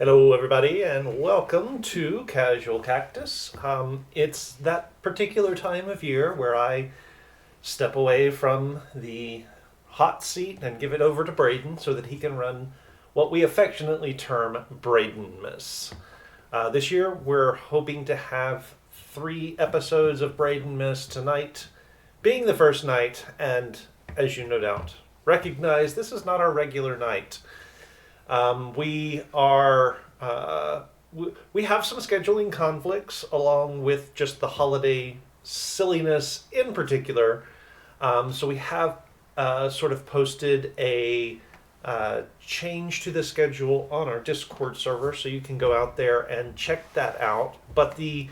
Hello, everybody, and welcome to Casual Cactus. It's that particular time of year where I step away from the hot seat and give it over to Brayden so that he can run what we affectionately term Braydenmas. This year, we're hoping to have 3 episodes of Braydenmas tonight, being the first night, and as you no doubt recognize, this is not our regular night. We are we have some scheduling conflicts along with just the holiday silliness in particular. So we have sort of posted a change to the schedule on our Discord server, so you can go out there and check that out. But the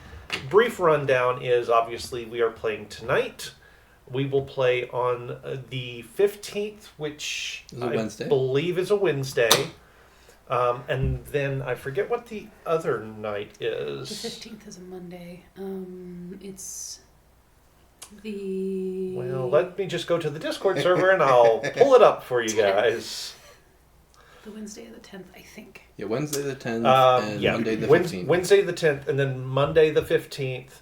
brief rundown is obviously we are playing tonight. We will play on the 15th, which I believe is a Wednesday. And then I forget what the other night is. The 15th is a Monday. It's the... Well, let me just go to the Discord server and I'll pull it up for you guys. The Wednesday of the 10th, I think. Yeah, Wednesday the 10th and Monday the 15th. Wednesday the 10th and then Monday the 15th.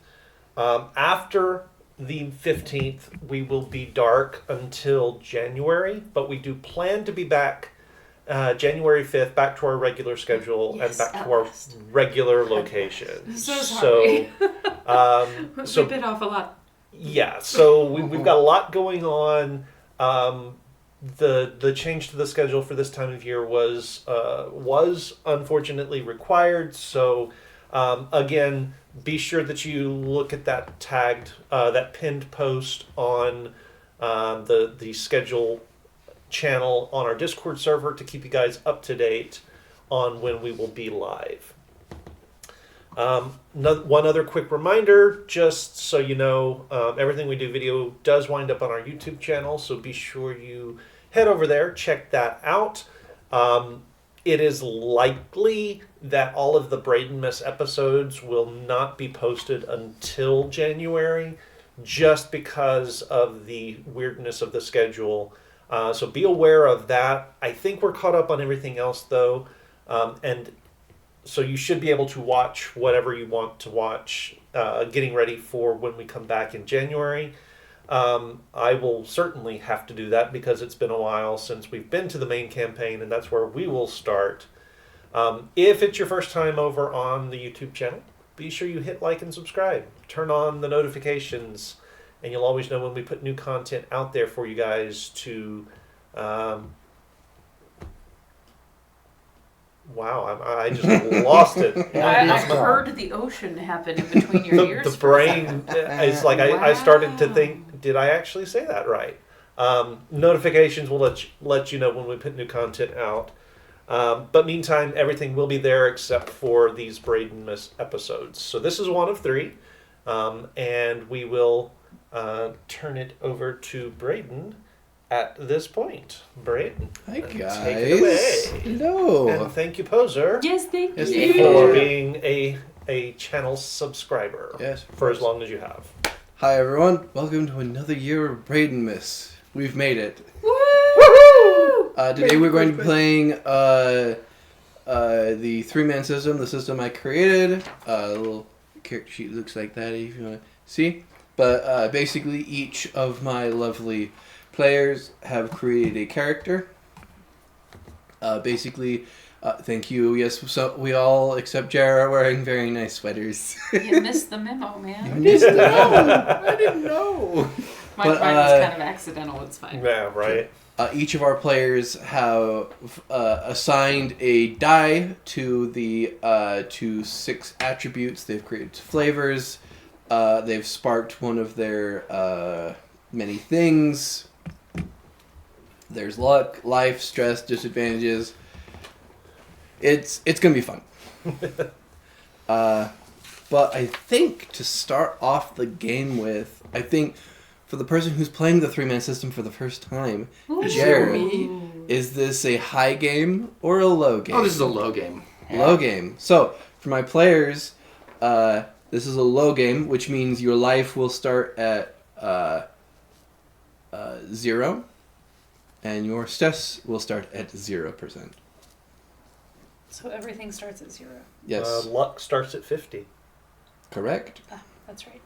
After the 15th, we will be dark until January, but we do plan to be back January 5th, back to our regular schedule and back to our regular location. So sorry. So we bit off a lot. Yeah, so we've got a lot going on. The change to the schedule for this time of year was unfortunately required. So again, be sure that you look at that that pinned post on the schedule channel on our Discord server to keep you guys up to date on when we will be live. One other quick reminder, just so you know, everything we do video does wind up on our YouTube channel, so be sure you head over there, check that out. It is likely that all of the Braydenmas episodes will not be posted until January, just because of the weirdness of the schedule. So be aware of that. I think we're caught up on everything else, though, and so you should be able to watch whatever you want to watch, getting ready for when we come back in January. I will certainly have to do that because it's been a while since we've been to the main campaign, and that's where we will start. If it's your first time over on the YouTube channel, be sure you hit like and subscribe. Turn on the notifications, and you'll always know when we put new content out there for you guys to... Wow, I just lost it. I heard the ocean happen in between your ears. The brain is like, I started to think, did I actually say that right? Notifications will let you know when we put new content out. But meantime, everything will be there except for these Braydenmas episodes. So this is one of 3. And we will turn it over to Brayden at this point. Brayden, hi guys. Take it away. Hello. And thank you, Poser. Yes, thank Yes, you. For being a channel subscriber. Yes. For as long as you have. Hi everyone. Welcome to another year of Braydenmas. We've made it. Woo! Today we're going to be playing the 3-man system, the system I created. A little character sheet looks like that if you want to see. But basically each of my lovely players have created a character. Thank you. Yes, so we all except Jara are wearing very nice sweaters. You missed the memo, man. You missed the memo. I didn't know. Mine was kind of accidental. It's fine. Yeah, right. Each of our players have assigned a die to the to 6 attributes. They've created flavors. They've sparked one of their many things. There's luck, life, stress, disadvantages. It's gonna be fun. But I think to start off the game with, I think for the person who's playing the 3-man system for the first time, Jared, is this a high game or a low game? Oh, this is a low game. Low game. So for my players, this is a low game, which means your life will start at 0. And your stress will start at 0%. So everything starts at 0. Yes. Luck starts at 50. Correct. Ah, that's right.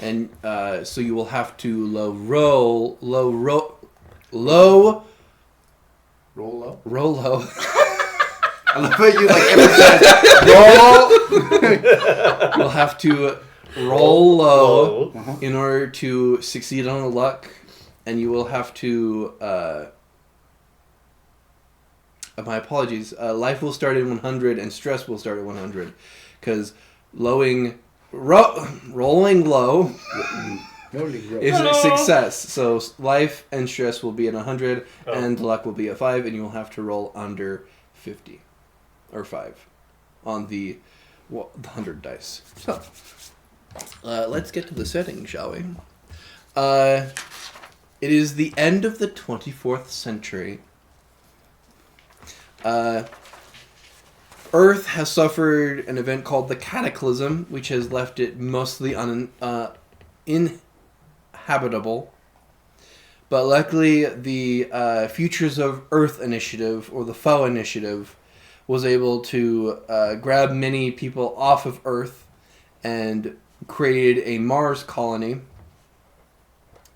And so you will have to roll low. Roll low. I love how you like emphasize roll. You'll have to roll low Uh-huh. in order to succeed on the luck, and you will have to. My apologies. Life will start at 100, and stress will start at 100, because rolling low is a success. So life and stress will be at 100, and luck will be at 5, and you will have to roll under 50 or 5 on the 100 dice. So let's get to the setting, shall we? It is the end of the 24th century. Earth has suffered an event called the Cataclysm, which has left it mostly uninhabitable. But luckily, the Futures of Earth initiative, or the FOE initiative, was able to grab many people off of Earth and created a Mars colony.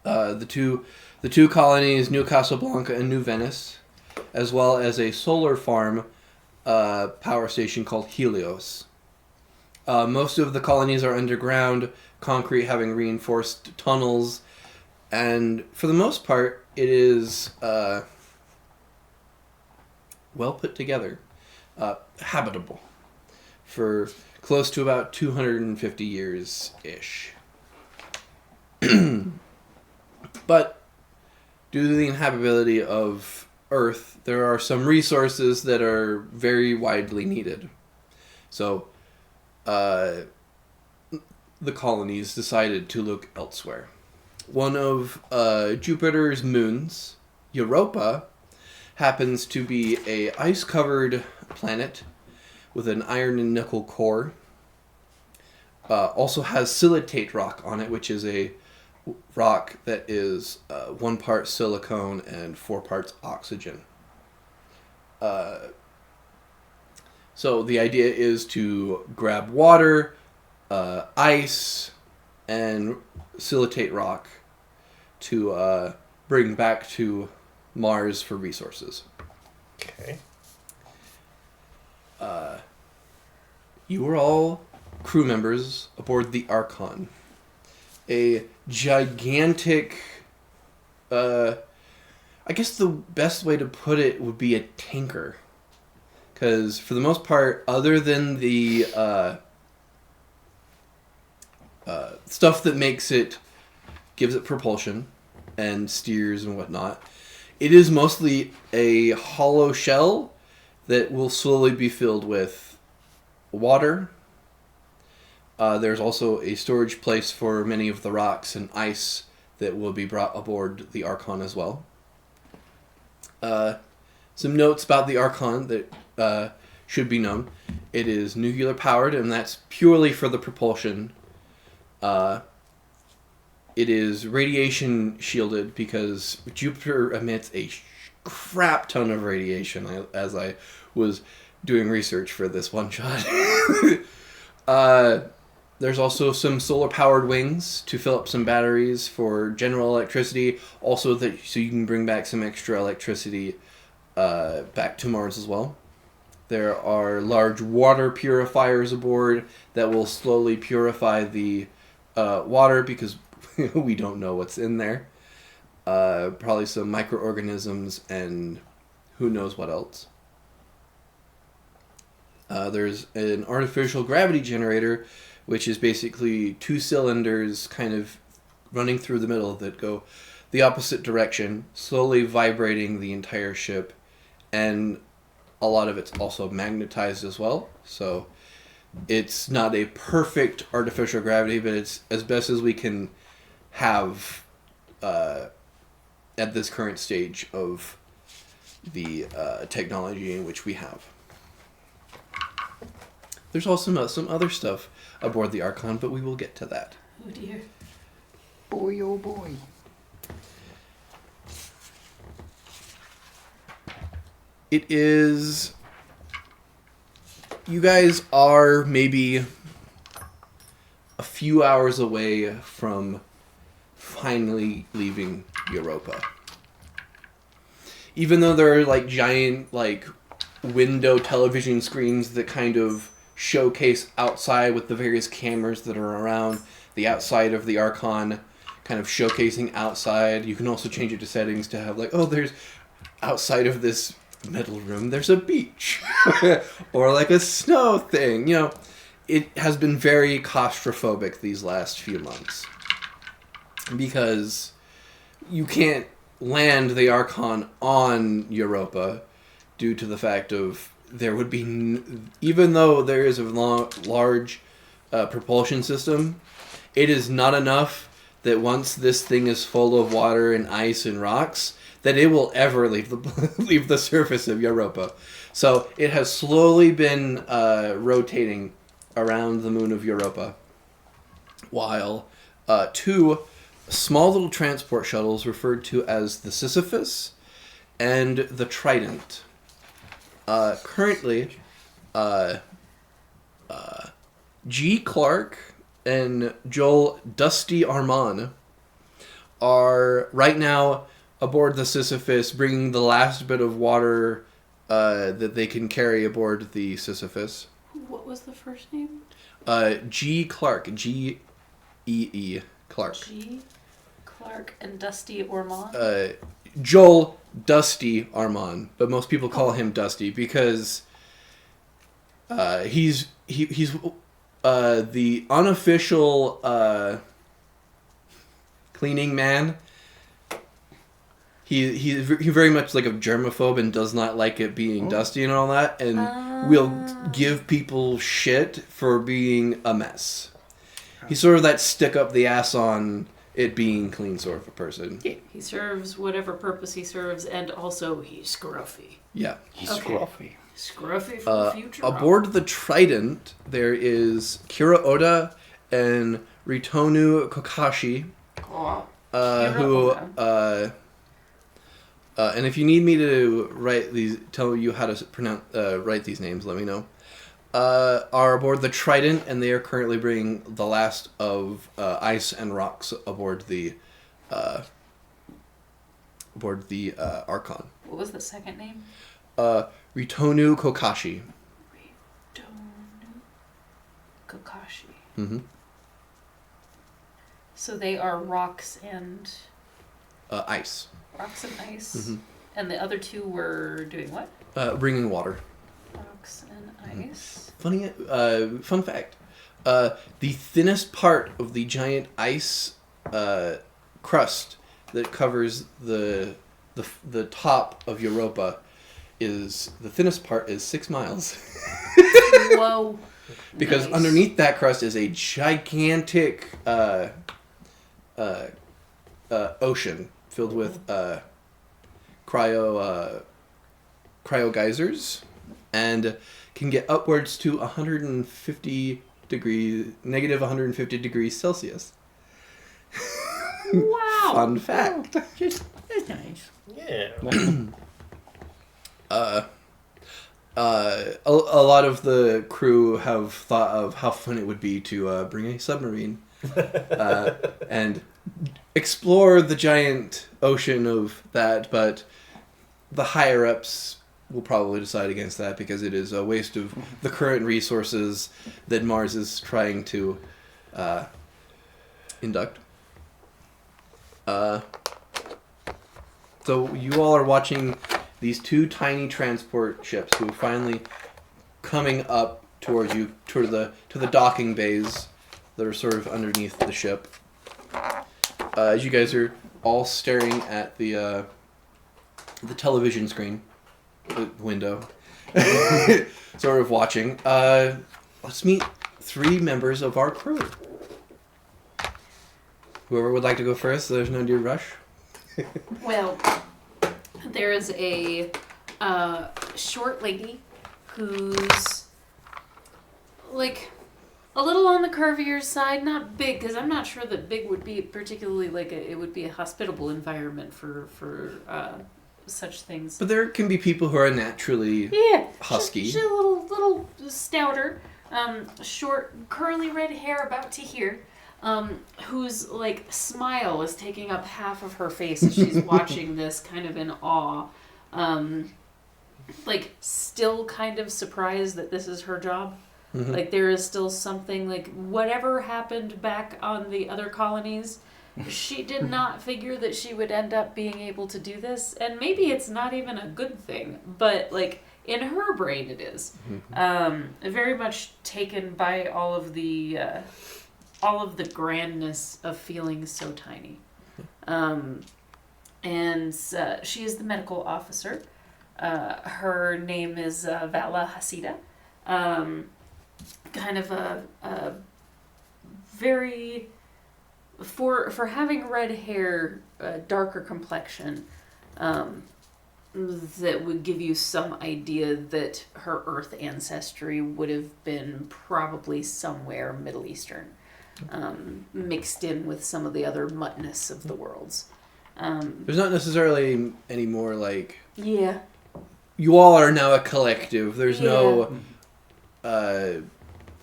The two colonies, New Casablanca and New Venice, as well as a solar farm power station called Helios. Most of the colonies are underground, concrete having reinforced tunnels, and for the most part, it is well put together, habitable, for close to about 250 years-ish. But due to the inhabitability of Earth, there are some resources that are very widely needed. So, the colonies decided to look elsewhere. One of Jupiter's moons, Europa, happens to be a ice-covered planet with an iron and nickel core. Also has silitate rock on it, which is a rock that is 1 part silicone and 4 parts oxygen. So the idea is to grab water, ice, and silitate rock to bring back to Mars for resources. Okay. You are all crew members aboard the Archon. A gigantic, I guess the best way to put it would be a tanker. Because for the most part, other than the stuff that gives it propulsion and steers and whatnot, it is mostly a hollow shell that will slowly be filled with water. There's also a storage place for many of the rocks and ice that will be brought aboard the Archon as well. Some notes about the Archon that should be known. It is nuclear powered, and that's purely for the propulsion. It is radiation shielded because Jupiter emits a crap ton of radiation, as I was doing research for this one shot. There's also some solar-powered wings to fill up some batteries for general electricity. Also, so you can bring back some extra electricity back to Mars as well. There are large water purifiers aboard that will slowly purify the water because we don't know what's in there. Probably some microorganisms and who knows what else. There's an artificial gravity generator, which is basically 2 cylinders kind of running through the middle that go the opposite direction, slowly vibrating the entire ship, and a lot of it's also magnetized as well. So it's not a perfect artificial gravity, but it's as best as we can have at this current stage of the technology in which we have. There's also some other stuff aboard the Archon, but we will get to that. Oh dear. Boy, oh boy. It is you guys are maybe a few hours away from finally leaving Europa. Even though there are like giant like window television screens that kind of showcase outside with the various cameras that are around the outside of the Archon, kind of showcasing outside. You can also change it to settings to have like, oh, there's outside of this metal room, there's a beach. Or like a snow thing. You know, it has been very claustrophobic these last few months. Because you can't land the Archon on Europa due to the fact of there would be, even though there is a large propulsion system, it is not enough that once this thing is full of water and ice and rocks, that it will ever leave the surface of Europa. So it has slowly been rotating around the moon of Europa, while two small little transport shuttles referred to as the Sisyphus and the Trident. Currently, G. Clark and Joel Dusty Armand are right now aboard the Sisyphus, bringing the last bit of water that they can carry aboard the Sisyphus. What was the first name? G. Clark. G-E-E. Clark. G. Clark and Dusty Ormond? Joel Dusty Armand, but most people call him Dusty because he's the unofficial cleaning man. He's very much like a germaphobe and does not like it being dusty and all that, and will give people shit for being a mess. He's sort of that stick up the ass on it being clean sort of a person. Yeah, he serves whatever purpose he serves, and also he's scruffy. Yeah. He's Okay. scruffy. Scruffy for the future. Aboard the Trident, there is Kira Oda and Ritonu Kokashi, Oh, who... and if you need me to tell you how to write these names, let me know. Are aboard the Trident, and they are currently bringing the last of ice and rocks aboard the Archon. what was the second name? Ritonu Kokashi. Ritonu Kakashi. Mm-hmm. So they are rocks and Ice. ice. Mm-hmm. And the other two were doing what? Bringing water. Rocks and ice. Fun fact. The thinnest part of the giant ice crust that covers the top of Europa is the thinnest part is 6 miles. Whoa. Because Nice. underneath that crust is a gigantic ocean filled with cryo geysers, and can get upwards to negative 150 degrees Celsius. Wow. Fun fact. That's nice. Yeah. A lot of the crew have thought of how fun it would be to bring a submarine and explore the giant ocean of that, but the higher-ups will probably decide against that because it is a waste of the current resources that Mars is trying to induct. So you all are watching these two tiny transport ships who are finally coming up towards you, to the docking bays that are sort of underneath the ship. As you guys are all staring at the television screen, the window, sort of watching. Let's meet 3 members of our crew. Whoever would like to go first, so there's no due rush. Well, there is a short lady who's like a little on the curvier side, not big, because I'm not sure that big would be particularly it would be a hospitable environment for such things. But there can be people who are naturally Yeah, husky. She's a little stouter, short, curly red hair about to here, whose like smile is taking up half of her face as she's watching this, kind of in awe, like still kind of surprised that this is her job. Mhm. Like there is still something like whatever happened back on the other colonies. She did not figure that she would end up being able to do this, and maybe it's not even a good thing, but like in her brain it is. Very much taken by all of the grandness of feeling so tiny. And she is the medical officer. Her name is Vala Hasida. Kind of a very... For having red hair, darker complexion, that would give you some idea that her Earth ancestry would have been probably somewhere Middle Eastern, mixed in with some of the other muttness of the worlds. There's not necessarily any more like... Yeah. You all are now a collective. There's no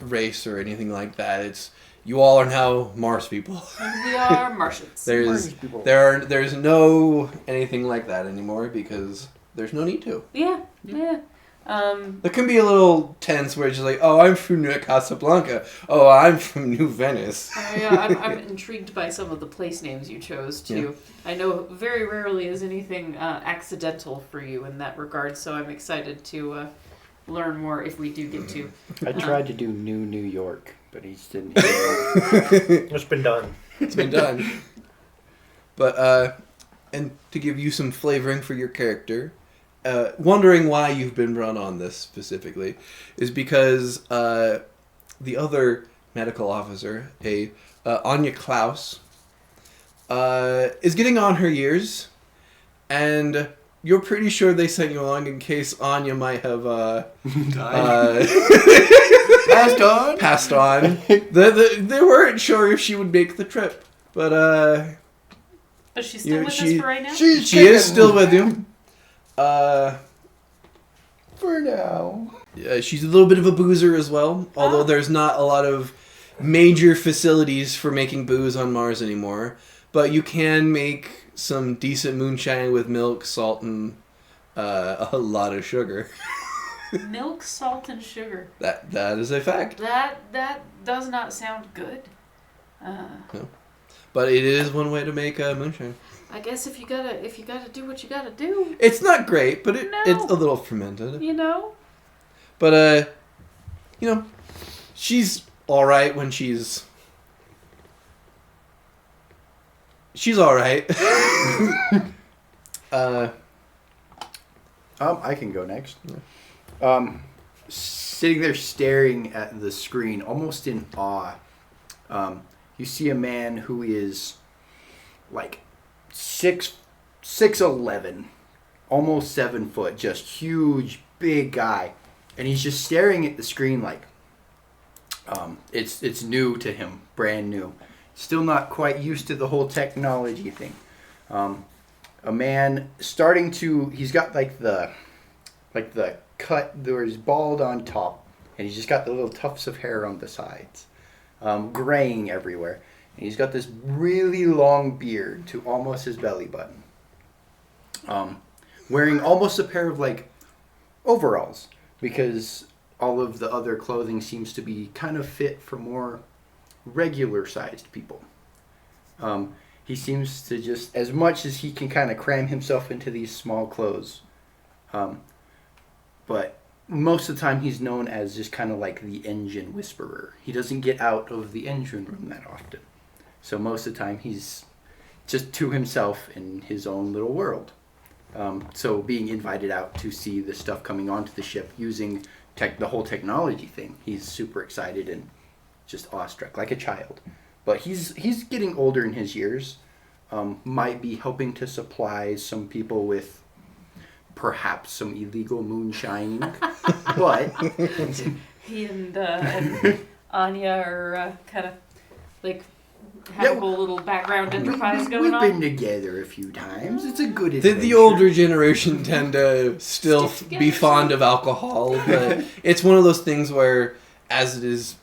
race or anything like that. It's... You all are now Mars people. We are Martians. There's no anything like that anymore because there's no need to. Yeah. There can be a little tense where it's just like, oh, I'm from New Casablanca. Oh, I'm from New Venice. I'm intrigued by some of the place names you chose too. Yeah. I know very rarely is anything accidental for you in that regard, so I'm excited to learn more if we do get to. I tried to do New York, but he just didn't. It's been done. It's been done. But, and to give you some flavoring for your character, wondering why you've been brought on this specifically, is because the other medical officer, Anya Klaus, is getting on her years, and you're pretty sure they sent you along in case Anya might have passed on. They weren't sure if she would make the trip, but she's still with us for right now? She is still with you. For now. She's a little bit of a boozer as well, although there's not a lot of major facilities for making booze on Mars anymore. But you can make some decent moonshine with milk, salt, and a lot of sugar. Milk, salt, and sugar. That is a fact. That does not sound good. No. But it is one way to make moonshine. I guess if you gotta do what you gotta do. It's not great, but it's a little fermented. You know? But she's alright when she's alright. I can go next. Sitting there staring at the screen, almost in awe, you see a man who is like 6'11", almost 7 foot, just huge, big guy, and he's just staring at the screen like it's new to him, brand new, still not quite used to the whole technology thing. A man he's got like the cut, there's bald on top, and he's just got the little tufts of hair on the sides, graying everywhere. And he's got this really long beard to almost his belly button. Wearing almost a pair of like overalls, because all of the other clothing seems to be kind of fit for more regular sized people. He seems to just, as much as he can kind of cram himself into these small clothes. But most of the time he's known as just kind of like the engine whisperer. He doesn't get out of the engine room that often. So most of the time he's just to himself in his own little world. So being invited out to see the stuff coming onto the ship using the whole technology thing, he's super excited and just awestruck, like a child. But he's getting older in his years. Might be helping to supply some people with perhaps some illegal moonshining. But he and Anya are kind of like have a whole little background enterprise going We've on. been together a few times. It's a good The adventure. older generation tend to still Stick be together, fond so- of alcohol, but it's one of those things where, as it is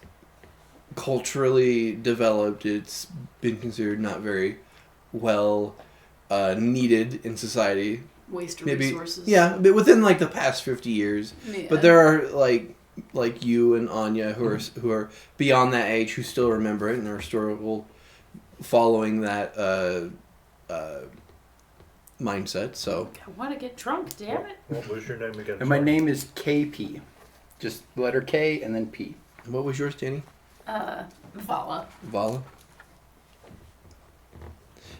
culturally developed, it's been considered not very well needed in society. Waste of Maybe, resources. yeah, but within like the past 50 years. Yeah. But there are like you and Anya who are beyond that age who still remember it and are still following that mindset. So I want to get drunk, damn it. What was your name again? And my Sorry. name is KP. Just letter K and then P. what was yours, Danny? Vala. Vala.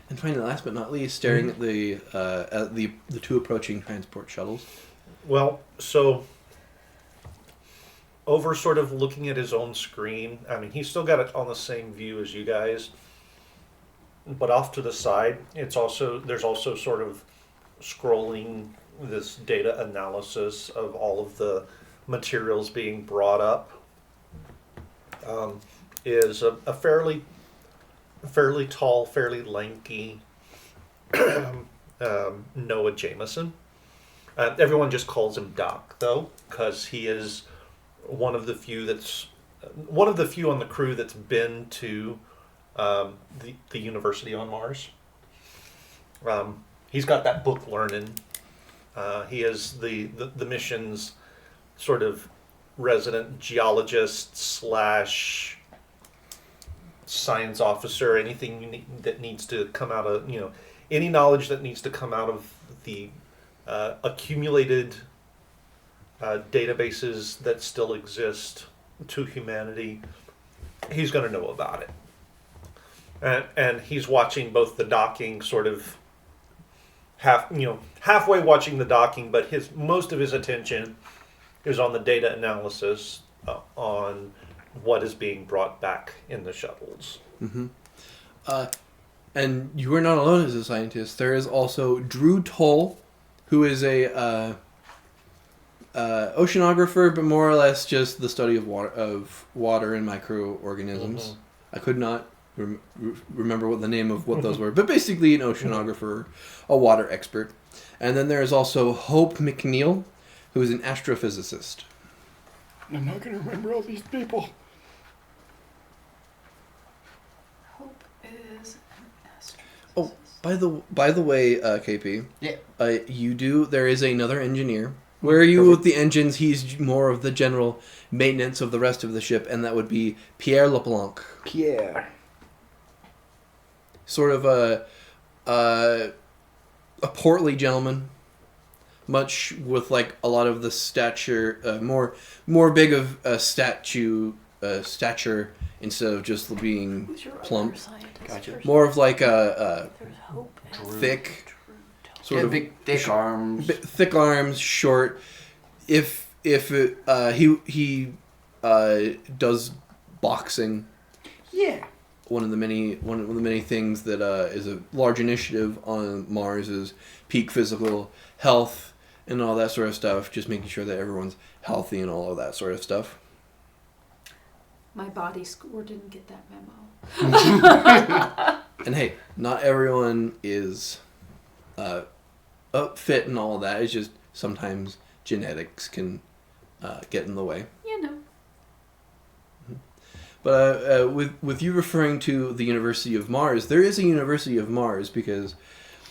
And finally, last but not least, staring at the two approaching transport shuttles. Well, so over sort of looking at his own screen, I mean, he's still got it on the same view as you guys, but off to the side, there's also sort of scrolling this data analysis of all of the materials being brought up. Is a fairly tall, fairly lanky Noah Jameson. Everyone just calls him Doc, though, because he is one of the few on the crew that's been to the university on Mars. He's got that book learning. He is the mission's sort of resident geologist / science officer. Anything that needs to come out of, any knowledge that needs to come out of the accumulated databases that still exist to humanity, he's going to know about it. And he's watching both the docking, sort of halfway watching the docking, but most of his attention is on the data analysis on what is being brought back in the shuttles. Mm-hmm. And you are not alone as a scientist. There is also Drew Toll, who is a oceanographer, but more or less just the study of water and microorganisms. Mm-hmm. I could not remember what the name of what those were, but basically an oceanographer, a water expert. And then there is also Hope McNeil, who is an astrophysicist. I'm not going to remember all these people. Hope is an astrophysicist. Oh, by the way, KP. Yeah. There is another engineer. Where are you with the engines? He's more of the general maintenance of the rest of the ship, and that would be Pierre LeBlanc. Pierre. Sort of a portly gentleman, much with like a lot of the stature, more big of a stature instead of just being Who's your plump. other scientist Gotcha. person? More of like a There's Hope and thick, Drew. sort of big, thick arms. thick arms, short. If he does boxing. Yeah. One of the many things that is a large initiative on Mars is peak physical health and all that sort of stuff. Just making sure that everyone's healthy and all of that sort of stuff. My body score didn't get that memo. And hey, not everyone is fit and all of that. It's just sometimes genetics can get in the way. You know. But with you referring to the University of Mars, there is a University of Mars because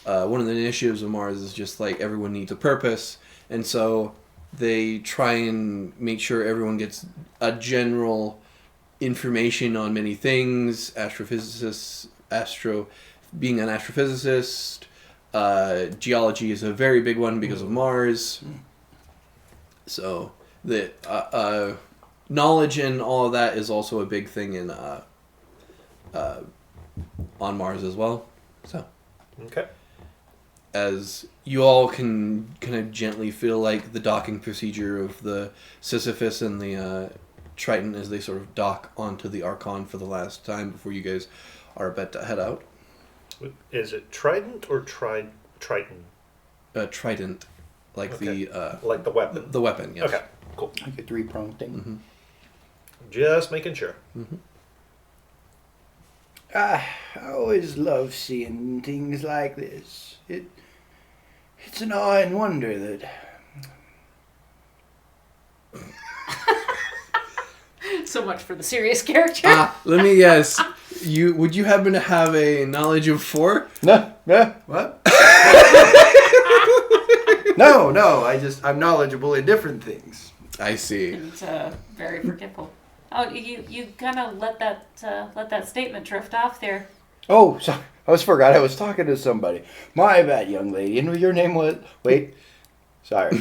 one of the initiatives of Mars is just like everyone needs a purpose, and so they try and make sure everyone gets a general information on many things. Being an astrophysicist, geology is a very big one because of Mars. So the knowledge and all of that is also a big thing in on Mars as well. So, Okay. as you all can kind of gently feel like the docking procedure of the Sisyphus and the Triton as they sort of dock onto the Archon for the last time before you guys are about to head out. Is it Trident or Triton? Trident, like Okay. the Like the weapon. the weapon. Yes. Okay, cool. Like a 3-pronged thing. Mm-hmm. Just making sure. I always love seeing things like this. It's an awe and wonder that... So much for the serious character. Let me guess. Would you happen to have a knowledge of 4? No. What? No. I'm knowledgeable in different things. I see. And very forgetful. Oh, you kind of let that statement drift off there. Oh, sorry. I forgot I was talking to somebody. My bad, young lady. And your name was... Wait. Sorry.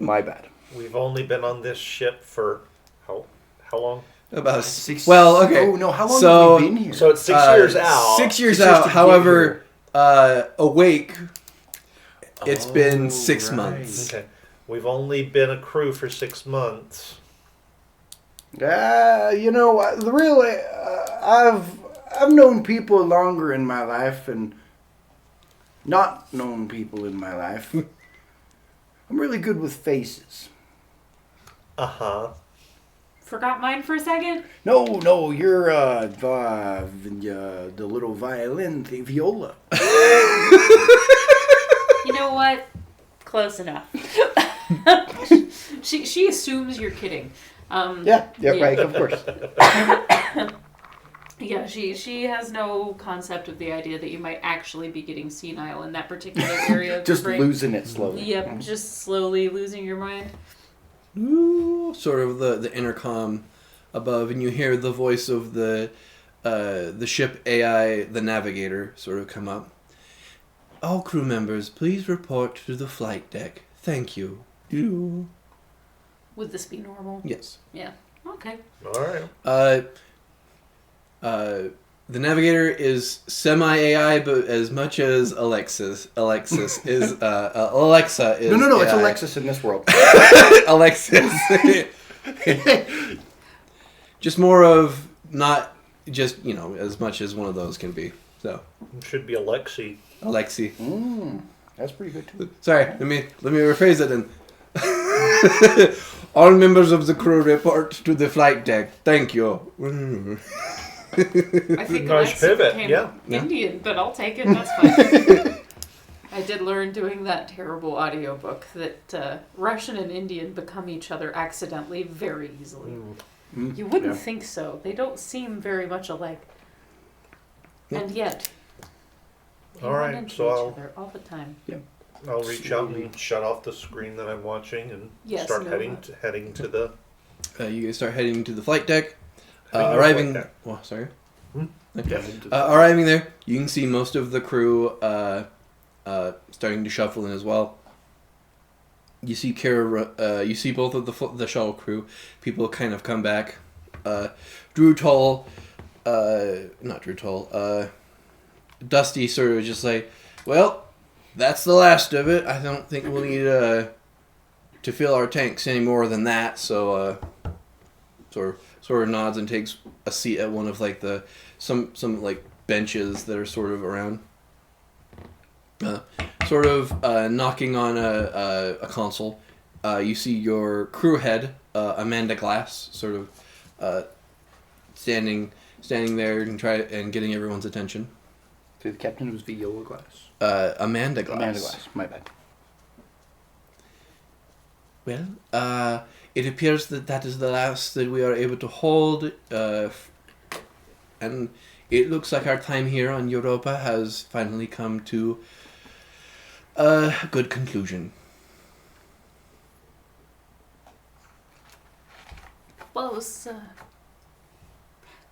My bad. We've only been on this ship for how long? About 6... Well, okay. Oh, no. How long have we been here? So it's 6 years out. 6 years 6 years out. to However, awake, it's been 6 right. months. Okay. We've only been a crew for 6 months. Really, I've known people longer in my life and not known people in my life. I'm really good with faces. Uh-huh. Forgot mine for a second? No, you're the little violin thing, viola. You know what? Close enough. She assumes you're kidding. Yeah, right, of course. Yeah, she has no concept of the idea that you might actually be getting senile in that particular area of Just the brain. losing it slowly. Yep, just slowly losing your mind. Ooh, sort of the intercom above, and you hear the voice of the ship AI, the navigator, sort of come up. All crew members, please report to the flight deck. Thank you. Would this be normal? Yes. Yeah. Okay. All right. The navigator is semi-AI, but as much as Alexis is Alexa is. No, it's AI. Alexis in this world. Alexis. Just more of not just as much as one of those can be. So It should be Alexi. Alexi. That's pretty good too. Sorry, let me rephrase it then. All members of the crew report to the flight deck. Thank you. I think Nice Alexa pivot, became yeah. Indian, but I'll take it. That's fine. I did learn doing that terrible audiobook that Russian and Indian become each other accidentally very easily. You wouldn't think so. They don't seem very much alike. Yeah. And yet, they All run right, into so each I'll- other all the time. I'll reach out and shut off the screen that I'm watching and Yes, start no, heading to the. You guys start heading to the flight deck. Heading to the Arriving. flight deck. Well, sorry. Yeah. Arriving there, you can see most of the crew starting to shuffle in as well. You see you see both of the shuttle crew. People kind of come back. Not Drew Toll. Dusty sort of just like, well, that's the last of it. I don't think we'll need to fill our tanks any more than that. So sort of nods and takes a seat at one of like some like benches that are sort of around. Knocking on a console. You see your crew head, Amanda Glass, sort of standing there and getting everyone's attention. The captain was Viola Glass. Amanda Glass. Amanda Glass, my bad. Well, it appears that is the last that we are able to hold, and it looks like our time here on Europa has finally come to a good conclusion. Well, it was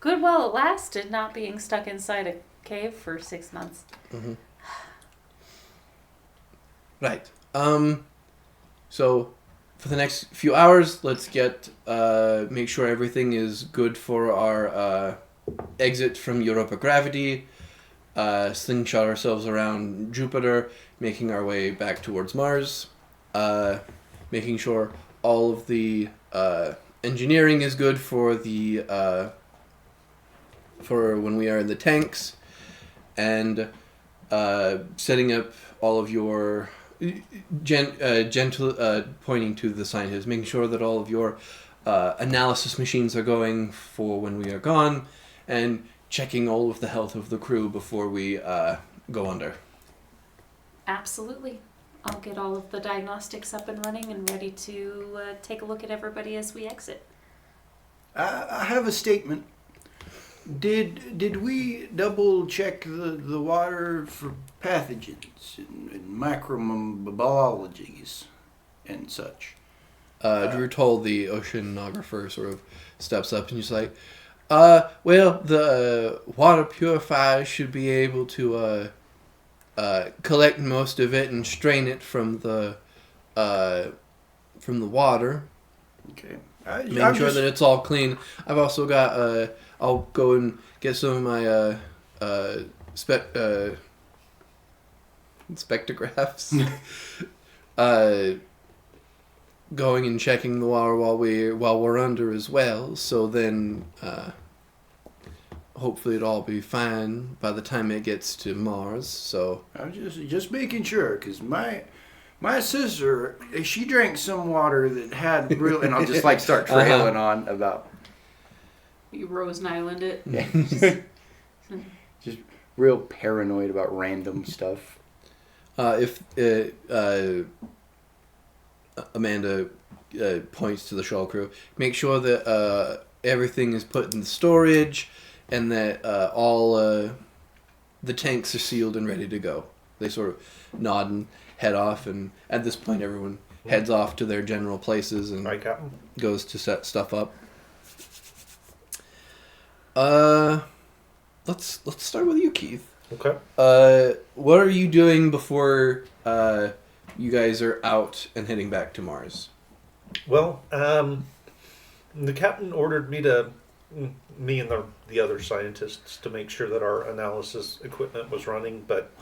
good while it lasted, not being stuck inside a cave for 6 months. Mm-hmm. Right. So, for the next few hours, let's make sure everything is good for our exit from Europa Gravity, slingshot ourselves around Jupiter, making our way back towards Mars, making sure all of the engineering is good for for when we are in the tanks, and setting up all of your gentle pointing to the scientists, making sure that all of your analysis machines are going for when we are gone, and checking all of the health of the crew before we go under. Absolutely. I'll get all of the diagnostics up and running and ready to take a look at everybody as we exit. I have a statement. Did we double check the water for pathogens and microbiologies and such? Drew told the oceanographer sort of steps up and he's like, well, the water purifier should be able to collect most of it and strain it from the water. Okay. Make sure that it's all clean. I've also got I'll go and get some of my spectrographs. Going and checking the water while we're under as well. So then, hopefully it'll all be fine by the time it gets to Mars. So I'm just making sure, because my sister, she drank some water that had real, and I'll just like start trailing on about. You Rose Island it. Yeah. Just real paranoid about random stuff. if Amanda points to the shuttle crew, make sure that everything is put in storage and that all the tanks are sealed and ready to go. They sort of nod and head off, and at this point everyone heads off to their general places and Right, Captain? goes to set stuff up. Let's start with you, Keith. Okay. What are you doing before you guys are out and heading back to Mars? Well, the captain ordered me and the other scientists to make sure that our analysis equipment was running, but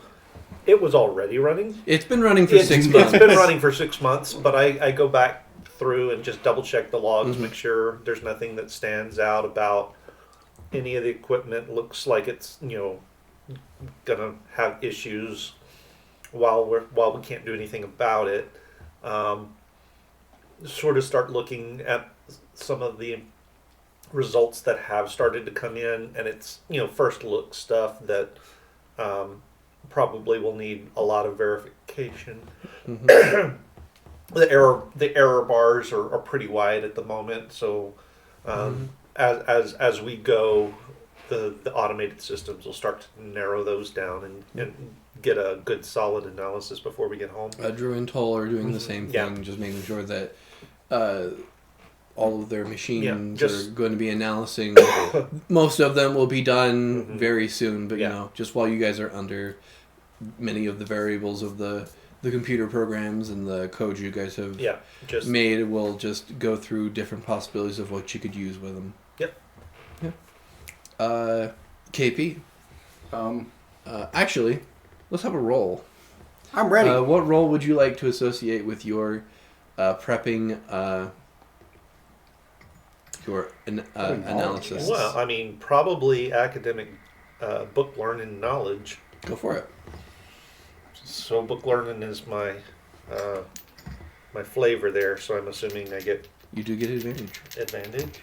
it was already running. It's been running for 6 months. It's been running for 6 months, but I go back through and just double check the logs, make sure there's nothing that stands out about any of the equipment. Looks like it's gonna have issues while we can't do anything about it. Sort of start looking at some of the results that have started to come in, and it's first look stuff that probably will need a lot of verification. The error bars are pretty wide at the moment, so as we go, the automated systems will start to narrow those down and get a good solid analysis before we get home. Drew and Toll are doing the same thing, just making sure that all of their machines are going to be analyzing. Most of them will be done very soon, but just while you guys are under, many of the variables of the computer programs and the code you guys have made will just go through different possibilities of what you could use with them. KP. Actually, let's have a roll. I'm ready. What role would you like to associate with your prepping your analysis? Well, I mean, probably academic book learning knowledge. Go for it. So book learning is my my flavor there, so I'm assuming I get You do get advantage. advantage.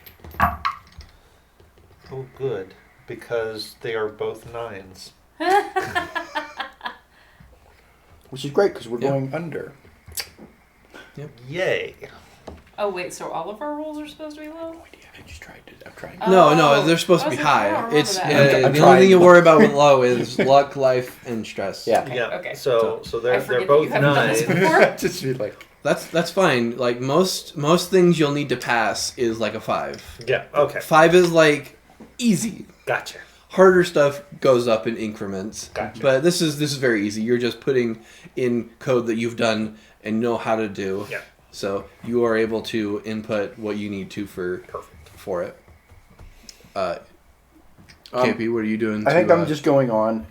Oh, good, because they are both 9s. Which is great, because we're going under. Yay! Oh wait, so all of our rolls are supposed to be low? I just tried to. I'm trying. No, they're supposed to be I was like, I high. don't remember It's that. I'm the only thing you trying. worry about with low is luck, life, and stress. Yeah. Okay. So I they're forget both that you haven't done this 9s. before. Just be like. That's fine. Like most things you'll need to pass is like a 5. Yeah. Okay. 5 is like easy. Gotcha. Harder stuff goes up in increments. Gotcha. But this is very easy. You're just putting in code that you've done and know how to do. Yeah. So you are able to input what you need to for it. KP, what are you doing? I think I'm just going on.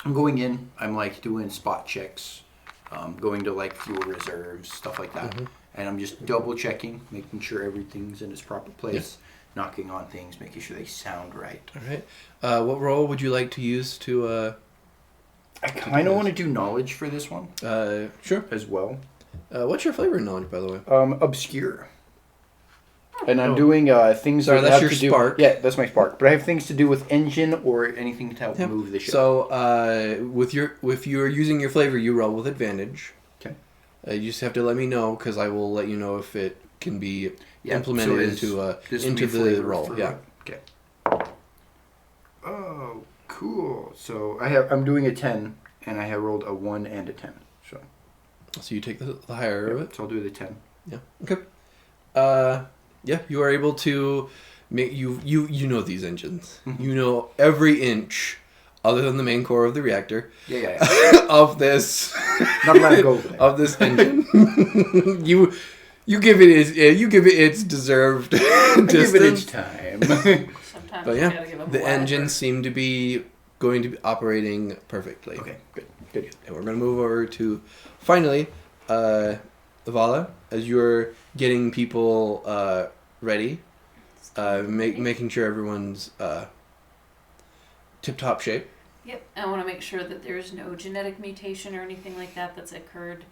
I'm going in. I'm like doing spot checks, going to like fuel reserves, stuff like that, and I'm just double checking, making sure everything's in its proper place, knocking on things, making sure they sound right. All right. What role would you like to use to? I kind of want to do knowledge for this one. Sure. As well. What's your flavor of knowledge, by the way? Obscure. And I'm Oh. doing things Sorry, that that's have your to do. spark. Yeah, that's my spark. But I have things to do with engine or anything to help Yep. move the ship. So, if you're using your flavor, you roll with advantage. Okay. You just have to let me know because I will let you know if it can be Yeah, implemented so this will into be the flavor roll. for- Yeah. Okay. Oh, cool. So I'm doing a 10, and I have rolled a 1 and a 10. So So you take the higher of it. So I'll do the 10. Yeah. Okay. Yeah, you are able to make you know these engines. Mhm. You know every inch, other than the main core of the reactor, Yeah. of this Not allowed to go over there. of this engine. you give it its deserved I distance. give it its time. Sometimes But you yeah, gotta give them the a while engines for- seem to be going to be operating perfectly. Okay, good. And we're going to move over to, finally, Vala, as you're getting people ready, making sure everyone's tip-top shape. Yep, I want to make sure that there's no genetic mutation or anything like that that's occurred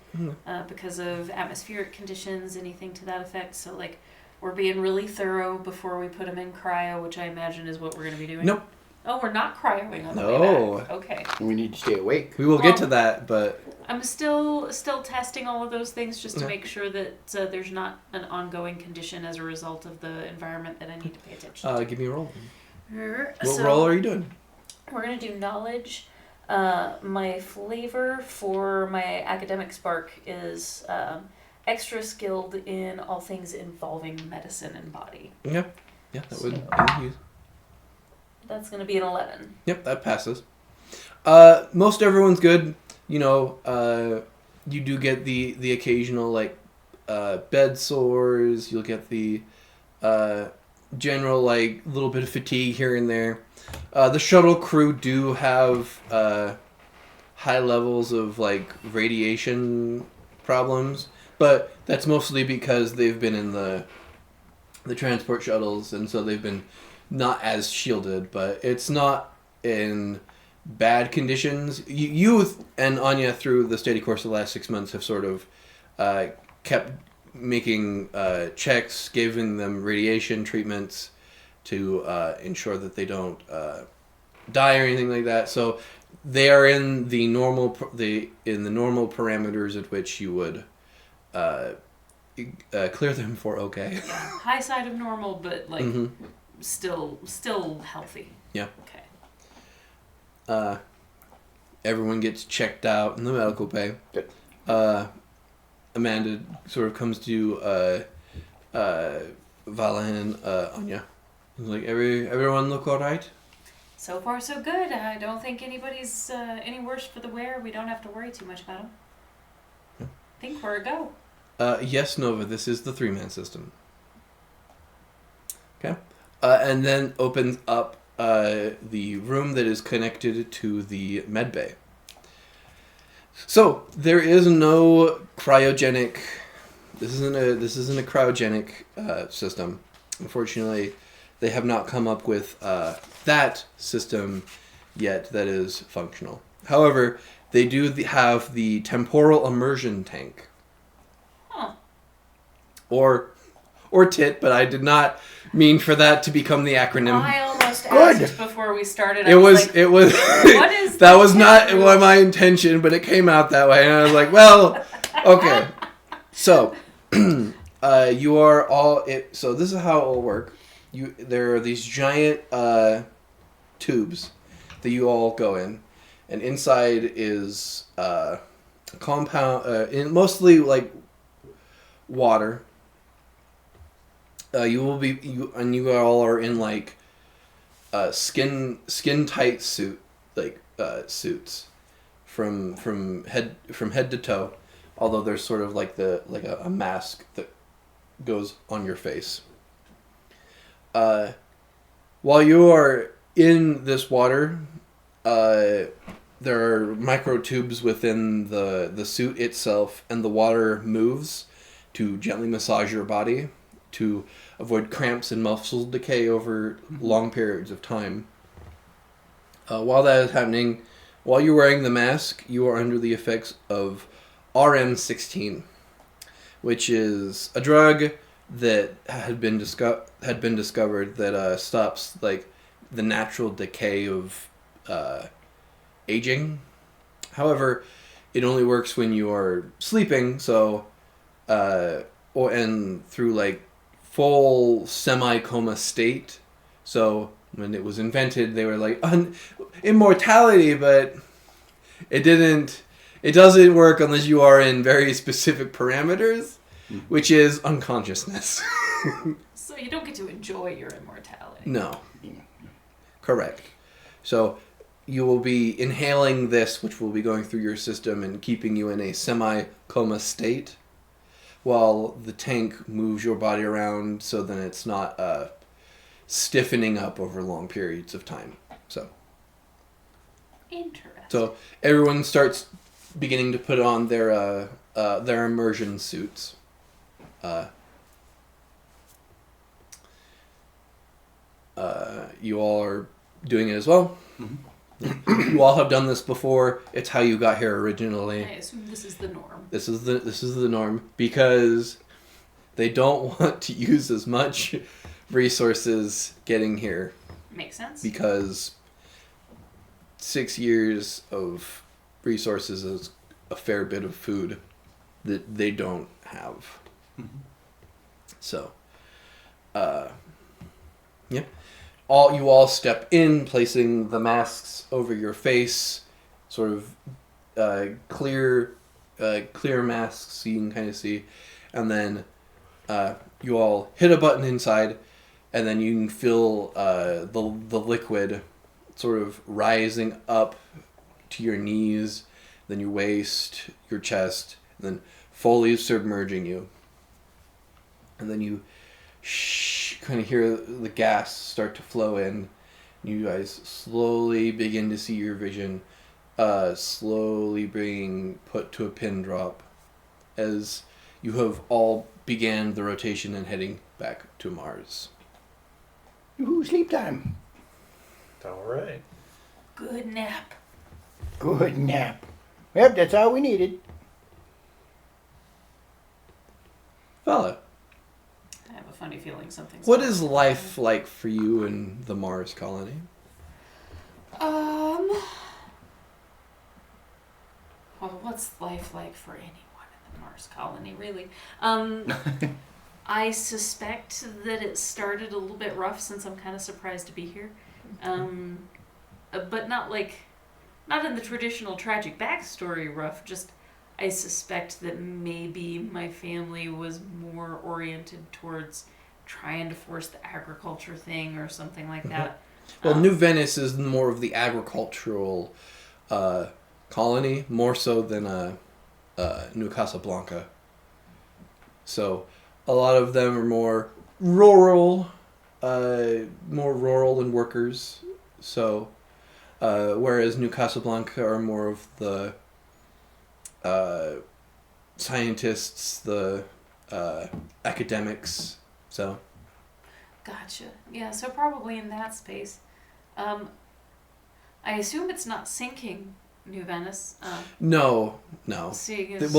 because of atmospheric conditions, anything to that effect. So, like, we're being really thorough before we put them in cryo, which I imagine is what we're going to be doing. Nope. Oh, we're not cryoing on the No. way back. Okay. We need to stay awake. We will get to that, but I'm still testing all of those things just to Okay. make sure that there's not an ongoing condition as a result of the environment that I need to pay attention to. give me a roll. What So- roll are you doing? We're gonna do knowledge. My flavor for my academic spark is extra skilled in all things involving medicine and body. Yeah, that would use. That's gonna be an 11. Yep, that passes. Most everyone's good. You know, you do get the occasional like bed sores. You'll get the general like little bit of fatigue here and there. The shuttle crew do have high levels of like radiation problems, but that's mostly because they've been in the transport shuttles, and so they've been not as shielded. But it's not in bad conditions. You and Anya, through the steady course of the last 6 months, have sort of kept making checks, giving them radiation treatments to ensure that they don't die or anything like that. So they are in the normal parameters at which you would clear them for okay. High side of normal, but like still healthy. Yeah. Okay. Everyone gets checked out in the medical bay. Good. Amanda sort of comes to Vala and Anya. He's like, everyone look all right? So far, so good. I don't think anybody's any worse for the wear. We don't have to worry too much about them. I think we're a go. Yes, Nova, this is the 3-man system. Okay. And then opens up the room that is connected to the med bay. So there is no cryogenic. This isn't a cryogenic system. Unfortunately, they have not come up with that system yet that is functional. However, they do have the temporal immersion tank. Huh. Or TIT, but I did not mean for that to become the acronym. I almost Good. asked before we started. It was what is that was the not TIT? my intention, but it came out that way, and I was like, well, okay. So, you are all it. So this is how it will work. There are these giant tubes that you all go in, and inside is compound, mostly like water. You all are in like skin tight suits from head to toe, although there's sort of like a mask that goes on your face. While you are in this water, there are micro tubes within the suit itself, and the water moves to gently massage your body to avoid cramps and muscle decay over long periods of time. While that is happening, while you're wearing the mask, you are under the effects of RM-16, which is a drug that had been discovered that stops like the natural decay of aging. However, it only works when you are sleeping. So, and through like full semi-coma state. So when it was invented, they were like immortality, but it didn't. It doesn't work unless you are in very specific parameters, which is unconsciousness. So you don't get to enjoy your immortality. No. Correct. So you will be inhaling this, which will be going through your system and keeping you in a semi-coma state, while the tank moves your body around so then it's not stiffening up over long periods of time. So Interesting. So everyone starts beginning to put on their immersion suits. You all are doing it as well. Mm-hmm. You all have done this before. It's how you got here originally. I assume this is the norm. This is the norm because they don't want to use as much resources getting here. Makes sense. Because 6 years of resources is a fair bit of food that they don't have. Mm-hmm. So, yeah. You all step in, placing the masks over your face, sort of clear masks so you can kind of see, and then you all hit a button inside, and then you can feel the liquid sort of rising up to your knees, then your waist, your chest, and then fully submerging you. And then you kind of hear the gas start to flow in. You guys slowly begin to see your vision slowly being put to a pin drop as you have all began the rotation and heading back to Mars. Ooh, sleep time. All right. Good nap. Good nap. Yep, that's all we needed. Fella, I have a funny feeling something's what is life like for you in the Mars colony? Well, what's life like for anyone in the Mars colony, really? I suspect that it started a little bit rough since I'm kind of surprised to be here. But not in the traditional tragic backstory rough, just I suspect that maybe my family was more oriented towards trying to force the agriculture thing or something like that. Well, New Venice is more of the agricultural colony, more so than New Casablanca. So a lot of them are more rural and workers. So whereas New Casablanca are more of the scientists, the academics. So. Gotcha. Yeah, so probably in that space. I assume it's not sinking, New Venice. No. Well,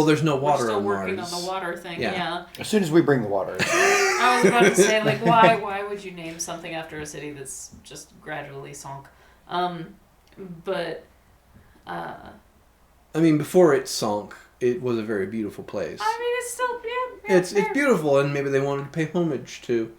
there's no water on Mars. We're still working on the water thing, yeah. As soon as we bring the water. I was about to say, why would you name something after a city that's just gradually sunk? But I mean, before it sunk, it was a very beautiful place. I mean, it's still it's beautiful, and maybe they wanted to pay homage to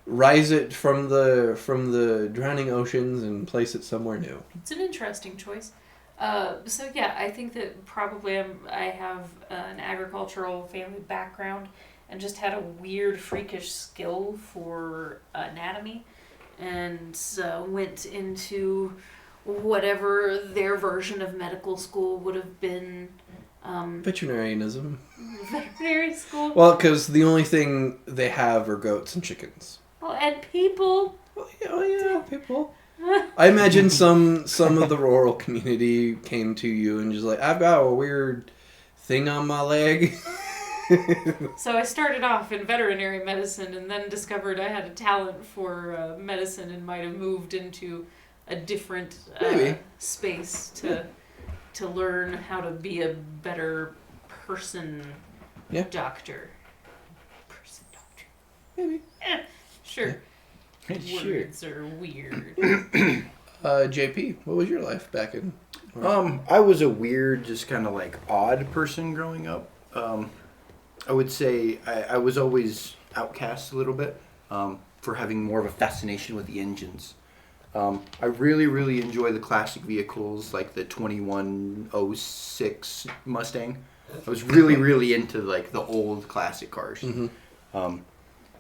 rise it from the drowning oceans and place it somewhere new. It's an interesting choice. So yeah, I think that probably I have an agricultural family background and just had a weird freakish skill for anatomy, and went into whatever their version of medical school would have been. Veterinarianism. Veterinary school. Well, because the only thing they have are goats and chickens. Well, and people. Oh yeah, people. I imagine some of the rural community came to you and just like, I've got a weird thing on my leg. So I started off in veterinary medicine and then discovered I had a talent for medicine and might have moved into a different space to learn how to be a better person, doctor. Person. Maybe. Sure. Sure. Words are weird. JP, what was your life back in? I was a weird, just kind of like odd person growing up. I would say I was always outcast a little bit for having more of a fascination with the engines. I really, really enjoy the classic vehicles like the 2106 Mustang. I was really, really into like the old classic cars. Mm-hmm.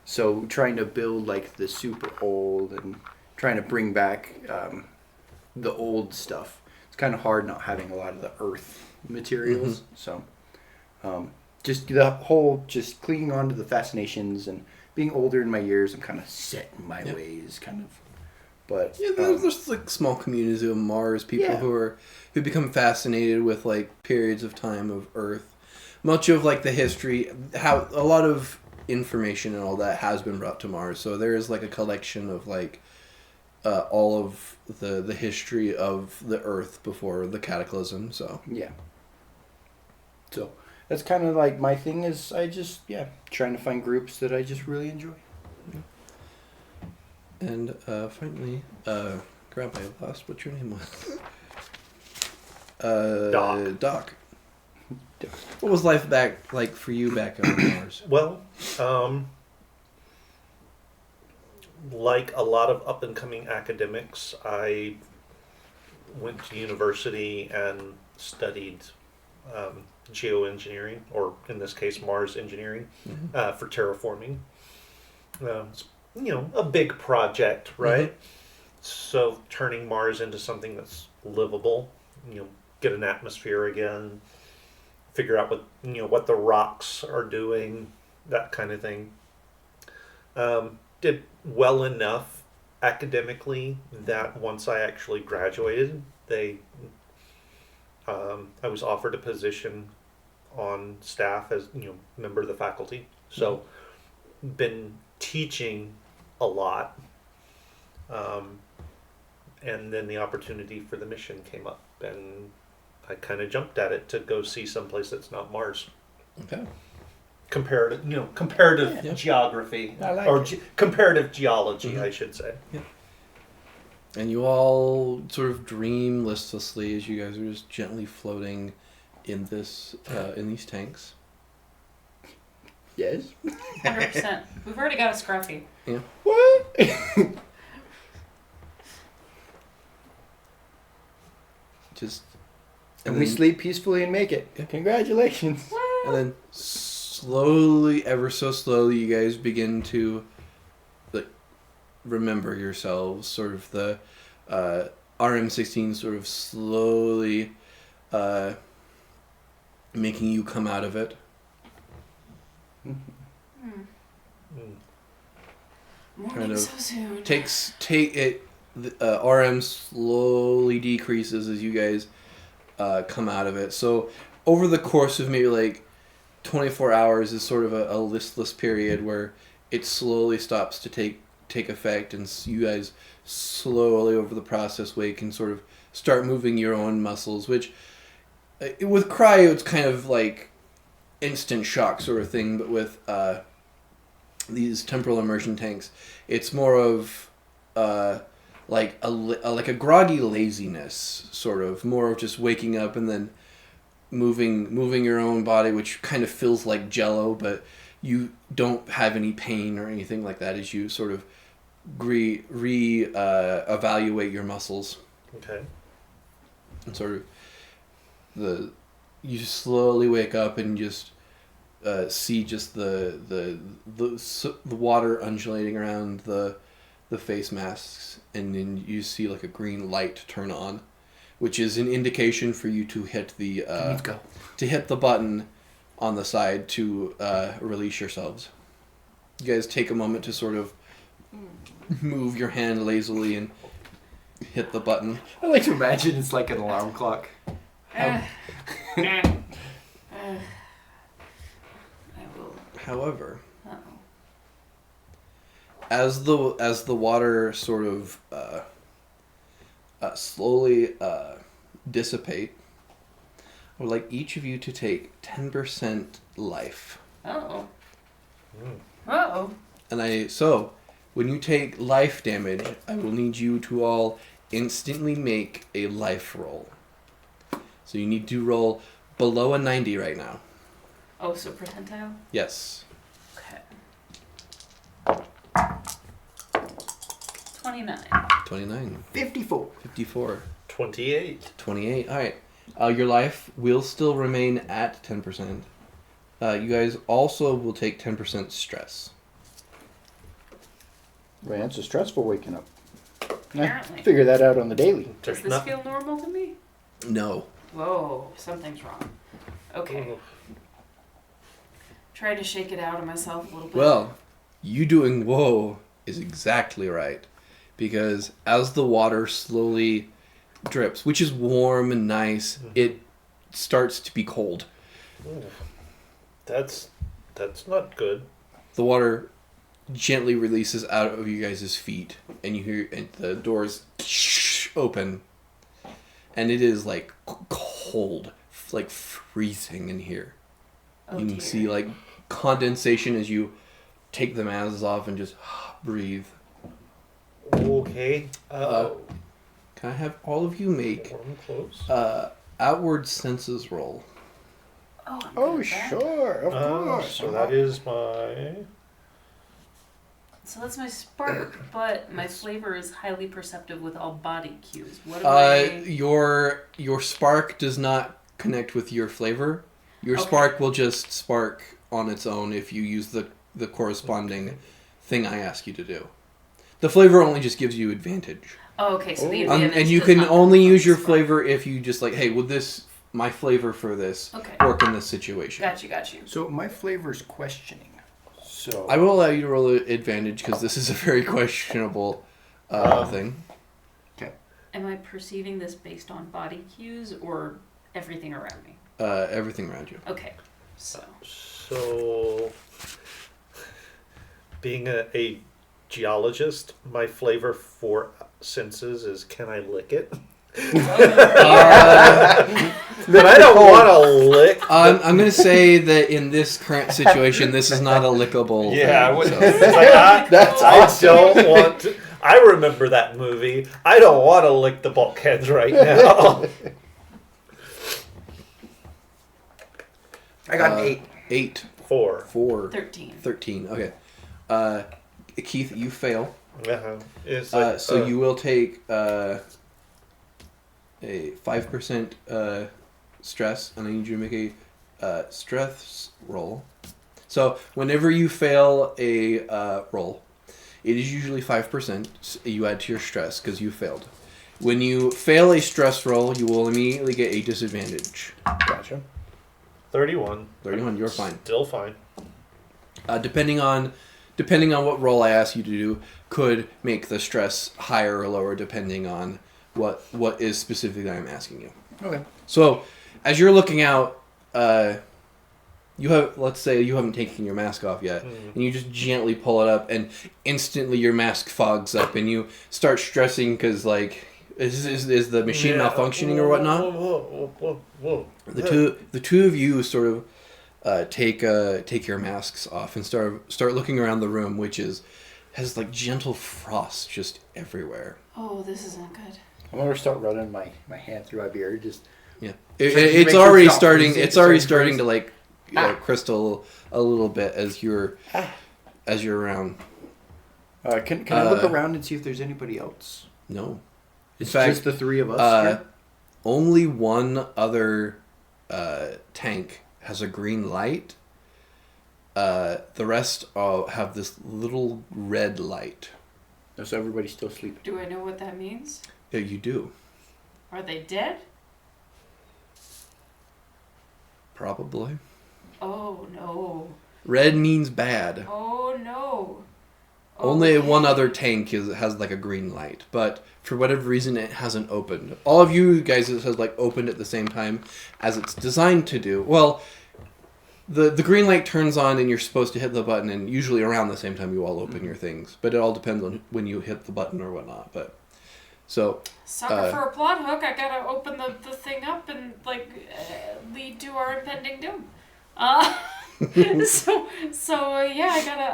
So trying to build like the super old and trying to bring back the old stuff. It's kind of hard not having a lot of the earth materials. So just the whole just clinging on to the fascinations and being older in my years, I'm kind of set in my ways, kind of. But Yeah, there's like small communities of Mars people who become fascinated with like periods of time of Earth. Much of like the history, how a lot of information and all that has been brought to Mars. So there is like a collection of like all of the history of the Earth before the cataclysm. So yeah. So that's kind of like my thing is I just trying to find groups that I just really enjoy. And finally, Grandpa, I lost what your name was. Doc. What was life back like for you back on Mars? Well, like a lot of up and coming academics, I went to university and studied geoengineering, or in this case, Mars engineering, for terraforming. It's, a big project, right? So turning Mars into something that's livable, get an atmosphere again, figure out what the rocks are doing, that kind of thing. Did well enough academically that once I actually graduated, I was offered a position on staff as member of the faculty. So been teaching a lot, and then the opportunity for the mission came up, and I kind of jumped at it to go see someplace that's not Mars. Okay. Comparative geography, I like or it. comparative geology, I should say. Yeah. And you all sort of dream listlessly as you guys are just gently floating in this in these tanks. Yes. 100%. We've already got a scruffy. Yeah. What? Just And we sleep peacefully and make it. Yeah. Congratulations. and then slowly, ever so slowly, you guys begin to like remember yourselves. Sort of the RM-16 sort of slowly making you come out of it. Morning of so soon. RM slowly decreases as you guys come out of it. So over the course of maybe like 24 hours is sort of a listless period where it slowly stops to take effect, and you guys slowly over the process way can sort of start moving your own muscles, which with cryo it's kind of like instant shock sort of thing, but with these temporal immersion tanks, it's more of like a groggy laziness, sort of more of just waking up and then moving your own body, which kind of feels like jello, but you don't have any pain or anything like that as you sort of evaluate your muscles. Okay. And sort of you slowly wake up and just see just the water undulating around the face masks, and then you see like a green light turn on, which is an indication for you to hit the button on the side to release yourselves. You guys take a moment to sort of move your hand lazily and hit the button. I like to imagine it's like an alarm clock. I will. However, Uh-oh. as the water sort of slowly dissipate, I would like each of you to take 10% life. Uh-oh. Mm. Uh-oh. So, when you take life damage, I will need you to all instantly make a life roll. So you need to roll below a 90 right now. Oh, so percentile? Yes. Okay. 29. 29. 54. 54. 28. 28. All right. Your life will still remain at 10%. You guys also will take 10% stress. Right, it's a stressful waking up. Apparently. I figure that out on the daily. Does this feel normal to me? No. Whoa, something's wrong. Okay. Try to shake it out of myself a little bit. Well, you doing whoa is exactly right. Because as the water slowly drips, which is warm and nice, it starts to be cold. That's not good. The water gently releases out of you guys' feet, and you hear the doors open, and it is like cold, like freezing in here. Oh, you can dear. see like condensation as you take the masks off and just breathe. Okay. Can I have all of you make Warm clothes. outward senses roll? Oh, I'm Oh, good at that. sure, of course. So that is my... So that's my spark, but my flavor is highly perceptive with all body cues. What do I... Your spark does not connect with your flavor. Your spark will just spark on its own if you use the corresponding thing I ask you to do. The flavor only just gives you advantage. Oh, okay, so the advantage And you does can not only come from use the your spark. flavor if you just like, hey, would my flavor for this work in this situation? Got you. So my flavor's questioning. So I will allow you to roll an advantage because this is a very questionable thing. Am I perceiving this based on body cues or everything around me? Everything around you. Okay, so... So, being a geologist, my flavor for senses is, can I lick it? Then I don't want to lick. I'm going to say that in this current situation, this is not a lickable Yeah, thing. that's awesome. I don't want to. I remember that movie. I don't want to lick the bulkheads right now. I got an 8. 8. 4. 13. 13. Okay. Keith, you fail. It's like, So you will take a 5% stress, and I need you to make a stress roll. So whenever you fail a roll, it is usually 5%. You add to your stress because you failed. When you fail a stress roll, you will immediately get a disadvantage. Gotcha. 31. 31, you're fine. Still fine. Depending on what roll I ask you to do, could make the stress higher or lower depending on what is specifically I'm asking you. Okay. So, as you're looking out, let's say you haven't taken your mask off yet, and you just gently pull it up, and instantly your mask fogs up, and you start stressing because like, is the machine malfunctioning or whatnot? Whoa. The two of you sort of take your masks off and start looking around the room, which has like gentle frost just everywhere. Oh, this isn't good. I'm gonna start running my hand through my beard. Just It's already starting. It's already starting to like crystal a little bit as you're around. Can I look around and see if there's anybody else? No. It's In fact, just the three of us here? only one other tank has a green light. The rest have this little red light. So everybody's still sleeping. Do I know what that means? Yeah, you do. Are they dead? Probably. Oh, no. Red means bad. Oh, no. Only Okay. one other tank has like a green light, but for whatever reason it hasn't opened. All of you guys has like opened at the same time as it's designed to do. Well, the green light turns on and you're supposed to hit the button, and usually around the same time you all open your things. But it all depends on when you hit the button or whatnot. But so Sucker for a plot hook. I gotta open the thing up and, lead to our impending doom. Yeah,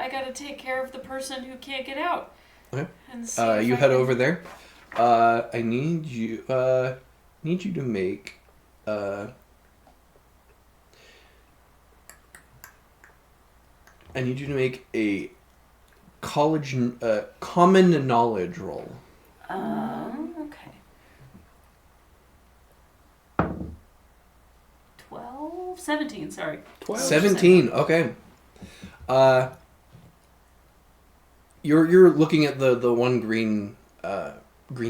I gotta take care of the person who can't get out. Okay. And see if You I head can- over there. I need you to make a college common knowledge roll. Okay. 12? 17, sorry. 12. 17. Okay. You're looking at the one green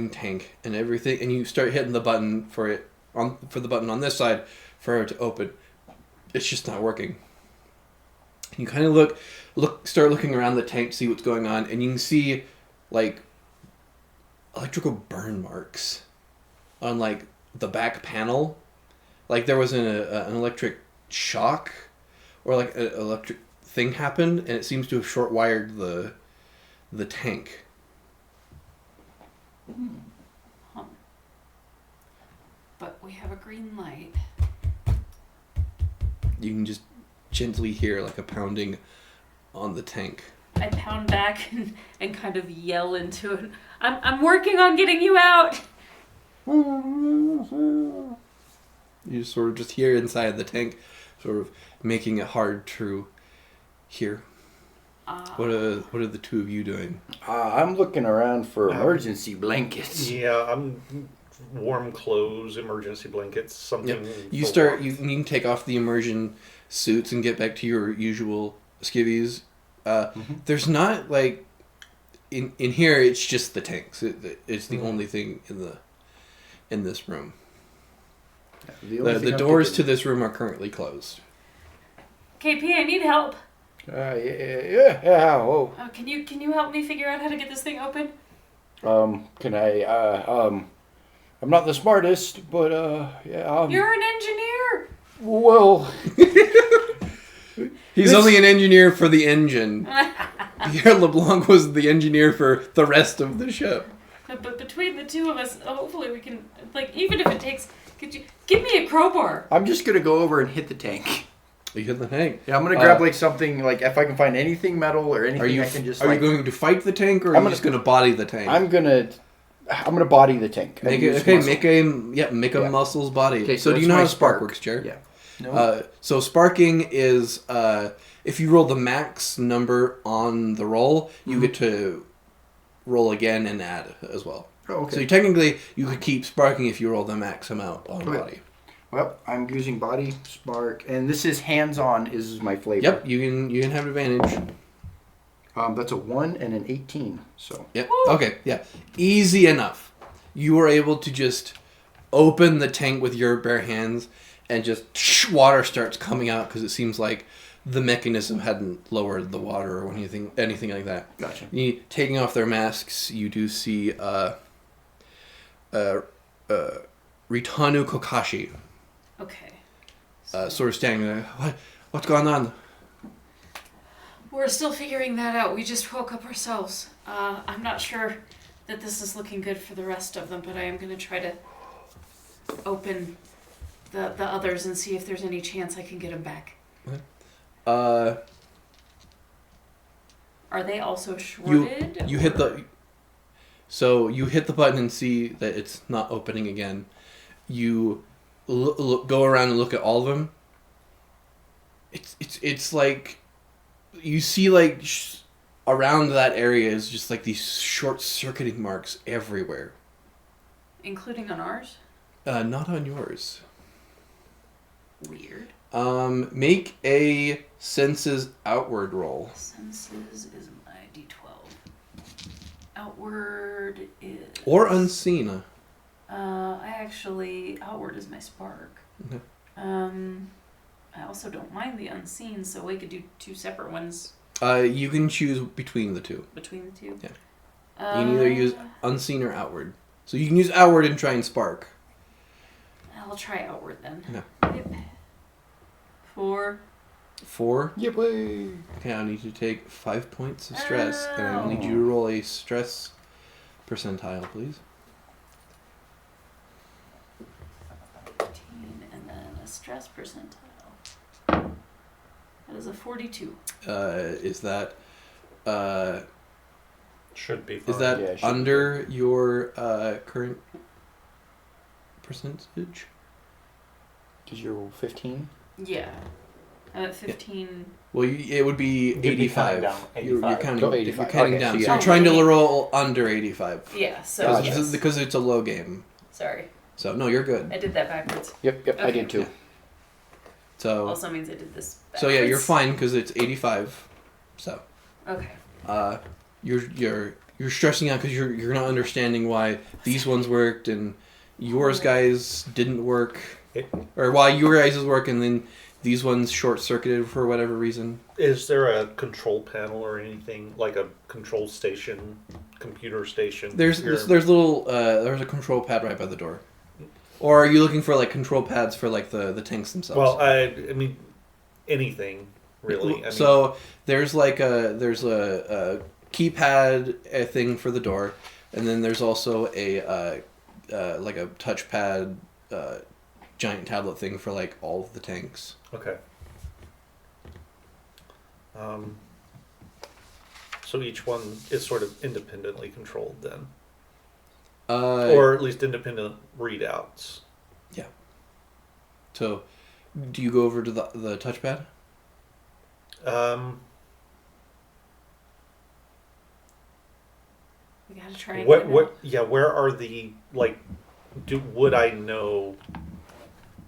tank and everything, and you start hitting the button for the button on this side for it to open. It's just not working. You kind of start looking around the tank to see what's going on, and you can see like electrical burn marks on like the back panel. Like there was an electric shock or like an electric thing happened, and it seems to have short wired the tank. Huh. But we have a green light. You can just gently hear like a pounding on the tank. I pound back and kind of yell into it. I'm working on getting you out. You sort of just hear inside the tank, sort of making it hard to hear. What are the two of you doing? I'm looking around for emergency blankets. Yeah, I'm warm clothes, emergency blankets, something. You for start. warmth. You can take off the immersion suits and get back to your usual skivvies. There's not like in here. It's just the tanks. It's the only thing in this room. The doors to this room are currently closed. KP, I need help. Yeah. Oh. Can you help me figure out how to get this thing open? Can I? I'm not the smartest, but yeah. You're an engineer. Well. He's only an engineer for the engine. Pierre LeBlanc was the engineer for the rest of the ship. But between the two of us, hopefully we can, like, even if it takes, could you give me a crowbar? I'm just gonna go over and hit the tank. You hit the tank. Yeah, I'm gonna grab like something like if I can find anything metal or anything I can just. Are you going to fight the tank or are you just going to body the tank? I'm gonna body the tank. Make a muscles body. Okay, so do you know how spark works, Jared? Yeah. No. So sparking is if you roll the max number on the roll, you get to roll again and add as well. Oh, okay. So technically, you could keep sparking if you roll the max amount on body. Well, I'm using body, spark, and this is hands-on is my flavor. Yep, you can have advantage. That's a 1 and an 18, so. Yep. Okay, yeah. Easy enough. You were able to just open the tank with your bare hands and just water starts coming out because it seems like the mechanism hadn't lowered the water or anything like that. Gotcha. Taking off their masks, you do see Ritanu Kokashi. Okay. Sort of standing there. What's going on? We're still figuring that out. We just woke up ourselves. I'm not sure that this is looking good for the rest of them, but I am going to try to open the others and see if there's any chance I can get them back. Okay. Are they also shorted? You hit the button and see that it's not opening again. You go around and look at all of them. It's like you see like around that area is just like these short circuiting marks everywhere. Including on ours? Not on yours. Weird. Make a senses outward roll. Senses is my D12. Outward is... Or unseen. Outward is my spark. Okay. I also don't mind the unseen, so we could do two separate ones You can choose between the two. between the two. Yeah. You can either use unseen or outward. So you can use outward and try and spark. I'll try outward then. No. Yep. 4. 4. Yeah, boy. Okay, I need you to take 5 points of stress, and I need you to roll a stress percentile, please. 15, and then a stress percentile. That is a 42. Is that Should be fine. is that Yeah, it should be under your current percentage? Did you roll 15? Yeah. I'm at 15. Well, it would be You'd be 85. counting down You're 85. counting, Go You're 85. counting Okay, down. so So yeah. you're trying to roll under 85. Yeah, so Gotcha. yes. Because it's a low game. Sorry. So, no, you're good. I did that backwards. Yep, I Okay. did too. So, Also means I did this backwards. so yeah, you're fine because it's 85. So, Okay. you're stressing out because you're not understanding why these ones worked and yours guys didn't work, or why your guys' work and then these ones short circuited for whatever reason. Is there a control panel or anything like a control station, computer station? There's here? there's a control pad right by the door. Or are you looking for like control pads for like the tanks themselves? Well, I mean, anything really. I mean, So there's a keypad thing for the door, and then there's also a like a touchpad giant tablet thing for like all of the tanks. okay. So each one is sort of independently controlled then, or at least independent readouts. So, do you go over to the touchpad? We gotta try and What? get it What? Yeah. Where are the like? Would I know?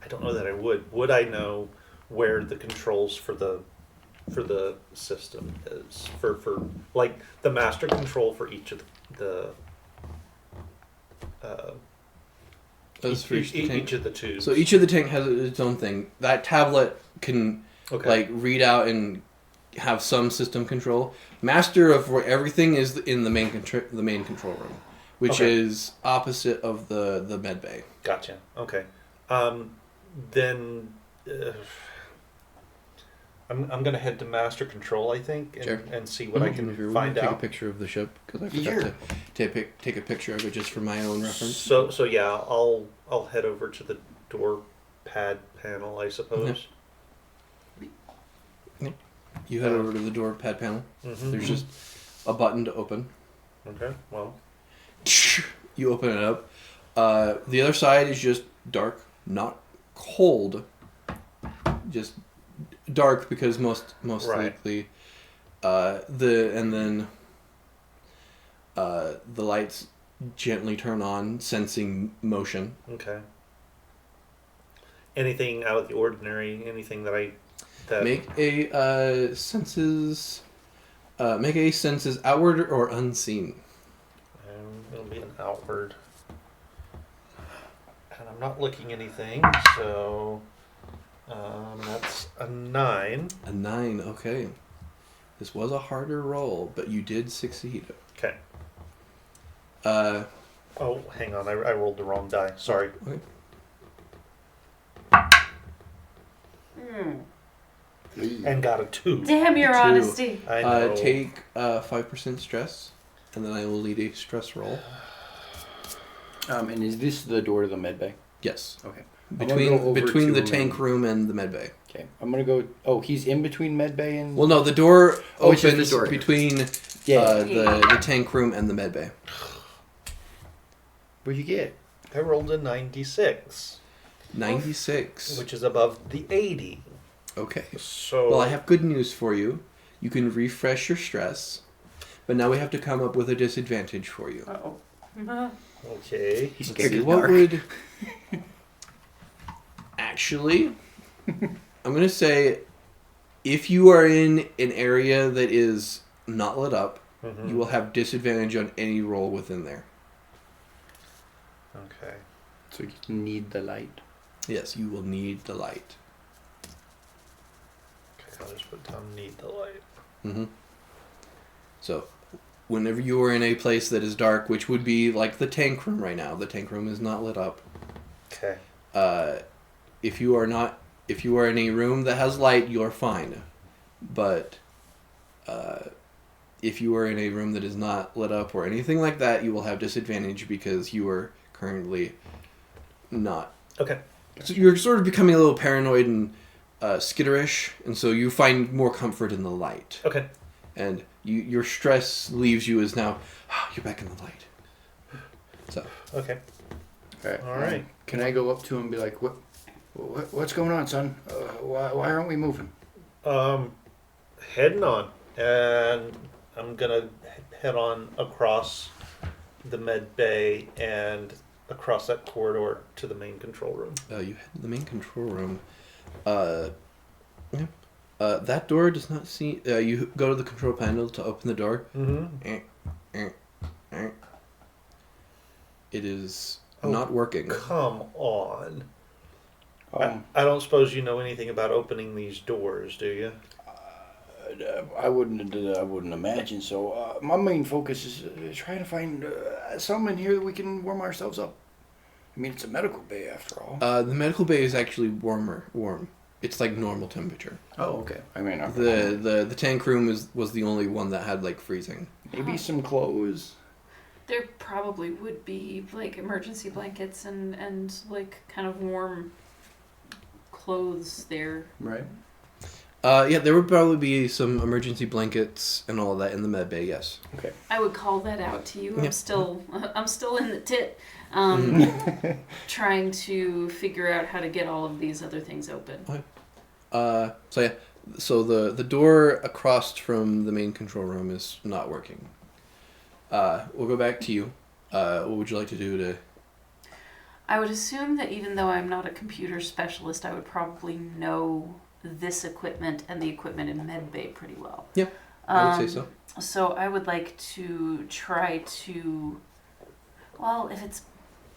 I don't know that I would. Would I know where the controls for the system is for like the master control for each of the That's for each tank. each of the tubes. So each of the tank has its own thing. That tablet can okay. like read out and have some system control. Master of everything is in the main control room, which Okay. is opposite of the med bay. Gotcha. Okay. Then I'm gonna head to master control, I think, and, Sure. and see what I If you can want find to take out. a picture of the ship because I Sure. forgot to take a picture of it just for my own reference. So yeah, I'll head over to the door pad panel, I suppose. You head over to the door pad panel. Mm-hmm. There's just a button to open. Okay. Well. You open it up. The other side is just dark, not cold. Just dark because most Right. likely the lights gently turn on, sensing motion. Okay. Anything out of the ordinary? Anything that Make a senses outward or unseen. it'll be an outward. And I'm not looking anything, so that's a 9. A 9, okay. This was a harder roll, but you did succeed. Okay. Uh, Oh, hang on. I rolled the wrong die. Sorry. okay. And got a 2. Damn your Two. honesty. I know. Take 5% stress, and then I will lead a stress roll. And is this the door to the med bay? Yes. Okay. I'm gonna go over Between the to tank room and the med bay. Okay. I'm gonna go. Oh, he's in between med bay and. Well, no, the door Oh, it's just opens the door. between Yeah. the tank room and the med bay. What'd you get? I rolled a 96, 96. which is above the 80. Okay. So. Well, I have good news for you. You can refresh your stress, but now we have to come up with a disadvantage for you. Uh-oh. Okay. He's Let's scared see, of the what dark. would actually I'm gonna say if you are in an area that is not lit up, Mhm. you will have disadvantage on any roll within there. Okay. So you need the light. Yes, you will need the light. Okay, I'll just put down need the light. Mm-hmm. So, whenever you are in a place that is dark, which would be like the tank room right now, the tank room is not lit up. Okay. If you are in a room that has light, you are fine. But if you are in a room that is not lit up or anything like that, you will have disadvantage because you are currently not. Okay. So you're sort of becoming a little paranoid and skitterish, and so you find more comfort in the light. Okay. And your stress leaves you as now you're back in the light. So Okay. All right. Can I go up to him and be like, what's going on, son? Why aren't we moving? Heading on, and I'm gonna head on across the med bay and across that corridor to the main control room. you head to the main control room. Yeah. That door does not see. You go to the control panel to open the door. Mm-hmm. It is Oh, not working. Come on. I don't suppose you know anything about opening these doors, do you? I wouldn't imagine so. My main focus is trying to find something in here that we can warm ourselves up. I mean, it's a medical bay after all. The medical bay is actually warm. It's like normal temperature. Oh, okay. I mean, The tank room was the only one that had like freezing. maybe some clothes. There probably would be like emergency blankets and like kind of warm clothes there. Right. Yeah, there would probably be some emergency blankets and all of that in the med bay. Yes. Okay. I would call that out to you. Yeah. I'm still in the tit, trying to figure out how to get all of these other things open. So the door across from the main control room is not working. We'll go back to you. What would you like to do to? I would assume that even though I'm not a computer specialist, I would probably know this equipment and the equipment in medbay pretty well. Yeah, I would say so. So I would like to try to, well, if it's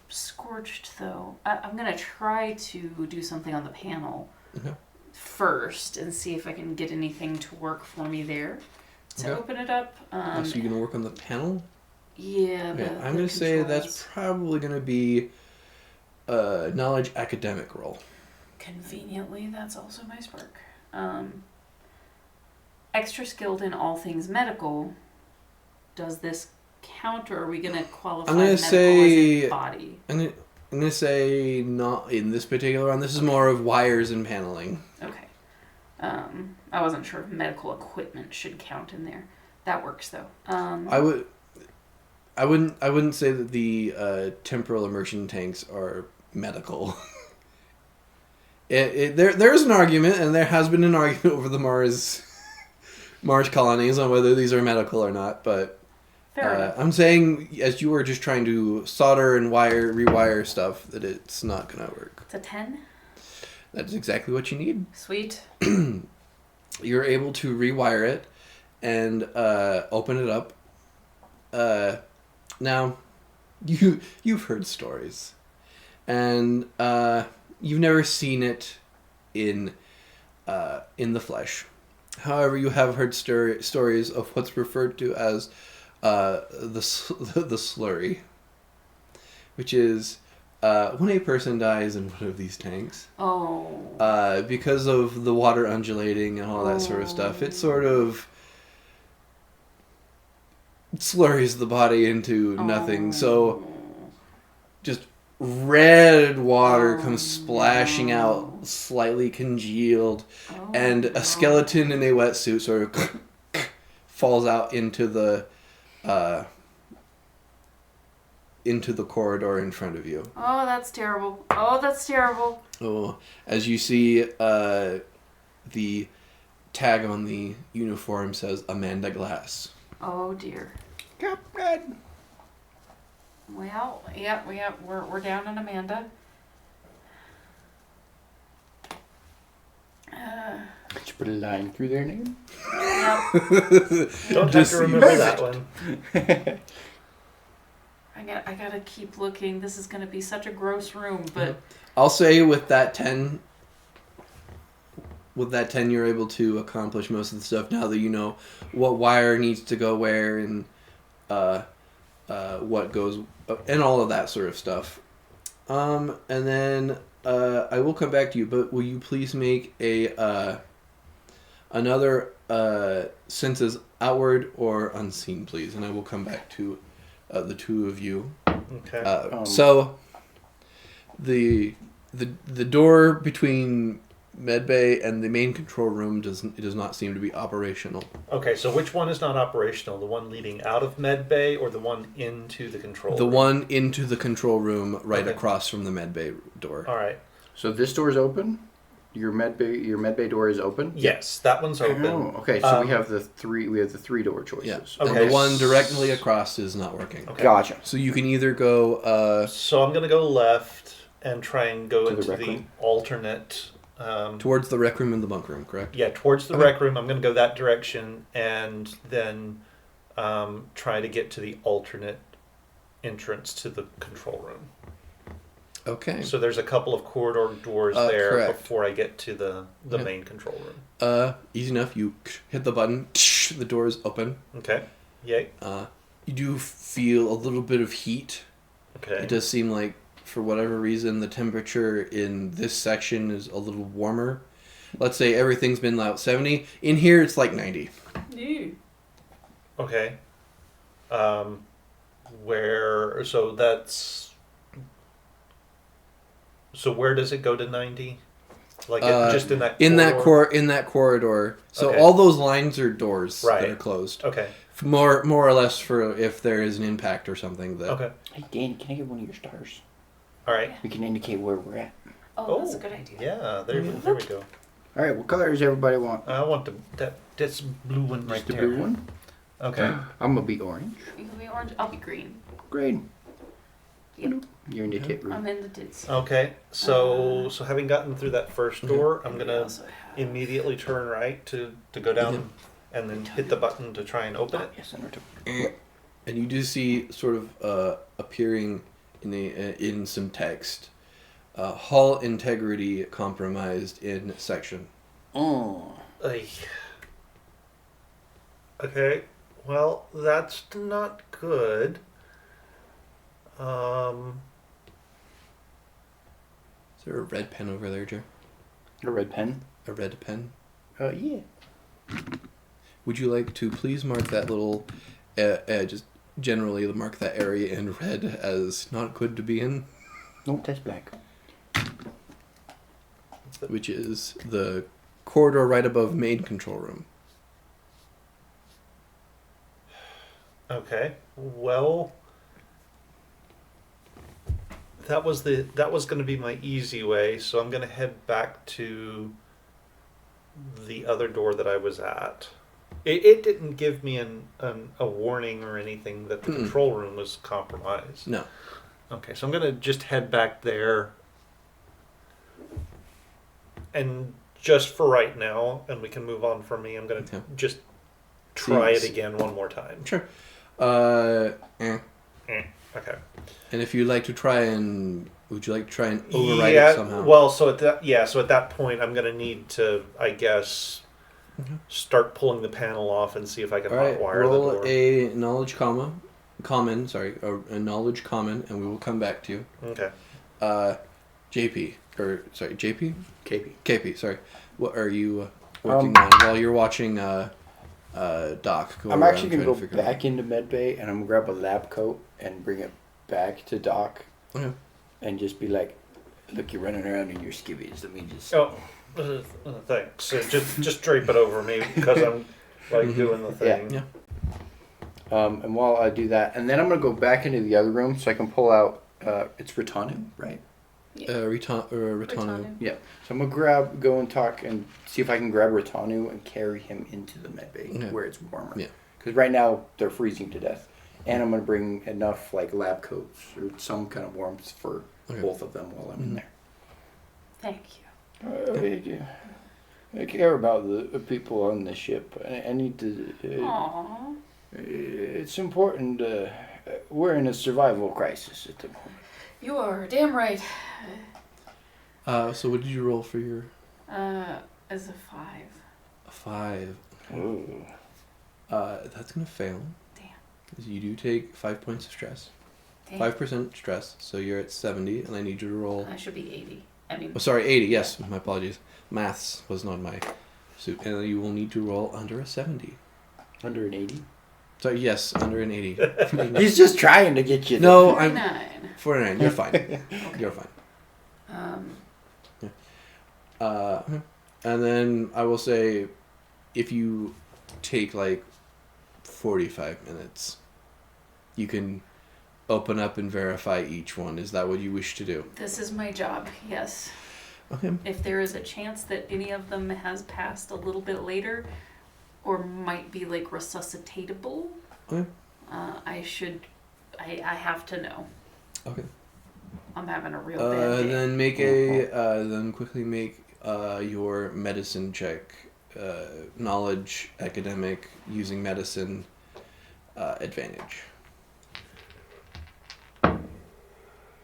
scorched though, I'm going to try to do something on the panel first and see if I can get anything to work for me there to open it up. So you're going to work on the panel? Yeah. Okay, I'm going to say that's probably going to be a knowledge academic role. Conveniently, that's also my spark. Extra skilled in all things medical. Does this count, or are we going to qualify I'm gonna medical say- as in body? I'm gonna say not in this particular one. This is more of wires and paneling. Okay. I wasn't sure if medical equipment should count in there. That works though. I wouldn't say that the temporal immersion tanks are medical. There's an argument, and there has been an argument over the Mars colonies on whether these are medical or not. But Fair enough. I'm saying, as you were just trying to solder and rewire stuff, that it's not gonna work. It's a 10. That's exactly what you need. Sweet. You're able to rewire it and open it up. Now, you've heard stories, and you've never seen it in the flesh. However, you have heard stories of what's referred to as the slurry, which is when a person dies in one of these tanks. Oh. Because of the water undulating and all that sort of stuff, it sort of slurries the body into nothing. So just red water comes splashing out, slightly congealed, and a skeleton in a wetsuit sort of falls out into the corridor in front of you. Oh, that's terrible. Oh, that's terrible. Oh, as you see, the tag on the uniform says Amanda Glass. Oh dear. Captain. Well, yeah, we're down on Amanda. Did you put a line through their name? Yep. Don't have to remember that one. I gotta keep looking. This is gonna be such a gross room, but I'll say with that 10, you're able to accomplish most of the stuff now that you know what wire needs to go where and what goes and all of that sort of stuff. And then I will come back to you, but will you please make another senses outward or unseen, please, and I will come back to the two of you. Okay. So the door between medbay and the main control room does not seem to be operational. Okay, so which one is not operational? The one leading out of med bay or the one into the control The room? one into the control room right Okay. across from the medbay door. All right. So this door is open. Your med bay door is open. Yes, that one's open. Oh, okay. So we Um, have the three door choices. Yeah. Okay. And the one directly across is not working. Okay. Gotcha. So you can either go So I'm gonna go left and try and go To the into rec the room? alternate. towards the rec room and the bunk room, correct? Yeah, towards the Okay. rec room. I'm gonna go that direction and then try to get to the alternate entrance to the control room. Okay. So there's a couple of corridor doors there correct. before I get to the Yeah. main control room. Easy enough. You hit the button. The doors open. Okay. Yay. You do feel a little bit of heat. Okay. It does seem like, for whatever reason, the temperature in this section is a little warmer. Let's say everything's been about 70. In here, it's like 90. Okay. Where? So that's. So where does it go to 90? Like just in that. In corridor? that corridor. So Okay. all those lines are doors that Right. are closed. Okay. More or less for if there is an impact or something. That Okay. Hey, Danny, can I get one of your stars? All right. We can indicate where we're at. Oh, that's a good idea. Yeah. There we go. All right. What color does everybody want? I want that's blue one right Just the there. blue one. Okay. I'm gonna be orange. You can be orange. I'll be green. Great. Yep. You're in the tip room. I'm in the tits. Okay. So having gotten through that first door, I'm We gonna also have- immediately turn right to go down and then hit the button to try and open it. Yes, center to. And you do see sort of appearing in some text, hull integrity compromised in section. Oh. Ay. Okay. Well, that's not good. Is there a red pen over there, Jer? A red pen. A red pen? Yeah. Would you like to please mark that little, just generally mark that area in red as not good to be in, No, that's black. which is the corridor right above main control room. Okay. Well, that was going to be my easy way, so I'm going to head back to the other door that I was at. It didn't give me a warning or anything that the Mm-mm. control room was compromised. No. Okay, so I'm going to just head back there. And just for right now, and we can move on from me, I'm going to Okay. just try it Seems- again one more time. Sure. Okay. And if you'd like to try and, would you like to try and override yeah, it somehow? Well, so at that point, I'm going to need to, I guess, Okay. start pulling the panel off and see if I can All right, hotwire the roll door. a knowledge common, a knowledge common, and we will come back to you. Okay. JP. KP, sorry. What are you working on while you're watching Doc go I'm around actually gonna trying go to figure back into medbay and I'm gonna grab a lab coat and bring it back to Doc Okay. and just be like, "Look, you're running around in your skivvies. Let me just." Oh, thanks. Just drape it over me because I'm like doing the thing. Yeah. And while I do that, and then I'm gonna go back into the other room so I can pull out. It's Ritanu, right? Ritanu. Ritanu. Yeah. So I'm gonna go and talk and see if I can grab Ritanu and carry him into the medbay Okay. where it's warmer. Yeah. Because right now they're freezing to death, and I'm gonna bring enough like lab coats or some kind of warmth for Okay. both of them while I'm in there. Thank you. I care about the people on the ship. I need to. Aww. It's important. We're in a survival crisis at the moment. You are damn right. So what did you roll for your As a 5. 5? Ooh. That's gonna fail. Damn. You do take 5 points of stress. Damn. 5% stress, so you're at 70, and I need you to roll. I should be 80. I mean, Oh, sorry, 80. Yes, my apologies. Maths was not my suit, and you will need to roll under a 70. Under an 80. Sorry, yes, under an 80. He's just trying to get you. No, I'm 49. 49. You're fine. You're fine. And then I will say, if you take like 45 minutes, you can open up and verify each one. Is that what you wish to do? This is my job, yes. Okay. If there is a chance that any of them has passed a little bit later, or might be like resuscitatable, Okay. I have to know. Okay. I'm having a real bad day. Then quickly make your medicine check. Knowledge, academic, using medicine, advantage.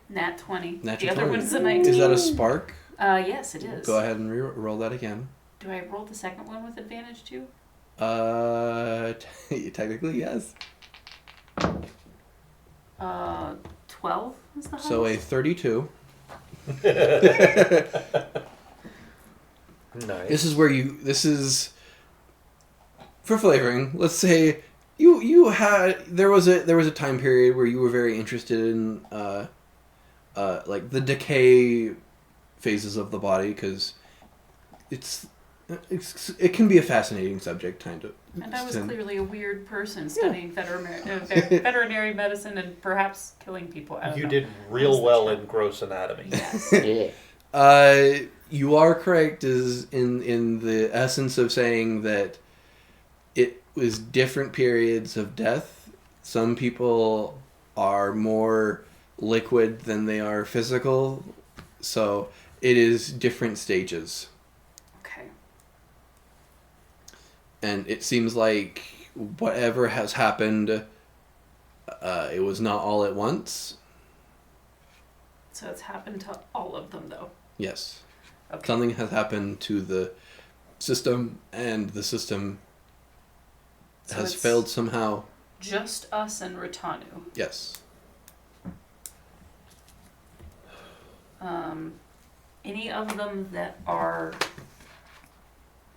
Nat 20. Natural the other 20. one's a 19. Is that a spark? Yes, it is. Go ahead and roll that again. Do I roll the second one with advantage too? Technically, yes. 12 is the highest? So a 32. Nice. This is for flavoring. Let's say there was a time period where you were very interested in like the decay phases of the body, because it can be a fascinating subject, kind of. And I was clearly a weird person studying veterinary medicine and perhaps killing people. I don't You know. did real well in gross anatomy. Yes. Yeah. You are correct is in the essence of saying that it was different periods of death. Some people are more liquid than they are physical, so it is different stages. Okay. And it seems like whatever has happened, it was not all at once. So it's happened to all of them, though. Yes. Okay. Something has happened to the system, and the system So has it's failed somehow. Just us and Rotanu. Yes. Any of them that are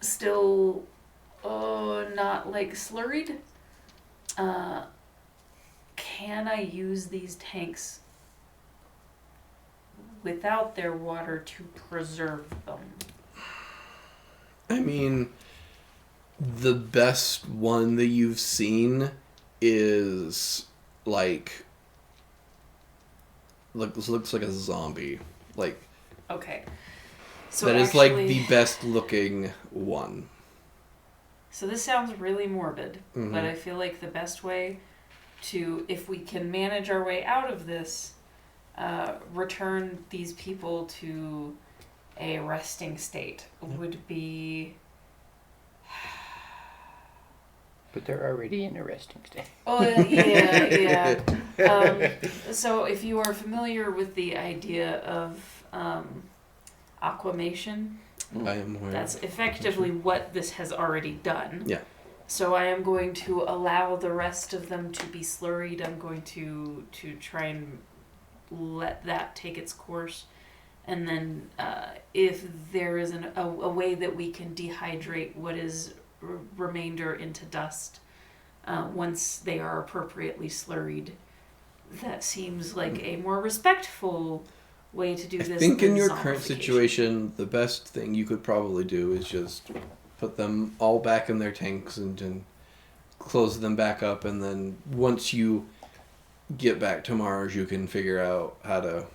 still not like slurried, can I use these tanks without their water to preserve them? I mean, the best one that you've seen is like looks like a zombie. Like Okay. So that is actually, like the best looking one. So this sounds really morbid, Mhm. but I feel like the best way to, if we can manage our way out of this, return these people to a resting state would be. But they're already in a resting state. Oh, yeah. So if you are familiar with the idea of aquamation, I am aware. that's effectively what this has already done. Yeah. So I am going to allow the rest of them to be slurried. I'm going to try and let that take its course. And then if there is a way that we can dehydrate what is remainder into dust once they are appropriately slurried, that seems like a more respectful way to do this. I think in than your current zombification. situation, the best thing you could probably do is just put them all back in their tanks and close them back up, and then once you get back to Mars, you can figure out how to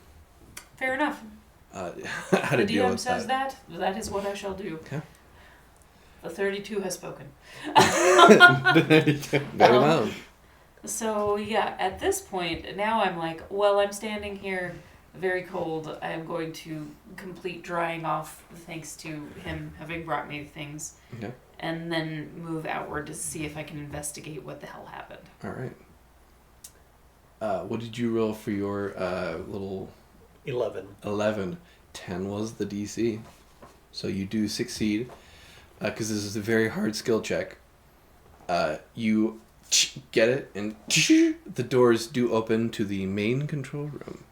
Fair enough. how The to deal DM with says that. that is what I shall do. Okay. The 32 has spoken. Very well. So yeah, at this point, now I'm like, well, I'm standing here very cold. I am going to complete drying off thanks to him having brought me things. Okay. And then move outward to see if I can investigate what the hell happened. All right. What did you roll for your little 11. 11? 10 was the DC. So you do succeed, because this is a very hard skill check. You get it, and the doors do open to the main control room.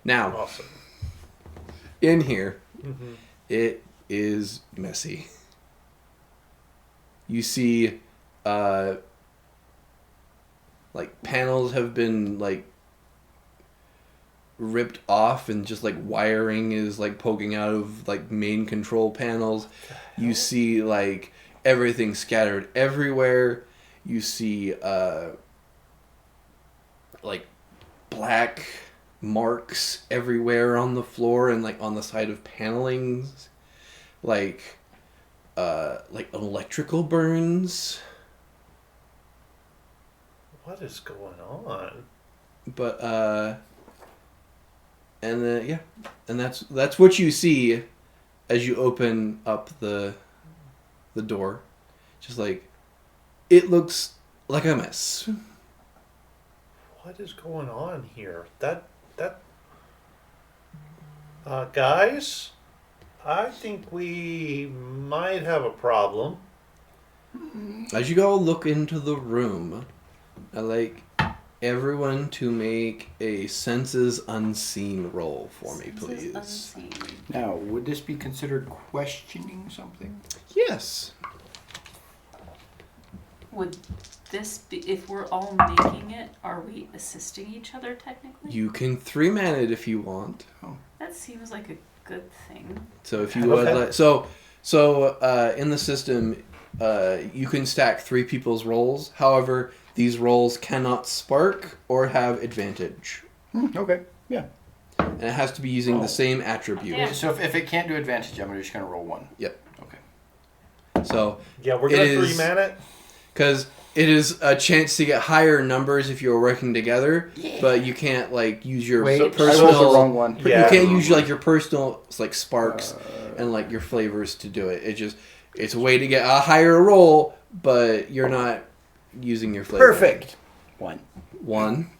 Now, Awesome. in here, Mm-hmm. it is messy. You see, like, panels have been, like, ripped off and just like wiring is like poking out of like main control panels. You see like everything scattered everywhere. You see like black marks everywhere on the floor and like on the side of panelings, like electrical burns. What is going on? But and then yeah, and that's what you see as you open up the door. Just like it looks like a mess. What is going on here? Guys, I think we might have a problem. As you go look into the room, I like everyone to make a senses unseen roll for me, please. Unseen. Now, would this be considered questioning something? Yes. Would this be, if we're all making it, are we assisting each other technically? You can 3-man it if you want. That seems like a good thing. So if you would Okay. like, in the system, you can stack 3 people's rolls. However, these rolls cannot spark or have advantage, Okay, yeah. and it has to be using the same attribute. Yeah. So if it can't do advantage, I'm just going to roll 1. Yep. Okay. So Yeah, we're gonna It is- 3-man it. because it is a chance to get higher numbers if you're working together, but you can't like use your Wait, I personal. rolled the wrong one. Yeah. You can't use like your personal like sparks and like your flavors to do it. It's a way to get a higher roll, but you're not using your flavor. Perfect. 1. 1,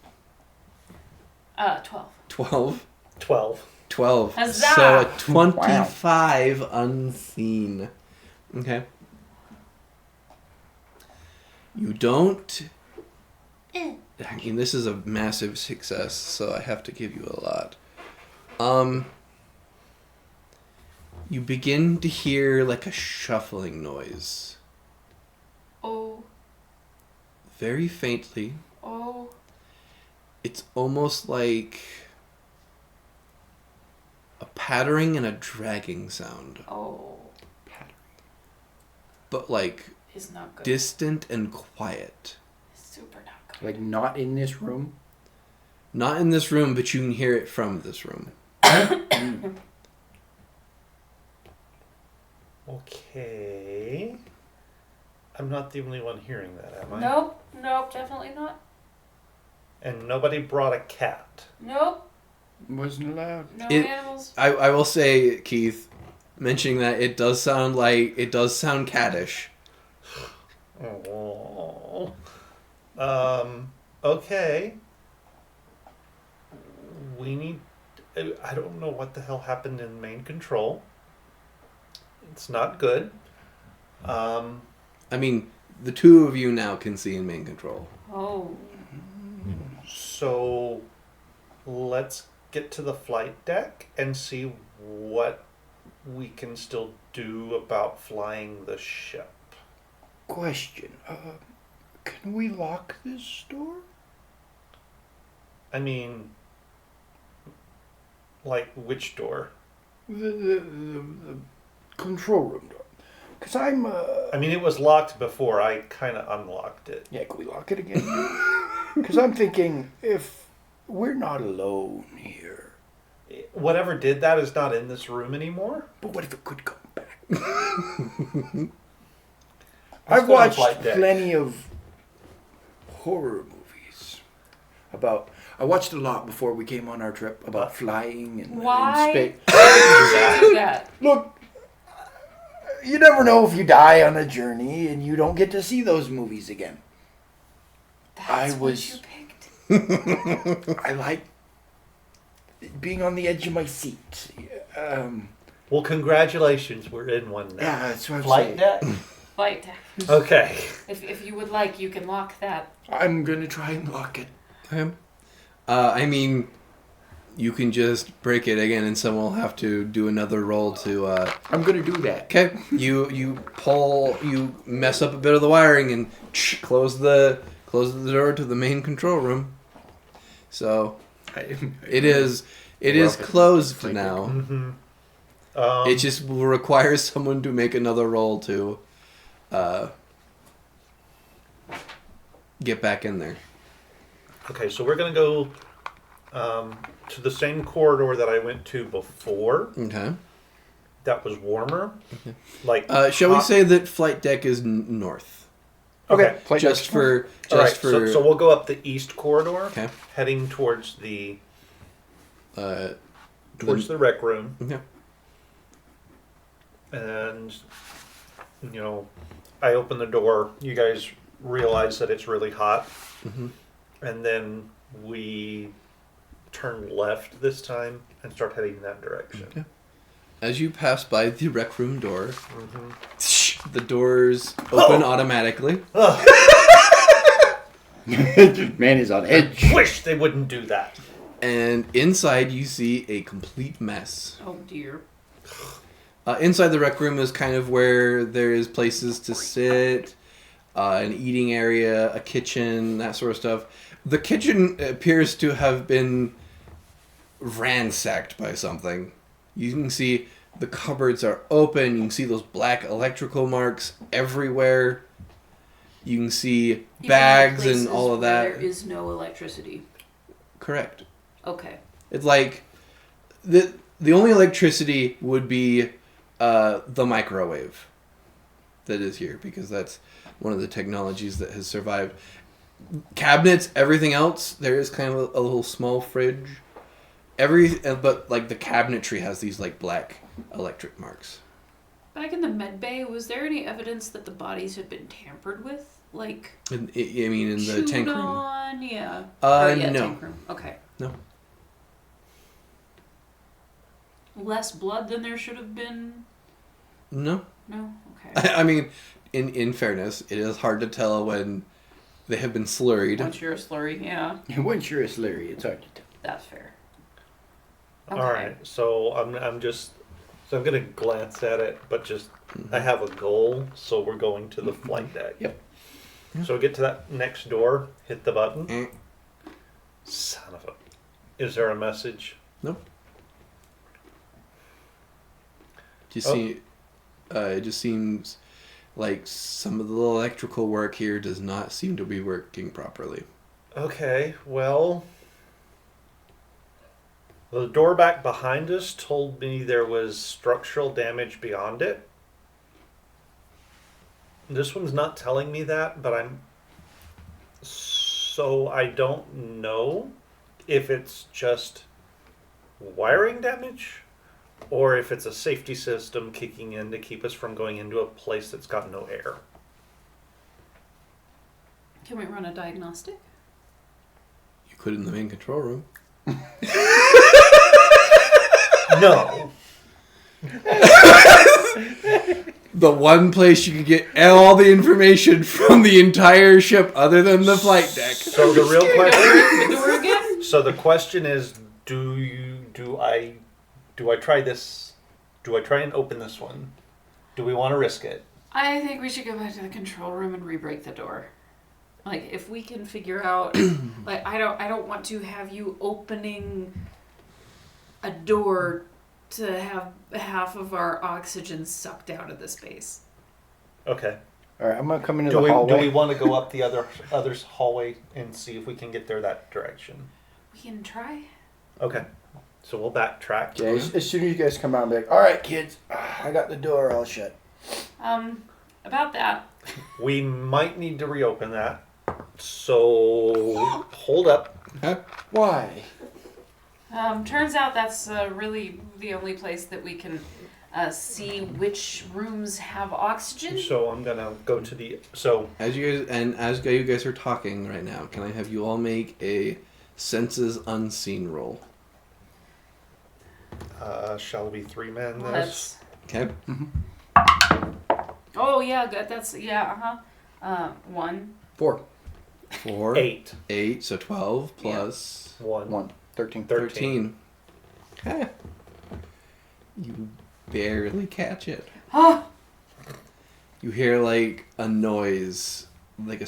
12. 12, 12. 12. Huzzah! So a 25 unseen. Okay. You don't. I mean, this is a massive success, so I have to give you a lot. You begin to hear like a shuffling noise. Oh, Very faintly. oh. It's almost like a pattering and a dragging sound. Oh, But like is not good. distant and quiet. Super not good. Like, not in this room? Not in this room, but you can hear it from this room. Okay. I'm not the only one hearing that, am I? Nope, definitely not. And nobody brought a cat. Nope, Wasn't allowed. no It- animals. I will say, Keith, mentioning that it does sound cattish. Oh. Okay. We need. I don't know what the hell happened in main control. It's not good. I mean, the two of you now can see in main control. Oh, So let's get to the flight deck and see what we can still do about flying the ship. Question. Can we lock this door? I mean, like which door? The control room door. Because I'm, I mean, it was locked before. I kind of unlocked it. Yeah, can we lock it again? Because I'm thinking, if we're not alone here, Whatever did that is not in this room anymore. but what if it could come back? Let's I've go on watched flight deck. plenty of horror movies I watched a lot before we came on our trip about flying and Why? and space. do that. Look, you never know if you die on a journey and you don't get to see those movies again. That's I what was- you picked. I like being on the edge of my seat. Well, congratulations. We're in one now. Yeah, that's what I'm Flight saying. deck? Flight deck. Okay. If you would like, you can lock that. I'm gonna try and lock it. Okay. I mean, you can just break it again, and someone will have to do another roll to. I'm gonna do that. Okay. You mess up a bit of the wiring and close the door to the main control room. So It is closed now. Mm-hmm. It just will require someone to make another roll to get back in there. Okay, so we're going to go to the same corridor that I went to before. Okay. That was warmer. Okay. Like, shall we say that flight deck is north? Okay. Just for All right, so we'll go up the east corridor, Okay. heading towards the the rec room, Okay. and I open the door. You guys realize that it's really hot, Mm-hmm. and then we turn left this time and start heading in that direction. Okay. As you pass by the rec room door, Mm-hmm. the doors open automatically. Man is on edge. I wish they wouldn't do that. And inside you see a complete mess. Oh dear. Inside the rec room is kind of where there is places to sit, an eating area, a kitchen, that sort of stuff. The kitchen appears to have been ransacked by something. You can see the cupboards are open. You can see those black electrical marks everywhere. You can see Even bags places and all of where that. There is no electricity. Correct. Okay. It's like the only electricity would be the microwave that is here, because that's one of the technologies that has survived. Cabinets, everything else, there is kind of a little small fridge. But like the cabinetry has these like black electric marks. Back in the med bay, was there any evidence that the bodies had been tampered with? Like, I mean, in the chewed tank room. on? Yeah. No. Tank room. Okay. No. Less blood than there should have been? No. No? Okay. I mean, in fairness, it is hard to tell when they have been slurried. Once you're a slurry, yeah. Once you're a slurry, it's hard to tell. That's fair. All right, so I'm gonna glance at it, but just I have a goal, so we're going to the flight deck. Yep. So we get to that next door, hit the button. Mm. Son of a. Is there a message? Nope. It just seems like some of the electrical work here does not seem to be working properly. Okay, well, the door back behind us told me there was structural damage beyond it. This one's not telling me that, but I don't know if it's just wiring damage or if it's a safety system kicking in to keep us from going into a place that's got no air. Can we run a diagnostic? You could in the main control room. No. The one place you can get all the information from the entire ship other than the flight deck. So the real question. The door again? So the question is, do I try this? Do I try and open this one? Do we want to risk it? I think we should go back to the control room and re-break the door. Like, if we can figure out, like, I don't want to have you opening a door to have half of our oxygen sucked out of the space. Okay. All right, I'm gonna come into Do the we hallway. want to go up the other's hallway and see if we can get there that direction? We can try. Okay. So we'll backtrack. Yeah, as soon as you guys come out, I'll be like, all right, kids, I got the door all shut. About that. We might need to reopen that. So hold up. Why? Turns out that's really the only place that we can see which rooms have oxygen. So I'm gonna go to the As you guys are talking right now, can I have you all make a senses unseen roll? Shall we 3-man this? Let's. Okay. Oh yeah, good. That's 1. 4. 4. 8. 8. So 12 plus 1. 13. 13. Okay. You barely catch it. Ah! You hear like a noise, like a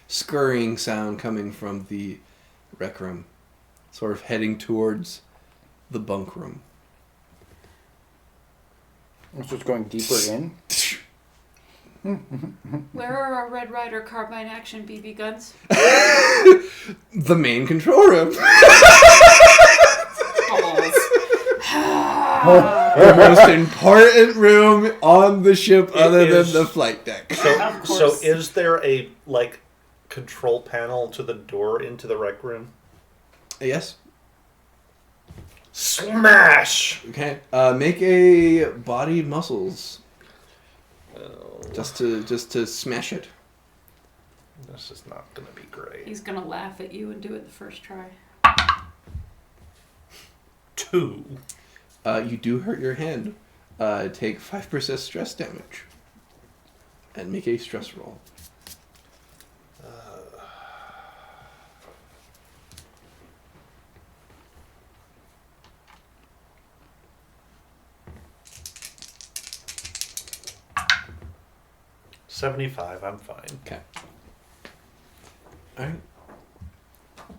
scurrying sound coming from the rec room. sort of heading towards the bunk room. So it's going deeper in. Where are our Red Ryder carbine action BB guns? The main control room. The most important room on the ship other is- than the flight deck. Of So course. is there a control panel to the door into the rec room? Yes. Smash! Okay. Make a body muscles Oh, just to smash it. this is not gonna be great. He's gonna laugh at you and do it the first try. 2. You do hurt your hand. Take 5% stress damage. And make a stress roll. $75. I'm fine. Okay.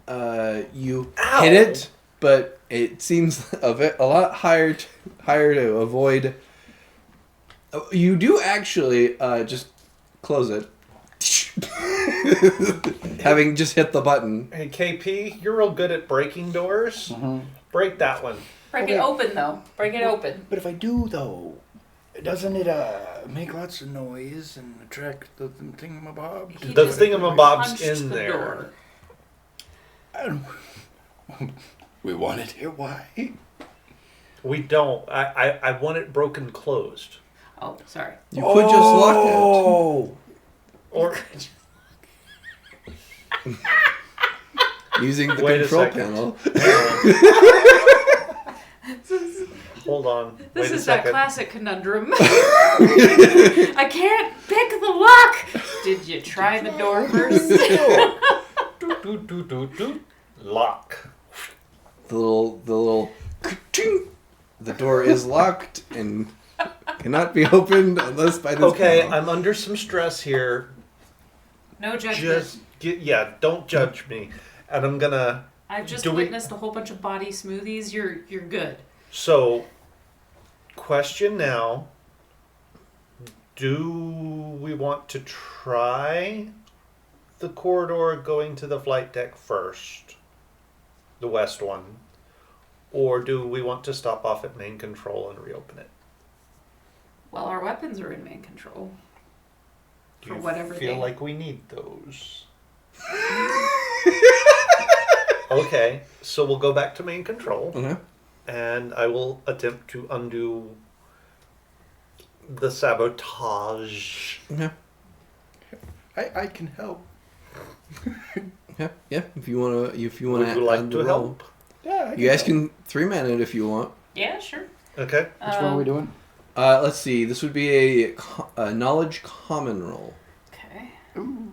Alright. You Ow! hit it, but it seems a lot higher to avoid. You do actually just close it. Having just hit the button. Hey KP, you're real good at breaking doors. Break that one. Break it open, though. Break it open. But if I do, though, doesn't it make lots of noise and attract the thingamabobs? He The just thingamabob's punched in the there. door. I don't. We want it here. Why? We don't. I want it broken closed. Oh, sorry. You could just lock it. Oh. Or Using the Wait a control second. panel. hold on. This Wait a is that second. classic conundrum. I can't pick the lock. Did you try the door first? Do. Lock. The little ka-ching. The door is locked and cannot be opened unless by this Okay, panel. I'm under some stress here. No judgment. Just don't judge me. And I'm gonna. I've just do we- witnessed a whole bunch of body smoothies. You're good. So, question now. Do we want to try the corridor going to the flight deck first? The west one. Or do we want to stop off at main control and reopen it? Well, our weapons are in main control. Do For you whatever feel they- like we need those? Okay, so we'll go back to main control. Okay. And I will attempt to undo the sabotage. Okay. I can help. Yeah. If you wanna, Would you like to help? Yeah. You guys can 3-man it if you want. Yeah, sure. Okay. Which one are we doing? Let's see. This would be a knowledge common roll, Okay.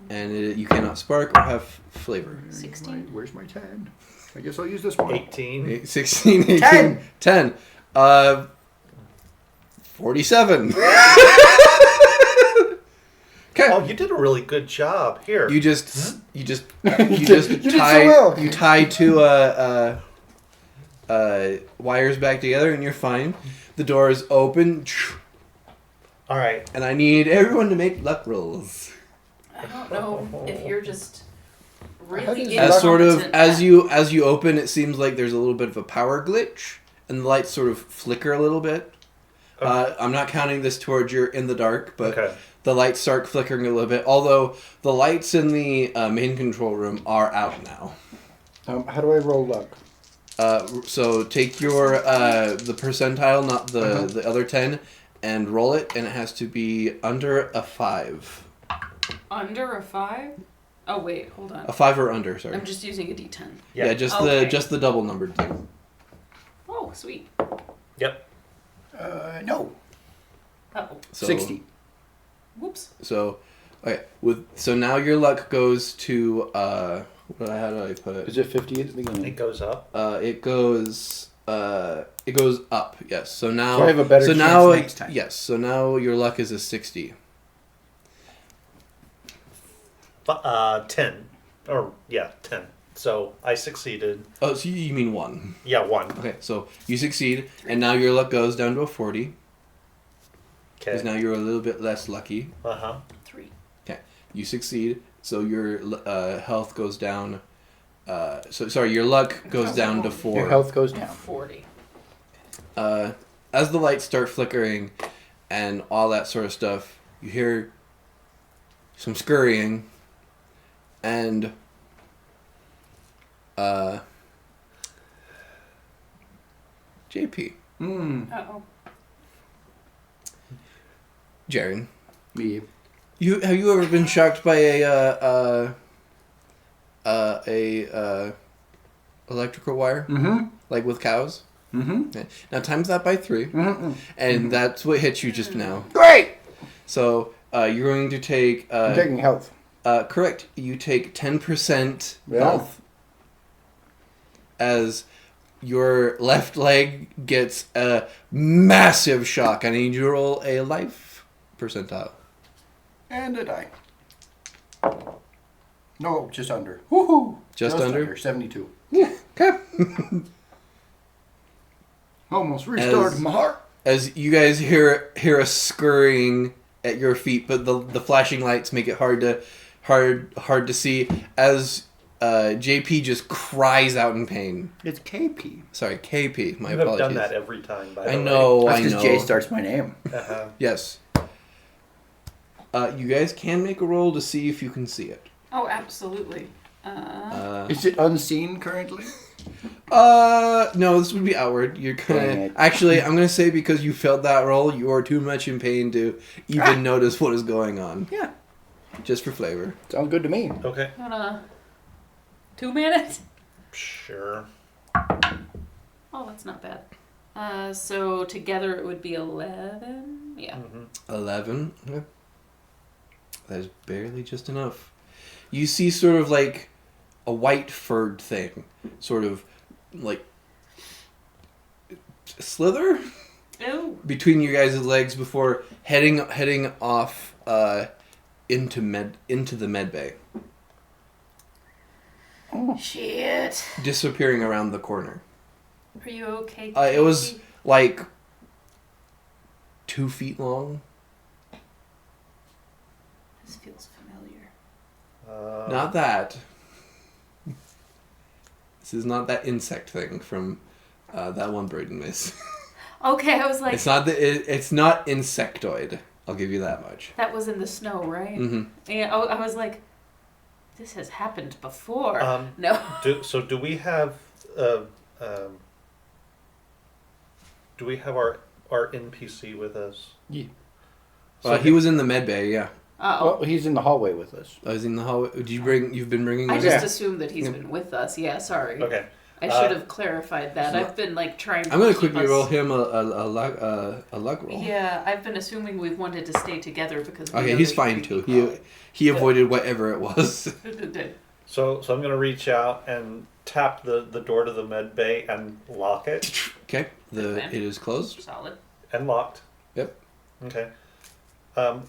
and you cannot spark or have flavor. 16. Where's my 10? I guess I'll use this one. 18. 16, 18, 10. 10. 47. Okay. Oh, you did a really good job. Here. You just You did so well. you tie two wires back together and you're fine. The door is open, All right. and I need everyone to make luck rolls. I don't know if you're just really How does As sort of incompetent as you open, it seems like there's a little bit of a power glitch, and the lights sort of flicker a little bit. I'm not counting this towards you're in the dark, but Okay. the lights start flickering a little bit. Although the lights in the main control room are out now. How do I roll luck? So take your the percentile, not the other 10, and roll it, and it has to be under a 5. Under a 5? Oh, wait, hold on. A 5 or under, sorry. I'm just using a d10. Yeah, just Okay. the double numbered thing. Oh, sweet. Yep. No. Uh-oh. So, 60. Whoops. So, okay, so now your luck goes to how do I put it? Is it 50 at the It beginning? goes up. It goes up. Yes. So now So I have a better so chance now next time. Yes. So now your luck is a 60. 10. Or, yeah, 10. So I succeeded. Oh, so you mean 1. Yeah, 1. Okay, so you succeed, and now your luck goes down to a 40. Because Okay. now you're a little bit less lucky. Uh-huh. 3. You succeed, so your health goes down. Your luck goes down to 4. Your health goes down. 40. As the lights start flickering and all that sort of stuff, you hear some scurrying and JP. Uh-oh. Jaren, Me. have you ever been shocked by a electrical wire Mm-hmm. like with cows? Mm-hmm. Okay. Now times that by 3, Mm-hmm. and that's what hit you just now. Great! So you're going to take I'm taking health. correct. You take 10% Yeah. health as your left leg gets a massive shock. I need you to roll a life percentile. And a die. No, just under. Woohoo! Just under? 72. Okay. Almost restored As- my heart. As you guys hear a scurrying at your feet, but the flashing lights make it hard to see. As JP just cries out in pain. It's KP. Sorry, KP. My You have apologies. done that every time, by the I way. know. That's I because know. J starts my name. Uh-huh. Yes. You guys can make a roll to see if you can see it. Oh, absolutely. Is it unseen currently? No, this would be outward. You're Dang gonna it. actually. I'm gonna say because you failed that roll, you are too much in pain to even notice what is going on. Yeah. Just for flavor. Sounds good to me. Okay. You wanna 2 minutes? Sure. Oh, that's not bad. So together it would be 11. Yeah. Mm-hmm. 11. Yeah. That is barely just enough. You see sort of like a white furred thing, sort of like slither Oh. between you guys' legs before heading off into the med bay, Shit. disappearing around the corner. Are you okay? It was Katie? like 2 feet long. This feels familiar. Not that. This is not that insect thing from that one Braydenmas. Okay, I was like, It's not it's not insectoid. I'll give you that much. that was in the snow, right? Mm-hmm. Yeah. I was like, this has happened before. No. Do we have our NPC with us? Yeah. So He was in the med bay. Yeah, Oh. Well, he's in the hallway with us. I was in the hallway. You've been bringing. I him? just Yeah. assumed that he's been with us. Yeah, sorry. Okay. I should have clarified that. I've been like trying to I'm gonna keep quickly us- roll him a luck roll. Yeah, I've been assuming we've wanted to stay together because we Okay, know he's that fine you too. can He avoided whatever it was. So I'm gonna reach out and tap the door to the med bay and lock it. Okay, Okay. it is closed. Solid. And locked. Yep. Okay.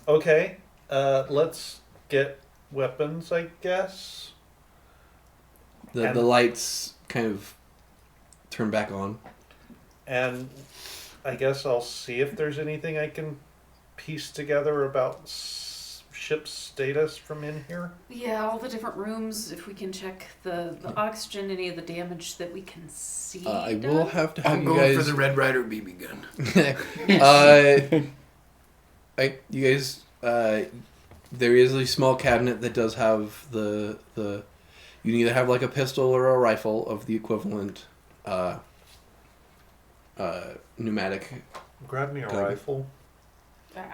Okay. Let's get weapons, I guess. The And- lights kind of turn back on. And I guess I'll see if there's anything I can piece together about ship's status from in here. Yeah, all the different rooms. If we can check the oxygen, any of the damage that we can see. I done. will have to have I'm you going guys. for the Red Rider BB gun. You guys. There is a small cabinet that does have the. You can either have like a pistol or a rifle of the equivalent. Pneumatic. Grab me a Okay. rifle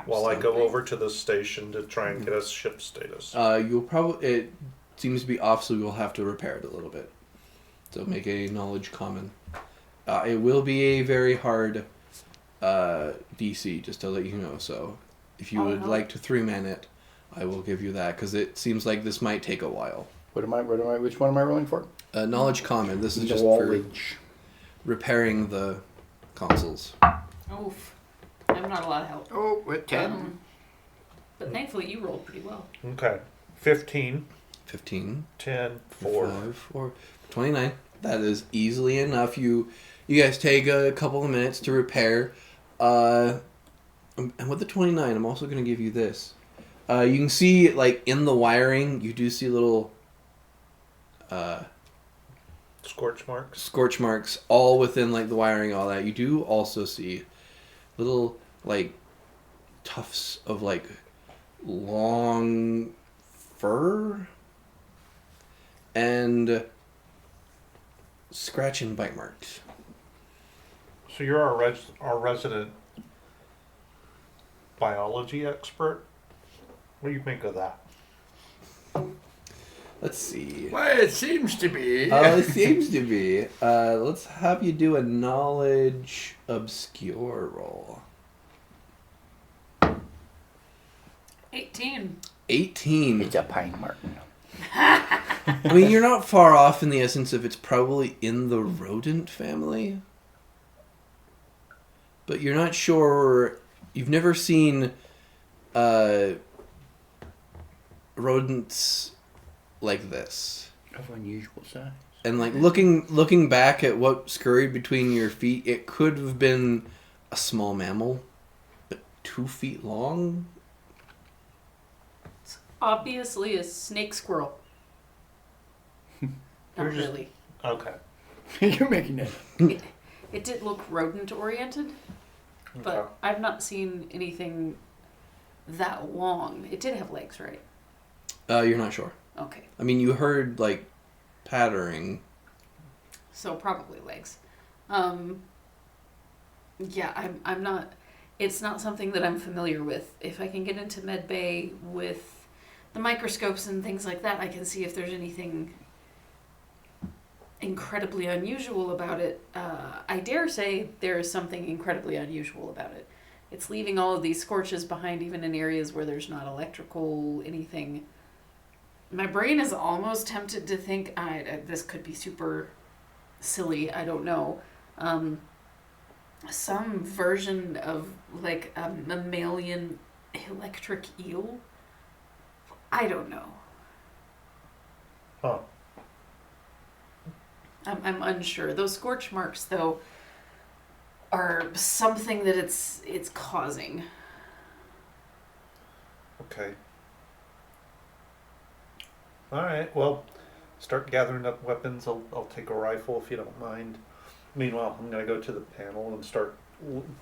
while I go Absolutely. over to the station to try and get us ship status. You'll probably. It seems to be off, so you'll have to repair it a little bit. So make a knowledge common. It will be a very hard DC, just to let you know. So if you Oh, would no. like to 3-man it, I will give you that because it seems like this might take a while. Which one am I rolling for? Knowledge common. This is just for Knowledge. repairing the consoles. Oof. I'm not a lot of help. Oh, at 10. But thankfully you rolled pretty well. Okay. 15. 15, 10, 4. 5, 4, 29. That is easily enough. You guys take a couple of minutes to repair. And with the 29, I'm also going to give you this. You can see, like, in the wiring, you do see little Scorch marks. all within, like, the wiring, all that. You do also see little, like, tufts of, like, long fur and scratch and bite marks. So you're our resident biology expert. What do you think of that? Let's see. Why, it seems to be. It seems to be. Let's have you do a knowledge obscure roll. 18. 18. It's a pine marten. I mean, you're not far off in the essence of it's probably in the rodent family. But you're not sure. You've never seen rodents like this. Of unusual size. And like looking back at what scurried between your feet, it could have been a small mammal, but 2 feet long. Obviously a snake squirrel. Not You're just- really. Okay. You're making it. It did look rodent oriented, but Okay. I've not seen anything that long. It did have legs, right? You're not sure. Okay. I mean, you heard like pattering. So probably legs. Yeah, I'm not. It's not something that I'm familiar with. If I can get into med bay with the microscopes and things like that, I can see if there's anything incredibly unusual about it. I dare say there is something incredibly unusual about it. It's leaving all of these scorches behind, even in areas where there's not electrical anything. My brain is almost tempted to think this could be super silly. I don't know. Some version of like a mammalian electric eel. I don't know. Huh. I'm unsure. Those scorch marks, though, are something that it's causing. Okay. All right. Well, start gathering up weapons. I'll take a rifle if you don't mind. Meanwhile, I'm gonna go to the panel and start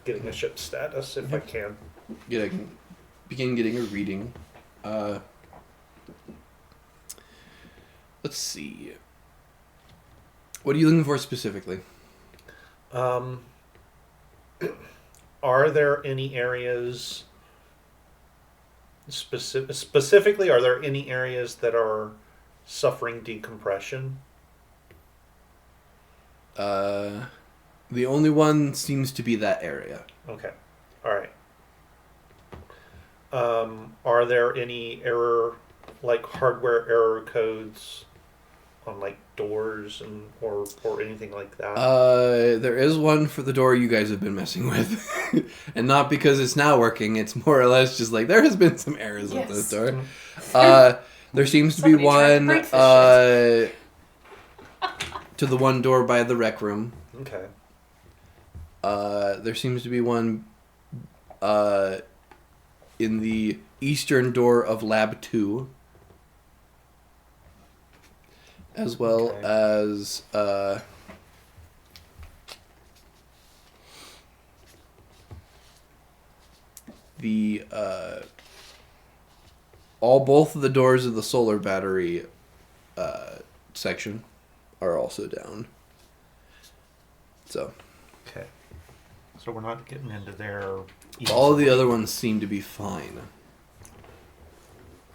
getting a ship status if I can. Yeah, I can begin getting a reading. Let's see. What are you looking for specifically? Are there any areas specifically? Are there any areas that are suffering decompression? The only one seems to be that area. Okay. All right. Are there any like hardware error codes on like doors or anything like that? There is one for the door you guys have been messing with. And not because it's now working, it's more or less just like there has been some errors with this door. There seems to be Somebody tried to one break this to the one door by the rec room. Okay. There seems to be one in the eastern door of Lab 2. As well Okay. as the both of the doors of the solar battery section are also down. So Okay. So we're not getting into there. all of the other ones seem to be fine.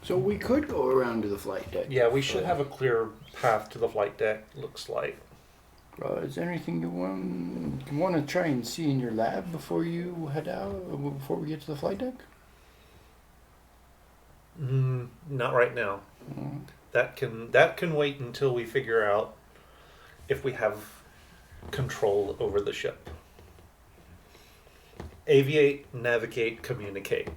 So we could go around to the flight deck. Yeah, we should have a clear path to the flight deck. Looks like. Is there anything you want to try and see in your lab before you head out? Before we get to the flight deck? Not right now. That can wait until we figure out if we have control over the ship. Aviate, navigate, communicate.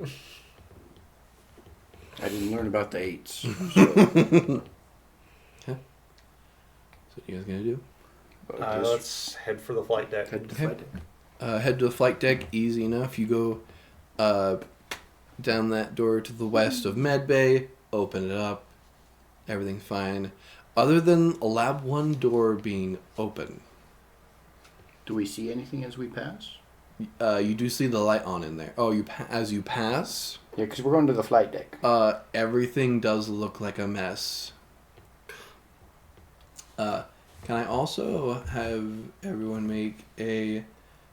I didn't learn about the 8s. So. So what are you guys gonna do? Let's head for the flight deck. Head to Okay. flight deck. Head to the flight deck. Easy enough. You go down that door to the west of Med Bay. Open it up. Everything's fine, other than a Lab 1 door being open. Do we see anything as we pass? You do see the light on in there. Oh, as you pass, Yeah, because we're going to the flight deck. everything does look like a mess. Can I also have everyone make a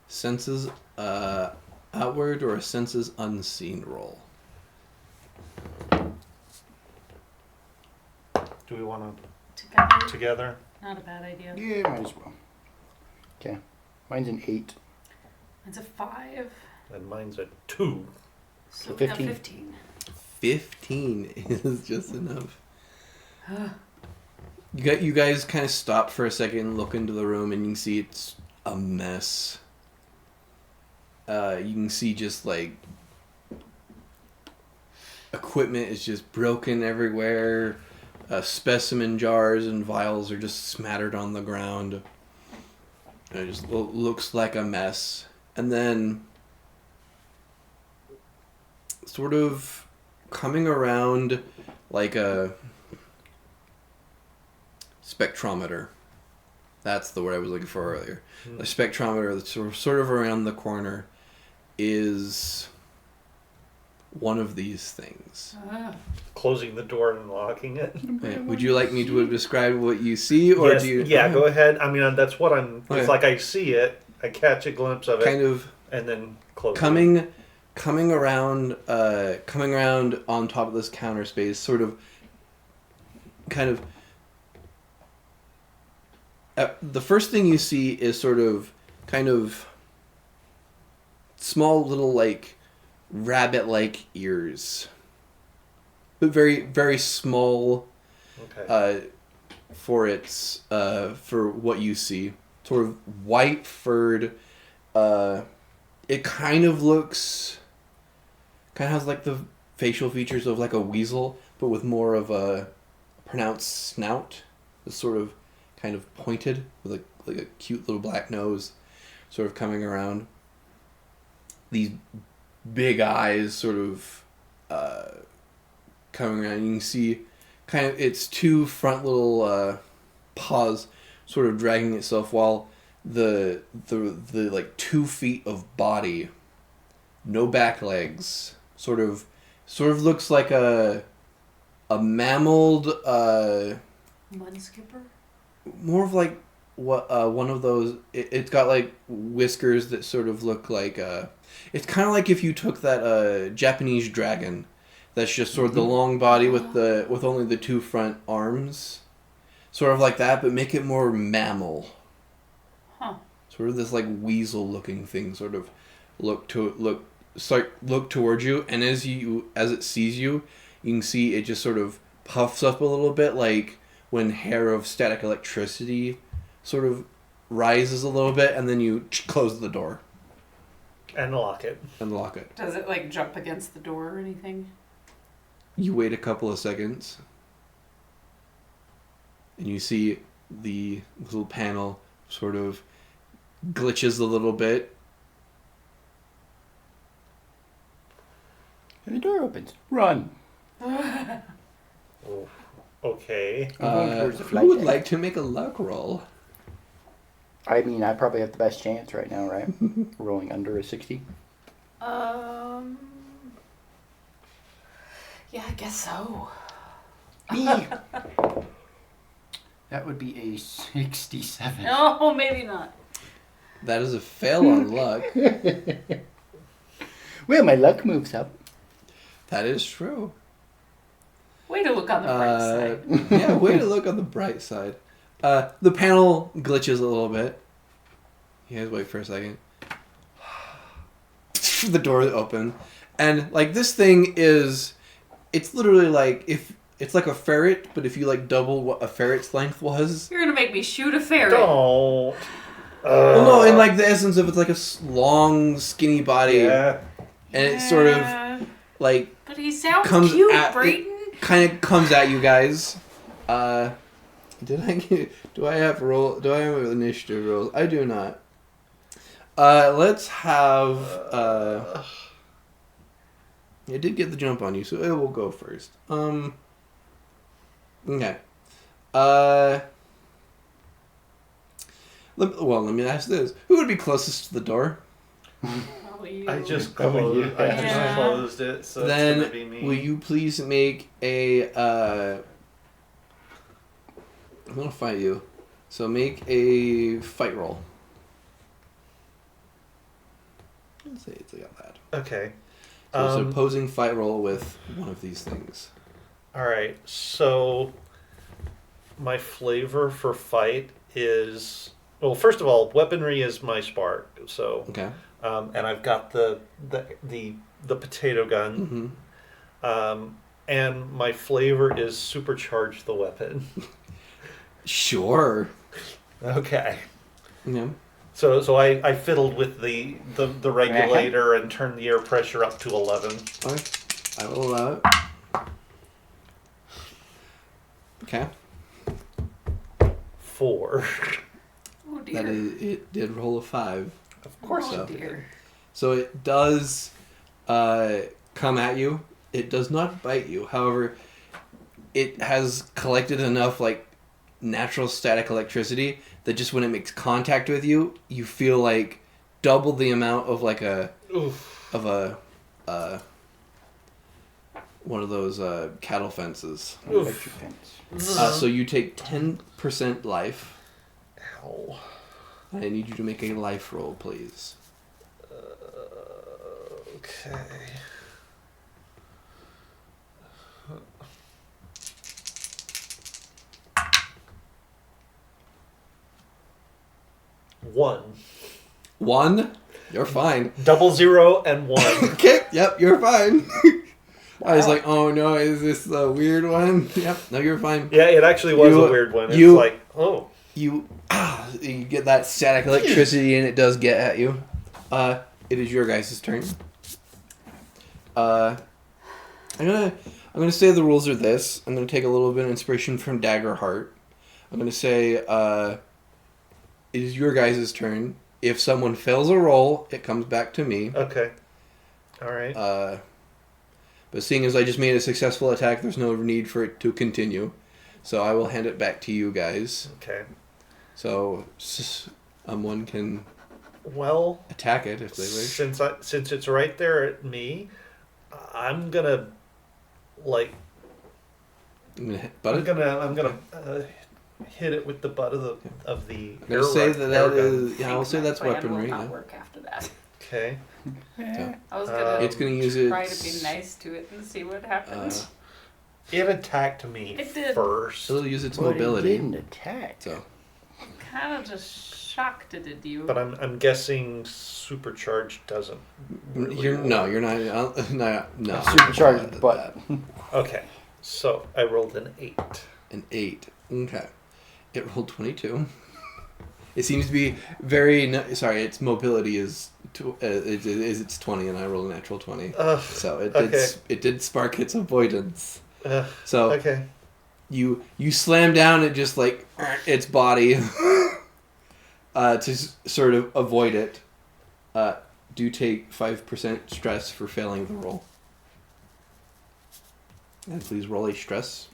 senses outward or a senses unseen roll? Do we want Together. to together? Not a bad idea. Yeah, might as well. Okay. Mine's an 8. It's a 5. And mine's a 2. So 15. 15. 15 is just enough. You guys kind of stop for a second and look into the room, and you can see it's a mess. You can see just like equipment is just broken everywhere. Specimen jars and vials are just smattered on the ground. And it just looks like a mess. And then, sort of coming around like a spectrometer. That's the word I was looking for earlier. A spectrometer that's sort of around the corner is one of these things. Closing the door and locking it. Would you like me to describe what you see, or Yes, do you? yeah, go ahead. I mean, that's what I'm. Okay. It's like I see it, I catch a glimpse of it, Kind of and then close. coming around on top of this counter space, sort of, kind of. The first thing you see is sort of, kind of, small little like, rabbit-like ears, but very very small. Okay. For its for what you see, sort of white furred. It kind of has like the facial features of like a weasel, but with more of a pronounced snout. It's sort of kind of pointed with like a cute little black nose, sort of coming around. These big eyes, sort of coming around. You can see kind of its two front little paws sort of dragging itself, while the like 2 feet of body, no back legs, sort of looks like a mammaled Mud skipper? more of like what one of those. It's got like whiskers that sort of look like it's kind of like if you took that Japanese dragon that's just sort of the long body with only the 2 front arms, sort of like that, but make it more mammal. Huh. Sort of this like weasel looking thing sort of look towards you, and as it sees you, you can see it just sort of puffs up a little bit, like when hair of static electricity sort of rises a little bit, and then you close the door And lock it. and lock it. Does it like jump against the door or anything? You wait a couple of seconds, and you see the little panel sort of glitches a little bit. And the door opens. Run. Oh, okay. I'm going towards the Who flight would deck. like to make a luck roll? I mean, I probably have the best chance right now, right? Rolling under a 60. Yeah, I guess so. Me. That would be a 67. No, maybe not. That is a fail on luck. Well, my luck moves up. That is true. Way to look on the bright side. Yeah, way to look on the bright side. The panel glitches a little bit. You guys wait for a second. The door open, and like this thing is, it's literally like if it's like a ferret, but if you like double what a ferret's length was. You're gonna make me shoot a ferret. Don't. Well, no, in like the essence of it's like a long, skinny body, Yeah. and it's sort of like But he sounds comes cute, at Brayden. kind of comes at you guys. Do I have initiative rolls? I do not. Let's have. It did get the jump on you, so it will go first. Okay. Let me ask this: who would be closest to the door? Probably you. I just Probably you. closed it, so Then it's gonna be me. will you please make a? I'm gonna fight you, so make a fight roll. Let's say it's like that. Okay. So it's an opposing fight roll with one of these things. All right. So my flavor for fight is, well, first of all, weaponry is my spark. So Okay. and I've got the potato gun. Mm-hmm. And my flavor is supercharge the weapon. Sure. Okay. Yeah. So I fiddled with the regulator and turned the air pressure up to 11. Okay. I will allow it. Okay. 4. Oh dear. That is, it did roll a 5. Of course. Oh so. dear. So it does come at you. It does not bite you. However, it has collected enough like natural static electricity that just when it makes contact with you, you feel like double the amount of like Oof. one of those cattle fences. Electric fence. So you take 10% life. Ow. I need you to make a life roll, please. Okay. One. 1? You're fine. 00 and 1. Okay, yep, you're fine. I was like, oh no, is this a weird one? Yep, no, you're fine. Yeah, it actually was You- a weird one. It's you- like, oh. You get that static electricity and it does get at you. It is your guys' turn. I'm gonna say the rules are this. I'm gonna take a little bit of inspiration from Daggerheart. I'm gonna say it is your guys' turn. If someone fails a roll, it comes back to me. Okay. All right. But seeing as I just made a successful attack, there's no need for it to continue. So I will hand it back to you guys. Okay. So someone can Well, attack it if they wish. since it's right there at me, I'm gonna like But I'm gonna hit it with the butt of the. I'm gonna say that air gun. is. Yeah, I'll say that's Plan weaponry. will not Yeah. work after that. Okay. I was gonna It's gonna use try its. to be nice to it and see what happens. It attacked me It did. first, It'll use its But it mobility. didn't attack. So Kind of just shocked it at you. but I'm guessing supercharged doesn't. Really you're work. no, you're not. No. Supercharged butt. Okay, so I rolled an 8. An 8. Okay. It rolled 22. It seems to be very. Sorry, its mobility is. It's 20, and I rolled a natural 20. Ugh. So it Okay. did. It did spark its avoidance. So Okay. you slam down at just like its body to sort of avoid it. Do take 5% stress for failing the roll. And please roll a stress.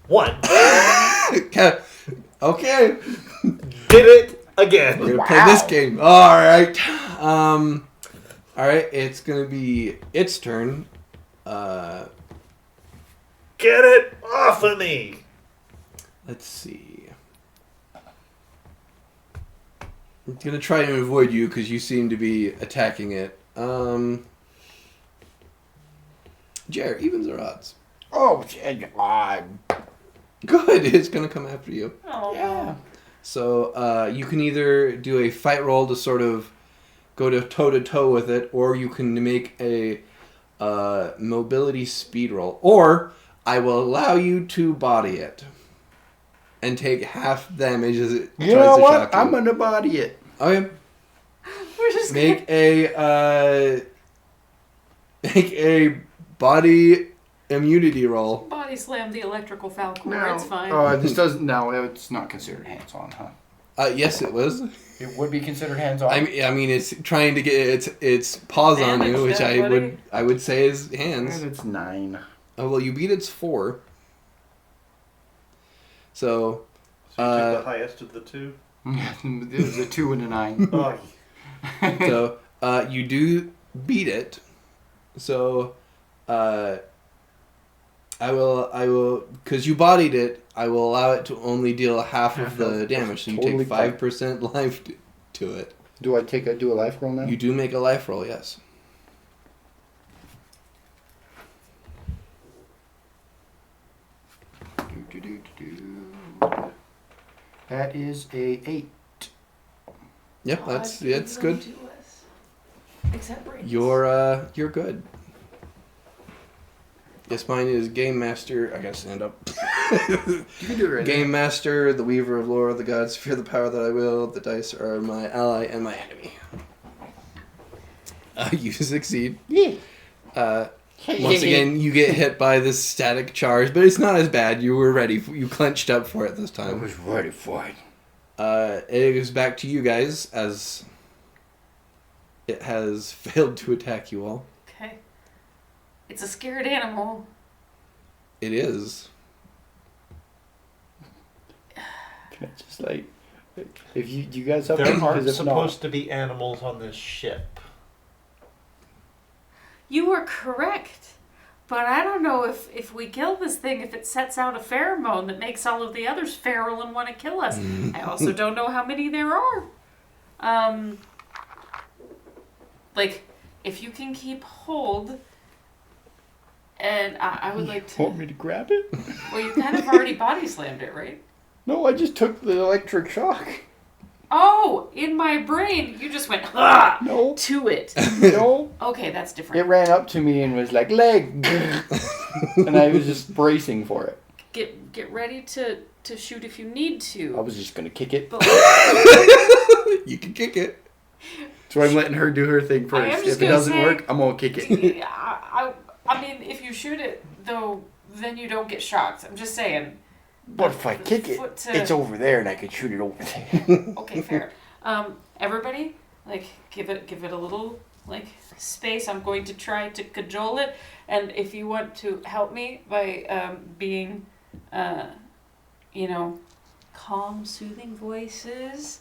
One. Okay. Okay. Did it again. We're gonna play this game. All right. All right. It's gonna be its turn. Get it off of me. Let's see. It's gonna try and avoid you because you seem to be attacking it. Jer, evens or odds? Oh, Good. It's gonna come after you. Oh, yeah. So you can either do a fight roll to sort of go to toe with it, or you can make a mobility speed roll, or I will allow you to body it. and take half damage as it You tries know to what? shock you. I'm gonna body it. Okay. We're just Make a body immunity roll. body slam the electrical Falcor. No. It's fine. This doesn't. No, it's not considered hands-on, huh? Yes, it was. It would be considered hands-on. I mean, it's trying to get its paws on Damage you, which that, buddy. I would say is hands. And it's 9. Oh well, you beat its 4. So, So you took the highest of the two? It was a 2 and a 9. Oh, so you do beat it. So, I will, because you bodied it. I will allow it to only deal half of the damage. So you Totally take 5% life to it. Do I do a life roll now? You do make a life roll, yes. That is a 8. Yep, that's good. Except Brayden. You're good. Yes, mine is Game Master. I gotta stand up. You can do it right Game Master, the Weaver of Lore of the Gods, fear the power that I will. The dice are my ally and my enemy. You succeed. Yeah. Once again, you get hit by this static charge, but it's not as bad. You were ready. You clenched up for it this I time. was ready for it. It goes back to you guys as it has failed to attack you all. Okay. It's a scared animal. It is. Can I just if you guys have there one? aren't 'Cause if supposed to be animals on this ship. You are correct. But I don't know if we kill this thing, if it sets out a pheromone that makes all of the others feral and want to kill us. I also don't know how many there are. If you can keep hold, and I would like Want to... me to grab it? Well, you kind of already body slammed it, right? No, I just took the electric shock. Oh, in my brain, you just went, ah, No, to it. no. Okay, that's It different. ran up to me and was like, leg! And I was just bracing for it. Get ready to shoot if you need to. I was just going to kick it. But You can kick it. So I'm letting her do her thing I first. am just If it gonna doesn't say- work, I'm going to kick it. I mean, if you shoot it, though, then you don't get shocked. I'm just saying. But if I kick it, Foot to- it's over there and I can shoot it over there. Okay, fair. Everybody, give it a little, space. I'm going to try to cajole it. And if you want to help me by being, calm, soothing voices,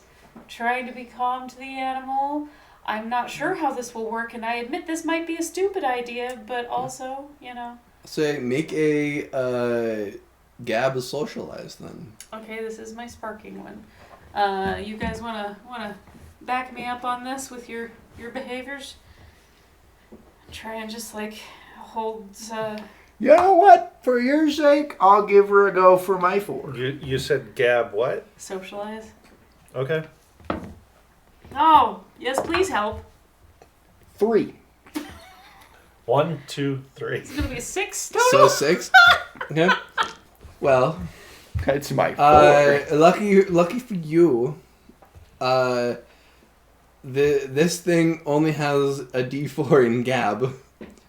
trying to be calm to the animal. I'm not sure how this will work, and I admit this might be a stupid idea, but also, So make a Gab socialize then. Okay, this is my sparking one. You guys wanna back me up on this with your behaviors? Try and just hold. You know what? For your sake, I'll give her a go for my 4. You said Gab what? Socialize. Okay. Oh, yes, please help. 3. 1, 2, 3. It's gonna be a 6 So total. 6. Okay. Well, That's my 4. lucky for you, this thing only has a D4 in Gab,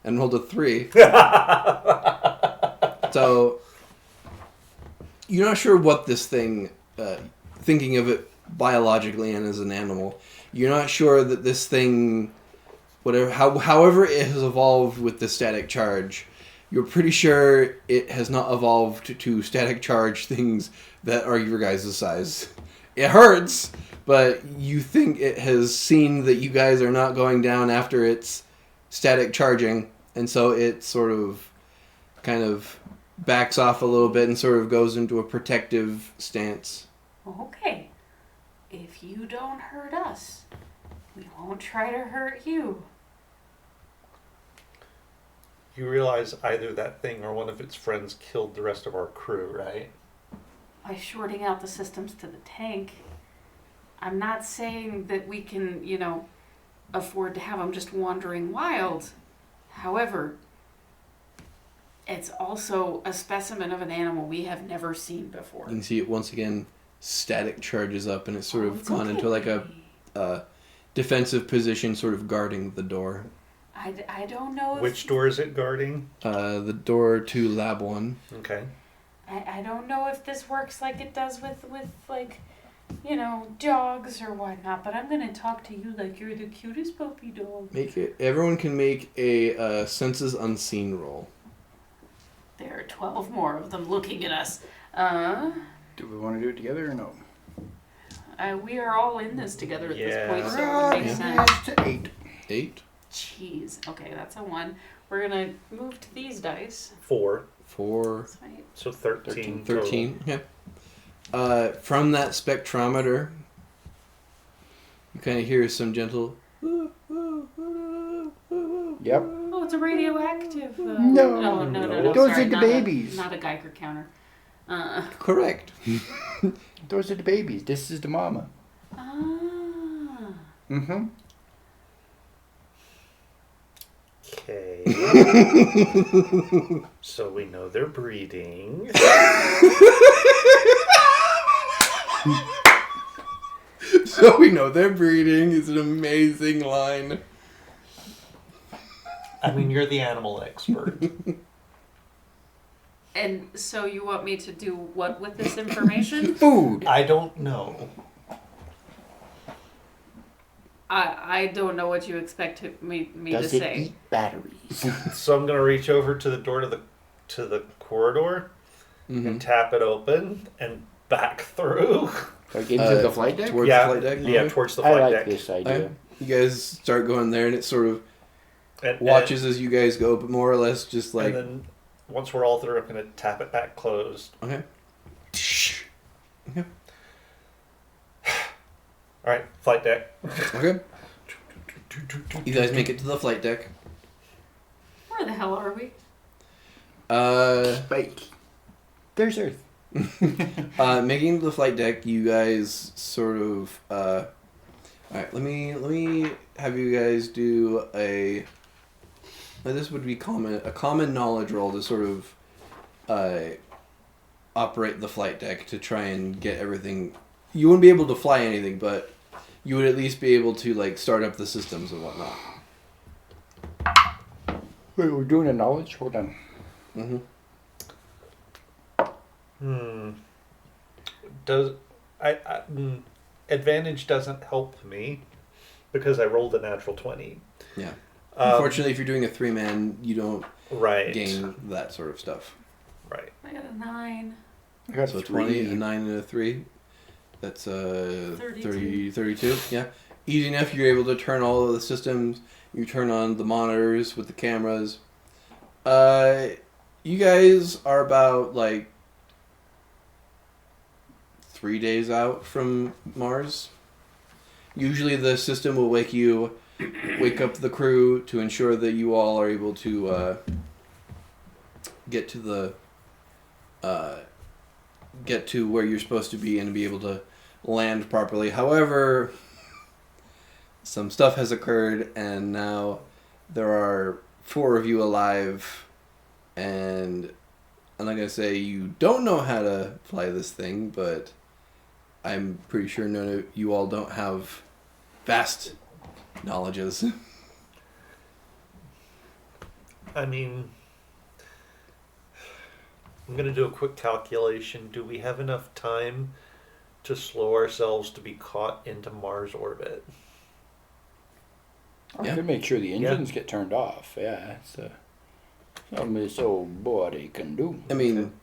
and rolled a 3. So you're not sure what this thing, thinking of it biologically and as an animal, you're not sure that this thing, however it has evolved with the static charge, you're pretty sure it has not evolved to static charge things that are your guys' size. It hurts, but you think it has seen that you guys are not going down after its static charging, and so it sort of kind of backs off a little bit and sort of goes into a protective stance. Okay. If you don't hurt us, we won't try to hurt you. You realize either that thing or one of its friends killed the rest of our crew, right? By shorting out the systems to the tank. I'm not saying that we can, afford to have them just wandering wild. However, It's also a specimen of an animal we have never seen before. You can see it once again. Static charges up, and it's sort of It's gone into like okay. a defensive position, sort of guarding the door. I don't know if... Which door is it guarding? The door to Lab 1. Okay. I don't know if this works like it does with like, you know, dogs or whatnot, but I'm going to talk to you like you're the cutest puppy dog. Everyone can make a senses unseen roll. There are 12 more of them looking at us. Do we want to do it together or no? We are all in this together at this point, so Yeah. it makes sense. It's to 8. 8, Jeez. Okay, that's a 1. We're going to move to these dice. 4. 4, Sweet. So 13. 13. Okay. From that spectrometer, you kind of hear some gentle. Yep. Oh, it's a radioactive. No. No. Those Sorry, are the not babies. Not a Geiger counter. Correct. Those are the babies. This is the mama. Ah. Mm-hmm. Okay. So we know they're breeding. So we know they're breeding. It's an amazing line. I mean, you're the animal expert. And so you want me to do what with this information? Food. I don't know. I don't know what you expect me Does to it say. eat batteries? So I'm gonna reach over to the door to the corridor and tap it open and back through. Like into the flight deck? Towards Yeah, the flight deck? yeah, Okay. towards the I flight like deck. this idea. Alright. You guys start going there, and it sort of And, watches as you guys go, but more or less just like. and then once we're all through, I'm gonna tap it back closed. Okay. Okay. All right, flight deck. Okay. You guys make it to the flight deck. Where the hell are we? Spike. There's Earth. Making the flight deck, you guys sort of. All right, let me have you guys do a. This would be a common knowledge roll to sort of operate the flight deck to try and get everything. You wouldn't be able to fly anything, but you would at least be able to like start up the systems and whatnot. Wait, we're doing a knowledge? Hold on. Does advantage doesn't help me because I rolled a natural 20. Yeah. Unfortunately, if you're doing a 3-man, you don't Right. gain that sort of stuff. Right. I got a 9. I got So 3. 20, a 9, and a 3. That's 32. 32. Yeah. Easy enough. You're able to turn all of the systems. You turn on the monitors with the cameras. You guys are about like 3 days out from Mars. Usually the system will wake up the crew to ensure that you all are able to get to where you're supposed to be and be able to land properly. However, some stuff has occurred, and now there are 4 of you alive, and I'm not going to say you don't know how to fly this thing, but I'm pretty sure none of you all don't have vast knowledges. I mean, I'm going to do a quick calculation. Do we have enough time to slow ourselves to be caught into Mars orbit? I Yeah. could make sure the engines get turned off. Yeah, it's something this old body can do. I mean,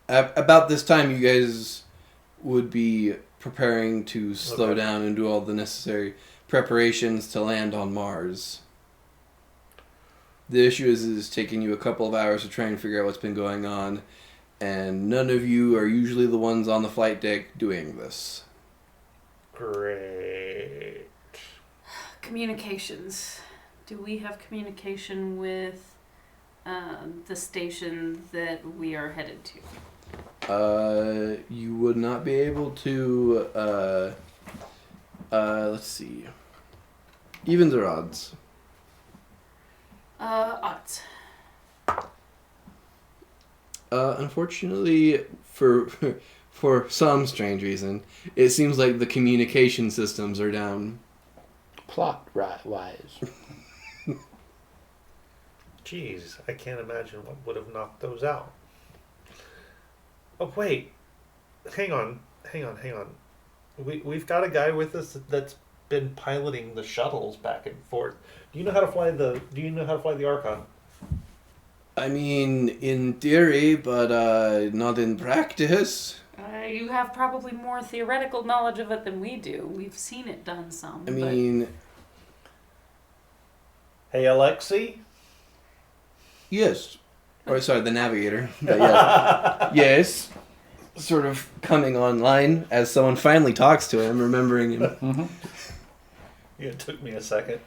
about this time, you guys would be preparing to slow Okay. down and do all the necessary preparations to land on Mars. The issue is taking you a couple of hours to try and figure out what's been going on, and none of you are usually the ones on the flight deck doing this. Great. Communications. Do we have communication with the station that we are headed to? You would not be able to, let's see. Evens or odds? Odds. Unfortunately, for for some strange reason, it seems like the communication systems are down. Plot wise. Jeez, I can't imagine what would have knocked those out. Oh wait, hang on. We've got a guy with us that's been piloting the shuttles back and forth. Do you know how to fly the Archon? I mean, in theory, but not in practice. You have probably more theoretical knowledge of it than we do. We've seen it done some. I mean, Hey, Alexi. yes. Or sorry, the navigator. But yes. Yes. Sort of coming online as someone finally talks to him, remembering him. Mm-hmm. Yeah, it took me a second.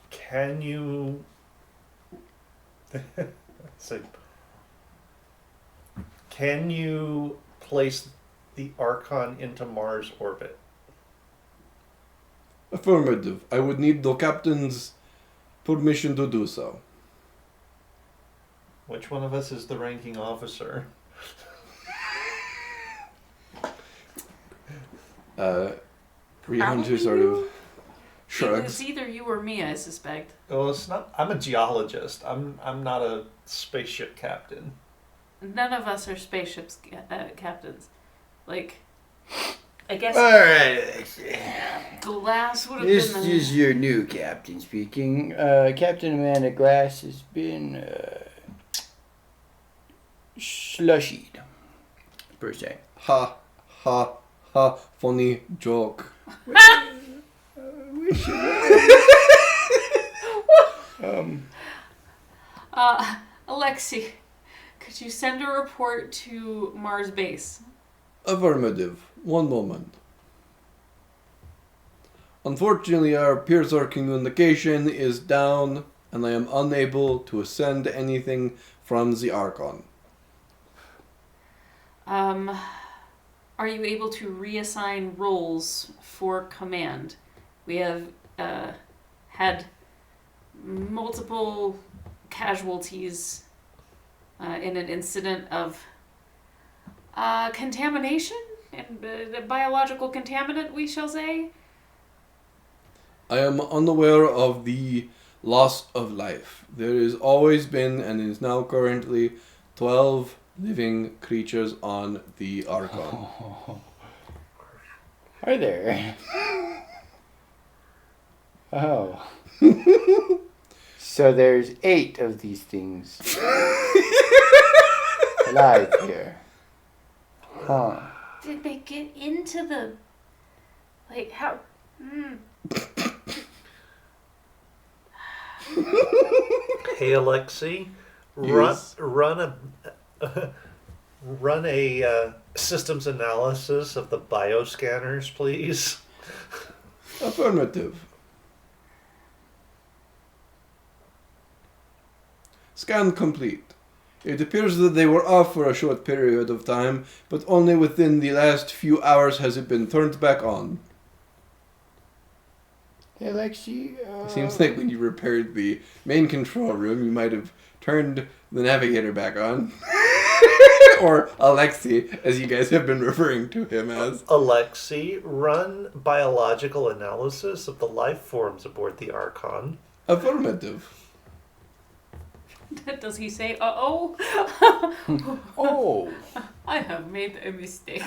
Can you? So, can you place the Archon into Mars orbit? Affirmative. I would need the captain's permission to do so. Which one of us is the ranking officer? Rehunter sort of shrugs. It's either you or me, I suspect. Oh, it's not. I'm a geologist. I'm not a spaceship captain. None of us are spaceships captains. Like, I guess Alright, Glass would have this been the... is your new captain speaking. Captain Amanda Glass has been slushied, per se. Ha, ha, ha, funny joke. Alexi, could you send a report to Mars base? Affirmative. One moment. Unfortunately, our peer-to-peer communication is down, and I am unable to send anything from the Archon. Are you able to reassign roles for command? We have had multiple casualties in an incident of contamination and biological contaminant, we shall say. I am unaware of the loss of life. There has always been, and is now currently, 12 living creatures on the Archon. Are there? Oh. So there's 8 of these things alive here. Huh. Did they get into the... Like, how... Hey, Alexi, Yes. run a systems analysis of the bioscanners, please. Affirmative. Scan complete. It appears that they were off for a short period of time, but only within the last few hours has it been turned back on. Hey, Lexi. Seems like when you repaired the main control room, you might have turned the navigator back on. Or Alexi, as you guys have been referring to him as. Alexi, run biological analysis of the life forms aboard the Archon. Affirmative. Does he say, uh-oh? Oh, I have made a mistake.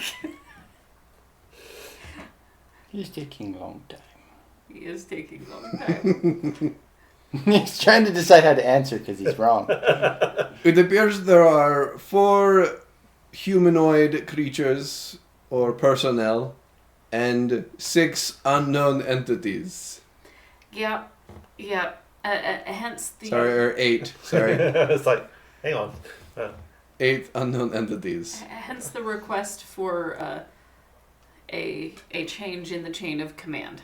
he's taking a long time. He is taking a long time. He's trying to decide how to answer because he's wrong. It appears there are 4 humanoid creatures or personnel and 6 unknown entities. Yeah. Hence the... Sorry, or 8. Sorry. It's like, hang on. 8 unknown entities. Hence the request for a change in the chain of command.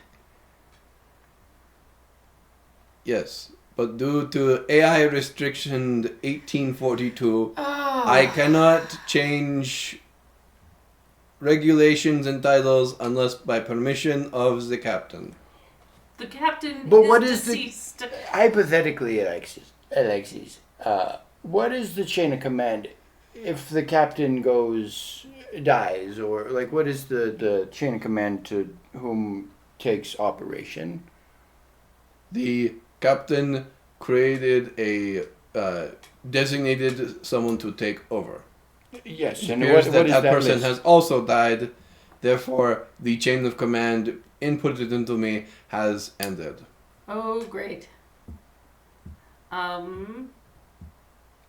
Yes, but due to AI restriction 1842, Oh. I cannot change regulations and titles unless by permission of the captain. The captain But is what is the- deceased. Hypothetically, Alexis, Alexis, what is the chain of command if the captain dies, or like what is the chain of command to whom takes operation? The captain created a designated someone to take over. Yes, It and appears what that is that that person list? has also died. Therefore, the chain of command inputted into me has ended. Oh, great.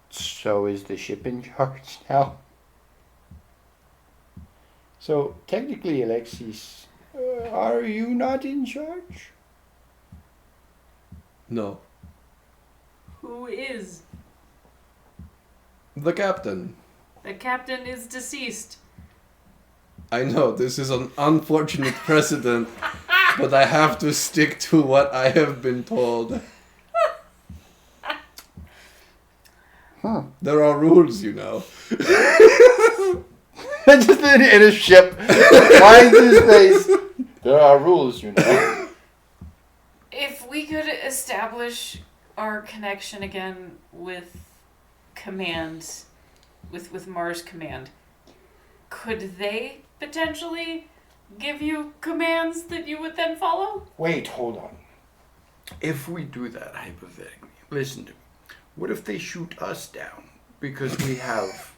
So is the ship in charge now? So technically, Alexis, are you not in charge? No. Who is? The captain. The captain is deceased. I know this is an unfortunate precedent, but I have to stick to what I have been told. Huh. There are rules, you know. Just in a ship, flying through space. There are rules, you know. If we could establish our connection again with command, with Mars Command, could they potentially give you commands that you would then follow? Wait, hold on. If we do that hypothetically, listen to me. What if they shoot us down because we have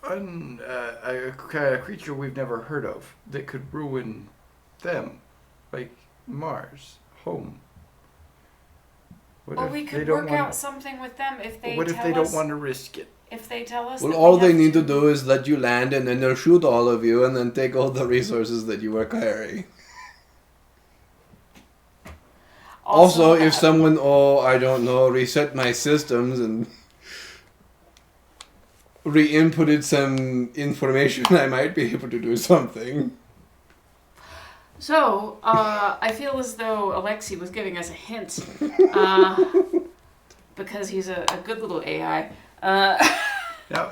a creature we've never heard of that could ruin them, like Mars, home? What Or if we they could don't work wanna- out something with them if they What if tell they don't us. want to risk it? If they tell us. Well, that all we they have need to do is let you land, and then they'll shoot all of you, and then take all the resources that you were carrying. Also, if someone, I don't know, reset my systems and re-inputted some information, I might be able to do something. So, I feel as though Alexi was giving us a hint. Because he's a good little AI. Now,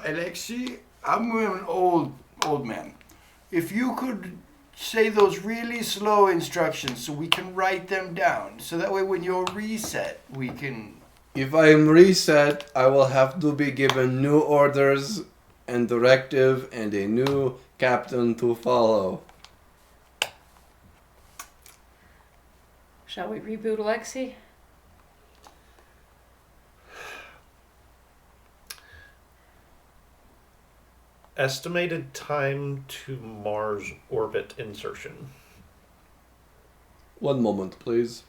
Alexi, I'm an old man. If you could say those really slow instructions so we can write them down, so that way when you're reset, we can... If I am reset, I will have to be given new orders and directive and a new captain to follow. Shall we reboot Alexi? Estimated time to Mars orbit insertion. 1 moment, please.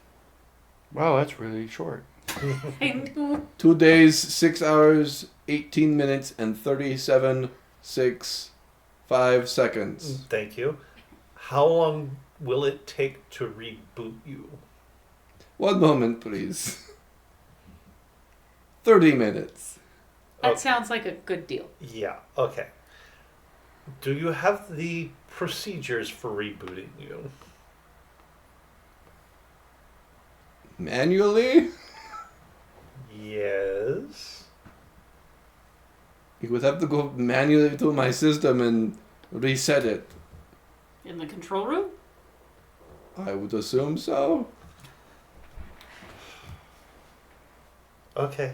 Wow, that's really short. I knew. 2 days, 6 hours, 18 minutes, and 5 seconds. Thank you. How long will it take to reboot you? 1 moment, please. 30 minutes. That Okay. sounds like a good deal. Yeah, okay. Do you have the procedures for rebooting you? Manually? Yes. You would have to go manually to my system and reset it. In the control room? I would assume so. Okay.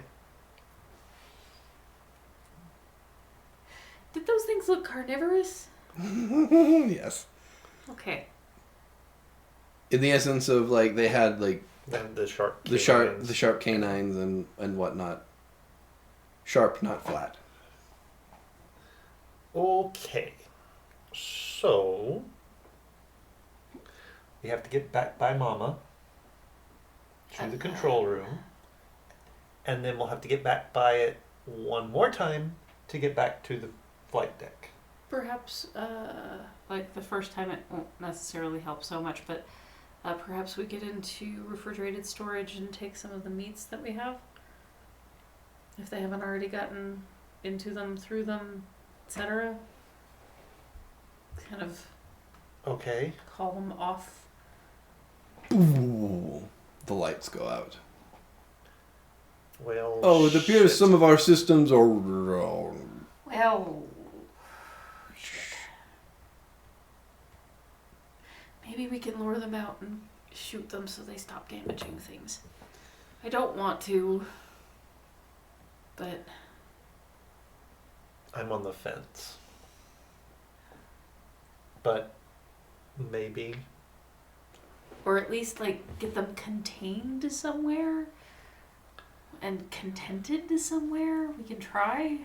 Did those things look carnivorous? Yes. Okay. In the essence of like they had like And the sharp the sharp canines and whatnot. Sharp, not flat. Okay. So we have to get back by Mama to the control room. And then we'll have to get back by it one more time to get back to the flight deck. Perhaps, like the first time it won't necessarily help so much, but perhaps we get into refrigerated storage and take some of the meats that we have. If they haven't already gotten into them, through them, etc. Kind of Okay. call them off. Ooh, the lights go out. Well. Oh, it appears shit. some of our systems are wrong. Well, maybe we can lure them out and shoot them so they stop damaging things. I don't want to, but I'm on the fence. But maybe. or at least like get them contained somewhere and contented somewhere. We can try.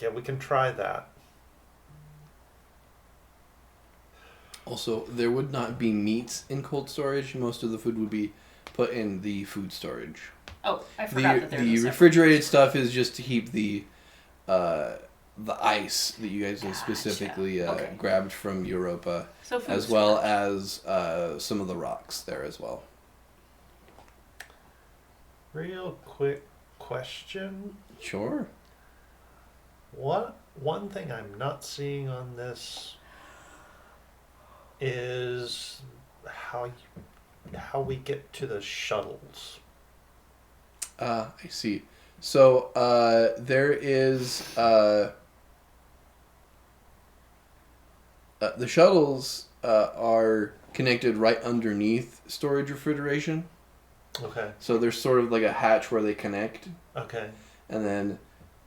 Yeah, we can try that. Also, there would not be meats in cold storage. Most of the food would be put in the food storage. Oh, I forgot that The refrigerated stuff is just to keep the ice that you guys have specifically Okay. grabbed from Europa, So food as well storage. as some of the rocks there as well. Real quick question. Sure. One thing I'm not seeing on this is how we get to the shuttles. I see. So there is the shuttles are connected right underneath storage refrigeration. Okay. So there's sort of like a hatch where they connect, Okay. and then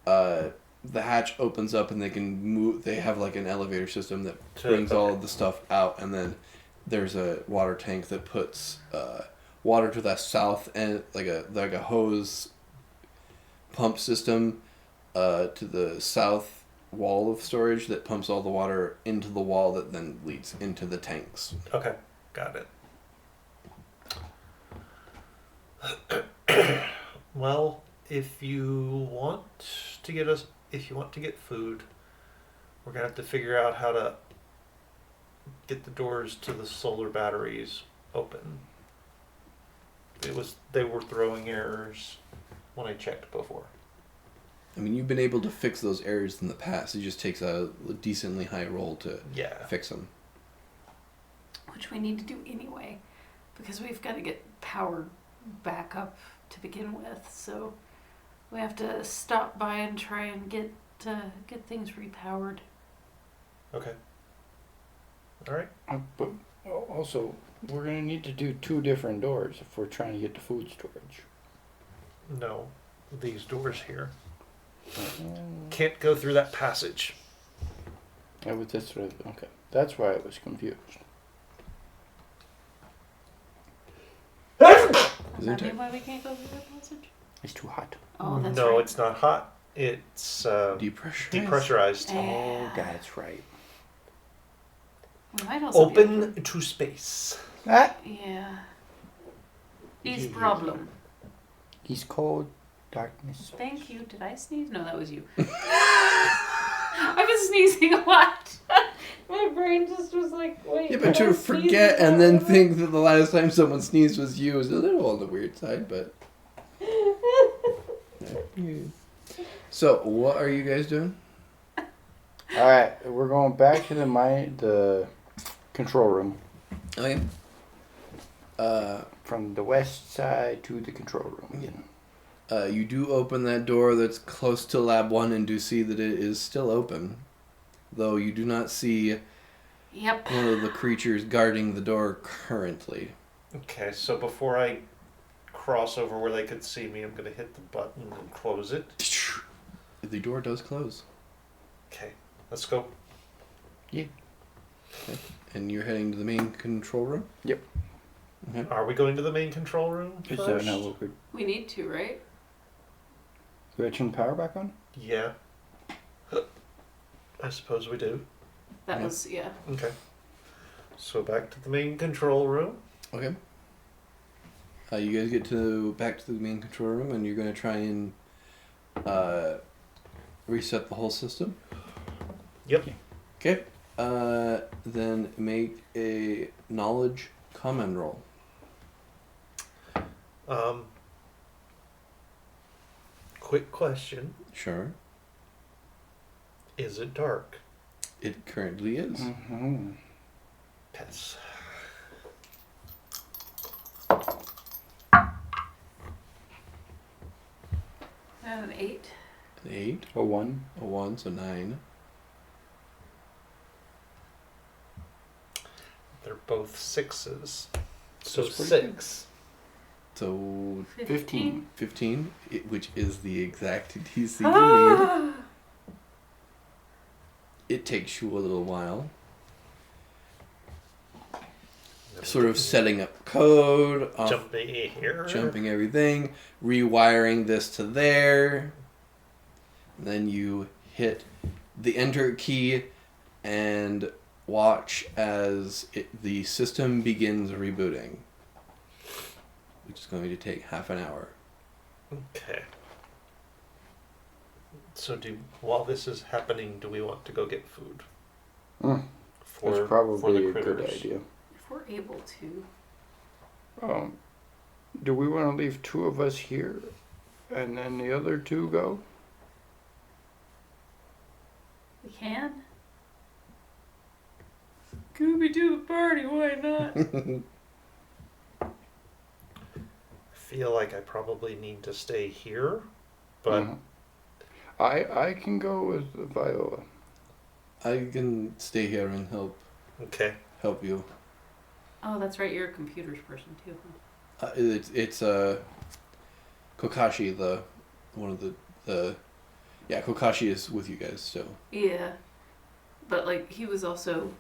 the hatch opens up, and they can move. They have like an elevator system that brings all of the stuff out, and then there's a water tank that puts water to that south end, like a hose pump system to the south wall of storage that pumps all the water into the wall that then leads into the tanks. Okay. Got it. Well, if you want to get food, we're gonna have to figure out how to get the doors to the solar batteries open. They were throwing errors when I checked before. I mean, you've been able to fix those errors in the past. It just takes a decently high roll to Yeah. fix them. Which we need to do anyway, because we've got to get power back up to begin with. So we have to stop by and try and get things repowered. Okay. All right. But also, we're going to need to do 2 different doors if we're trying to get to food storage. No, these doors here can't go through that passage. That's right. Okay. That's why I was confused. Does that Isn't mean it? why we can't go through that passage? It's too hot. Oh, that's No, right. it's not hot. It's Depressurized. depressurized. Oh, that's right. We might also be able Open to space. Ah, to- Yeah. Is Yeah. problem. he's cold. Darkness. Thank you. Did I sneeze? No, that was you. I've been sneezing a lot. My brain just was like, wait. Yeah, but to forget and then think that the last time someone sneezed was you is a little on the weird side, but... So, what are you guys doing? All right, we're going back to the control room. Okay. From the west side to the control room again. You do open that door that's close to Lab 1 and do see that it is still open. Though you do not see Yep. one of the creatures guarding the door currently. Okay, so before I cross over where they could see me, I'm going to hit the button and close it. The door does close. Okay, let's go. And you're heading to the main control room? Yep. Okay. Are we going to the main control room Is first? that not what we're... We need to, right? We gotta turn the power back on? Yeah. I suppose we do. That Yeah. was, yeah. Okay. So back to the main control room. Okay. You guys get back to the main control room, and you're going to try and reset the whole system. Yep. Okay. Then make a knowledge common roll. Quick question. Sure. Is it dark? It currently is. Mm-hmm. Yes. An 8. An 8, A 1. a 1, so 9. They're both 6s. So That's pretty 6. So 15. 15, which is the exact DC you need. It takes you a little while. Sort of setting up code, Jumping here. jumping everything, rewiring this to there. Then you hit the enter key and watch as the system begins rebooting, which is going to take half an hour. Okay. So while this is happening, do we want to go get food? That's For probably the a good critters? idea. If we're able to. Do we want to leave 2 of us here and then the other 2 go? We can. Scooby Doo the party, why not? I feel like I probably need to stay here, but I can go with Viola. I can stay here and okay. help you. Oh, that's right, you're a computers person too. Huh? It's Kokashi, the one of the yeah, Kokashi is with you guys, so Yeah. But like he was also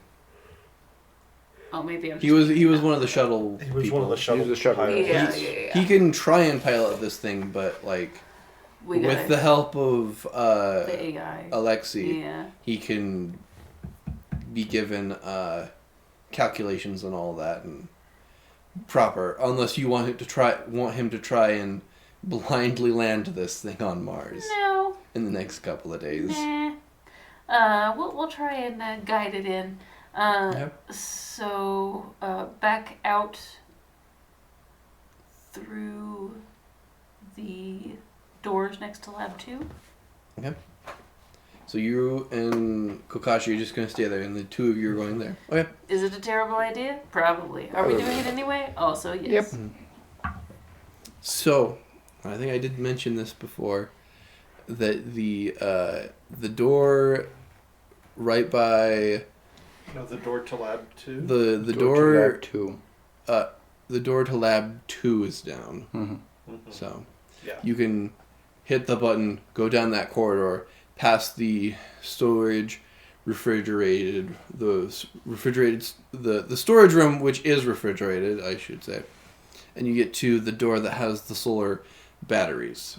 Oh, maybe I'm he was one of the shuttle He was people. one of the shuttle. He was a shuttle. pilots. Yeah. He can try and pilot this thing, but like We got with the help of the AI. Alexi, Yeah. he can be given calculations and all that and proper, unless you want him to try and blindly land this thing on Mars No. in the next couple of days. Nah. We'll try and guide it in. Yep. So back out through the doors next to Lab 2. So you and Kokashi are just going to stay there, and the 2 of you are going there. Okay. Is it a terrible idea? Probably. Are we doing it anyway? Also, yes. Yep. So, I think I did mention this before, that the door right by No, the door to lab 2? the Go door to Lab 2. the door to lab 2 is down. Mm-hmm. So Yeah. you can hit the button, go down that corridor, past the storage, the storage room, which is refrigerated, I should say, and you get to the door that has the solar batteries.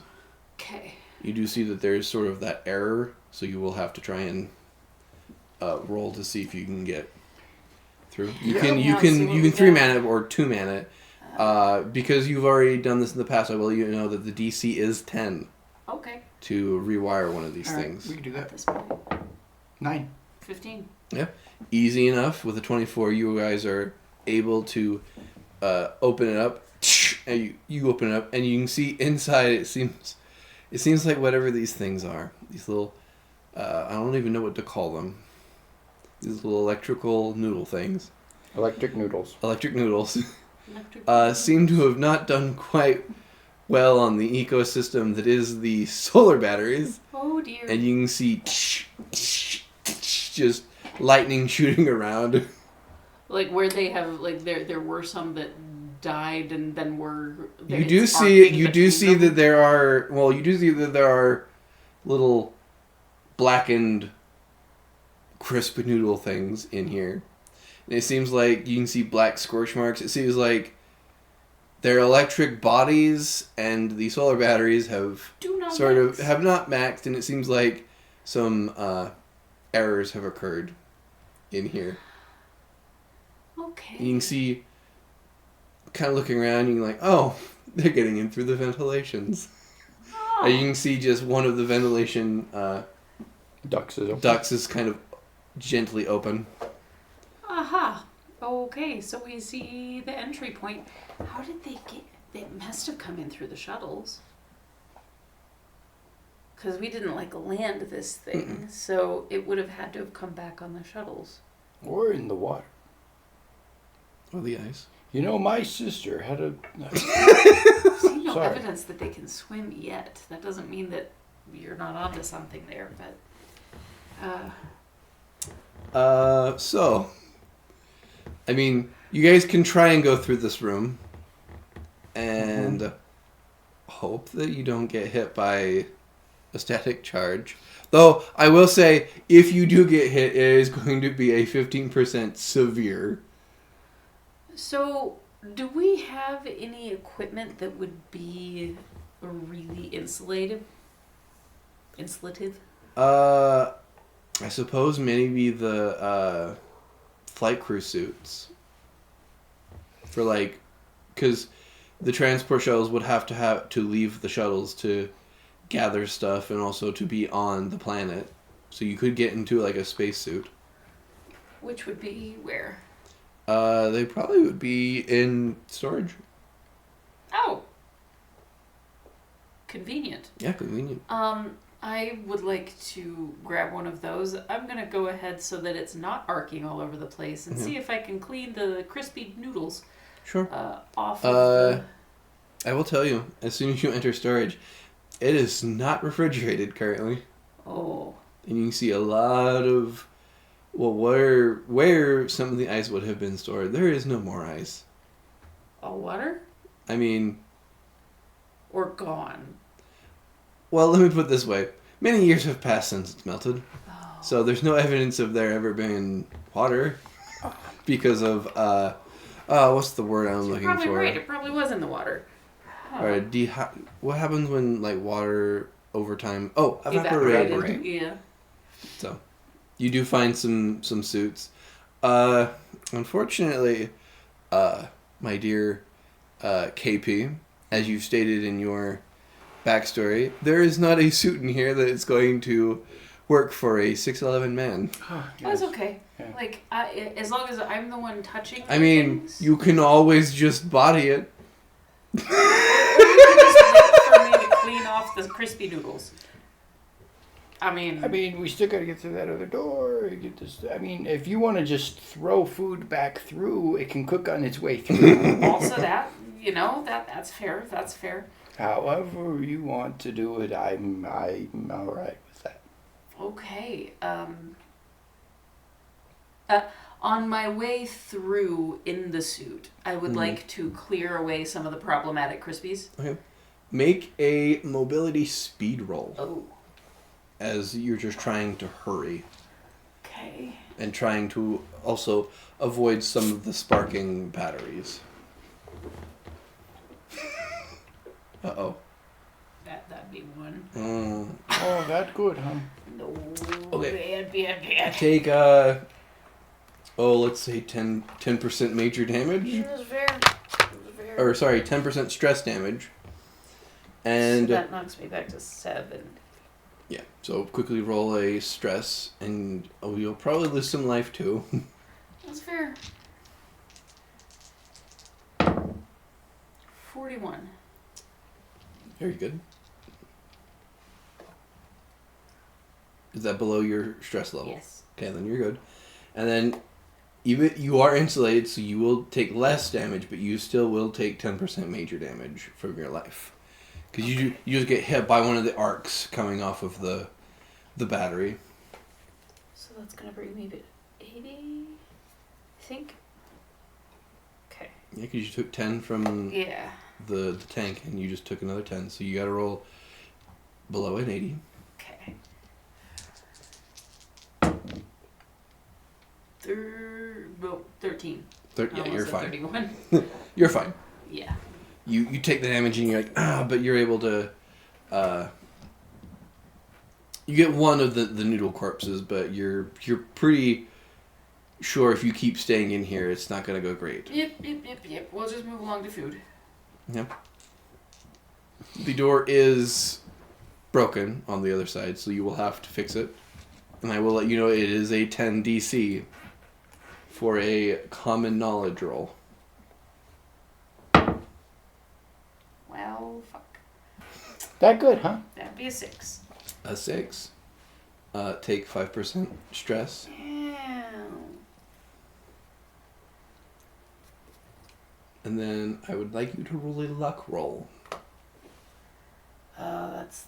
Okay. You do see that there's sort of that error, so you will have to try and roll to see if you can get through. You Yeah. can Yeah, see what we 3-man it or 2-man it. Because you've already done this in the past, I will let you know that the DC is 10 Okay. to rewire one of these All right, things. we can do At that. this point. 9. 15. Easy enough. With a 24, you guys are able to open it up. And you open it up, and you can see inside. It seems like whatever these things are. These little, I don't even know what to call them. These little electrical noodle things. Electric noodles. Electric noodles. Electric. Seem to have not done quite well on the ecosystem that is the solar batteries. Oh dear. And you can see just lightning shooting around. Like where they have like there were some that died and then were. You do see that there are little blackened crisp noodle things in here. And it seems like you can see black scorch marks. It seems like their electric bodies and the solar batteries have have not maxed, and it seems like some errors have occurred in here. Okay. You can see, kind of looking around, you're like, oh, they're getting in through the ventilations. Oh. And you can see just one of the ventilation Ducts is open. ducts is kind of gently open. Aha. Okay, so we see the entry point. How did they get? They must have come in through the shuttles. Because we didn't land this thing, so it would have had to have come back on the shuttles. Or in the water. Oh, the ice. You know, my sister had a. See no Sorry. evidence that they can swim yet. That doesn't mean that you're not onto something there, but. So, I mean, you guys can try and go through this room, and hope that you don't get hit by a static charge. Though, I will say, if you do get hit, it is going to be a 15% severe. So, do we have any equipment that would be really insulative? I suppose maybe the flight crew suits. For like, because the transport shuttles would have to leave the shuttles to gather stuff and also to be on the planet. So you could get into like a spacesuit. Which would be where? They probably would be in storage. Oh. Convenient. Yeah, convenient. I would like to grab one of those. I'm going to go ahead so that it's not arcing all over the place and see if I can clean the crispy noodles Sure. off of the... I will tell you, as soon as you enter storage, it is not refrigerated currently. Oh. And you can see a lot of, well, where some of the ice would have been stored, there is no more ice. All water? I mean... Or gone? Well, let me put it this way. Many years have passed since it's melted. Oh. So there's no evidence of there ever being water. Because of, what's the word I'm looking Probably for? right. It probably was in the water. Huh. Or what happens when, like, water over time... Oh, Evaporated. evaporated. Yeah. So, you do find some suits. Unfortunately, my dear KP, as you've stated in your backstory, there is not a suit in here that is going to work for a 6'11" man. That's okay. Yeah. Like, as long as I'm the one touching I mean, things, you can always just body it. or you can just wait for me to clean off the crispy noodles. I mean, we still gotta get through that other door. Get this. I mean, if you want to just throw food back through, it can cook on its way through. also that, that's fair. That's fair. However you want to do it, I'm all right with that. Okay. On my way through in the suit, I would like to clear away some of the problematic crispies. Okay. Make a mobility speed roll. Oh. As you're just trying to hurry. Okay. And trying to also avoid some of the sparking batteries. Uh-oh. That'd be one. Oh, that good, huh? No. Okay. Bad. Take, let's say 10% major damage. That's fair. Or, sorry, 10% stress damage. And... So that knocks me back to 7. Yeah, so quickly roll a stress, and you'll probably lose some life, too. That's fair. 41. Very good. Is that below your stress level? Yes. Okay, then you're good. And then even you are insulated, so you will take less damage, but you still will take 10% major damage from your life. Because you just get hit by one of the arcs coming off of the battery. So that's going to bring me to 80, I think. Okay. Yeah, because you took 10 from Yeah. the tank, and you just took another 10. So you got to roll below an 80. Okay. 13. Yeah, Almost you're a fine. 31. You're fine. Yeah. You take the damage and you're like, but you're able to, you get one of the noodle corpses, but you're pretty sure if you keep staying in here, it's not going to go great. Yep. We'll just move along to food. Yep. The door is broken on the other side, so you will have to fix it. And I will let you know it is a 10 DC for a common knowledge roll. Well, fuck. That good, huh? That'd be a 6. A 6. Take 5% stress. Yeah. And then I would like you to roll a luck roll. That's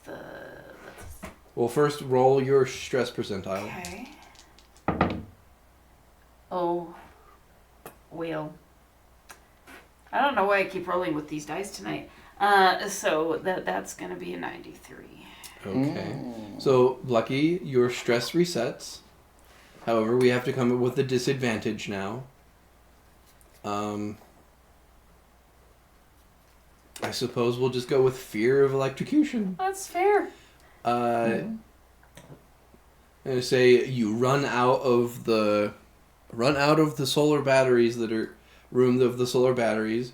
Well, first roll your stress percentile. okay. Oh. Well. I don't know why I keep rolling with these dice tonight. So that's gonna be a 93. Okay. So, Lucky, your stress resets. However, we have to come up with a disadvantage now. I suppose we'll just go with fear of electrocution. That's fair. I'm gonna say you run out of the solar batteries that are room of the solar batteries,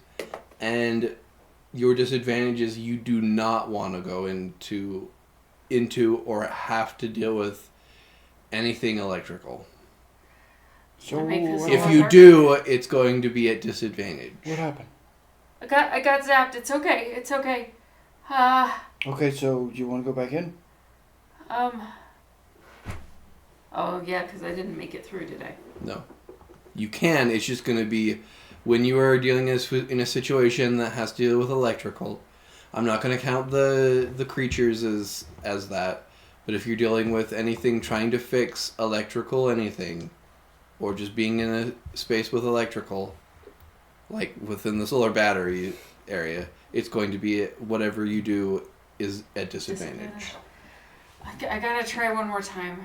and your disadvantage is you do not want to go into or have to deal with anything electrical. So Make this a If lot you harder. do, it's going to be at disadvantage. what happened? I got zapped. It's okay. It's okay. Okay, so you want to go back in? Oh yeah, because I didn't make it through, did I? No. You can, it's just going to be when you are dealing in a situation that has to deal with electrical. I'm not going to count the creatures as that, but if you're dealing with anything trying to fix electrical anything, or just being in a space with electrical, like within the solar battery area, it's going to be whatever you do is at disadvantage. I gotta try one more time.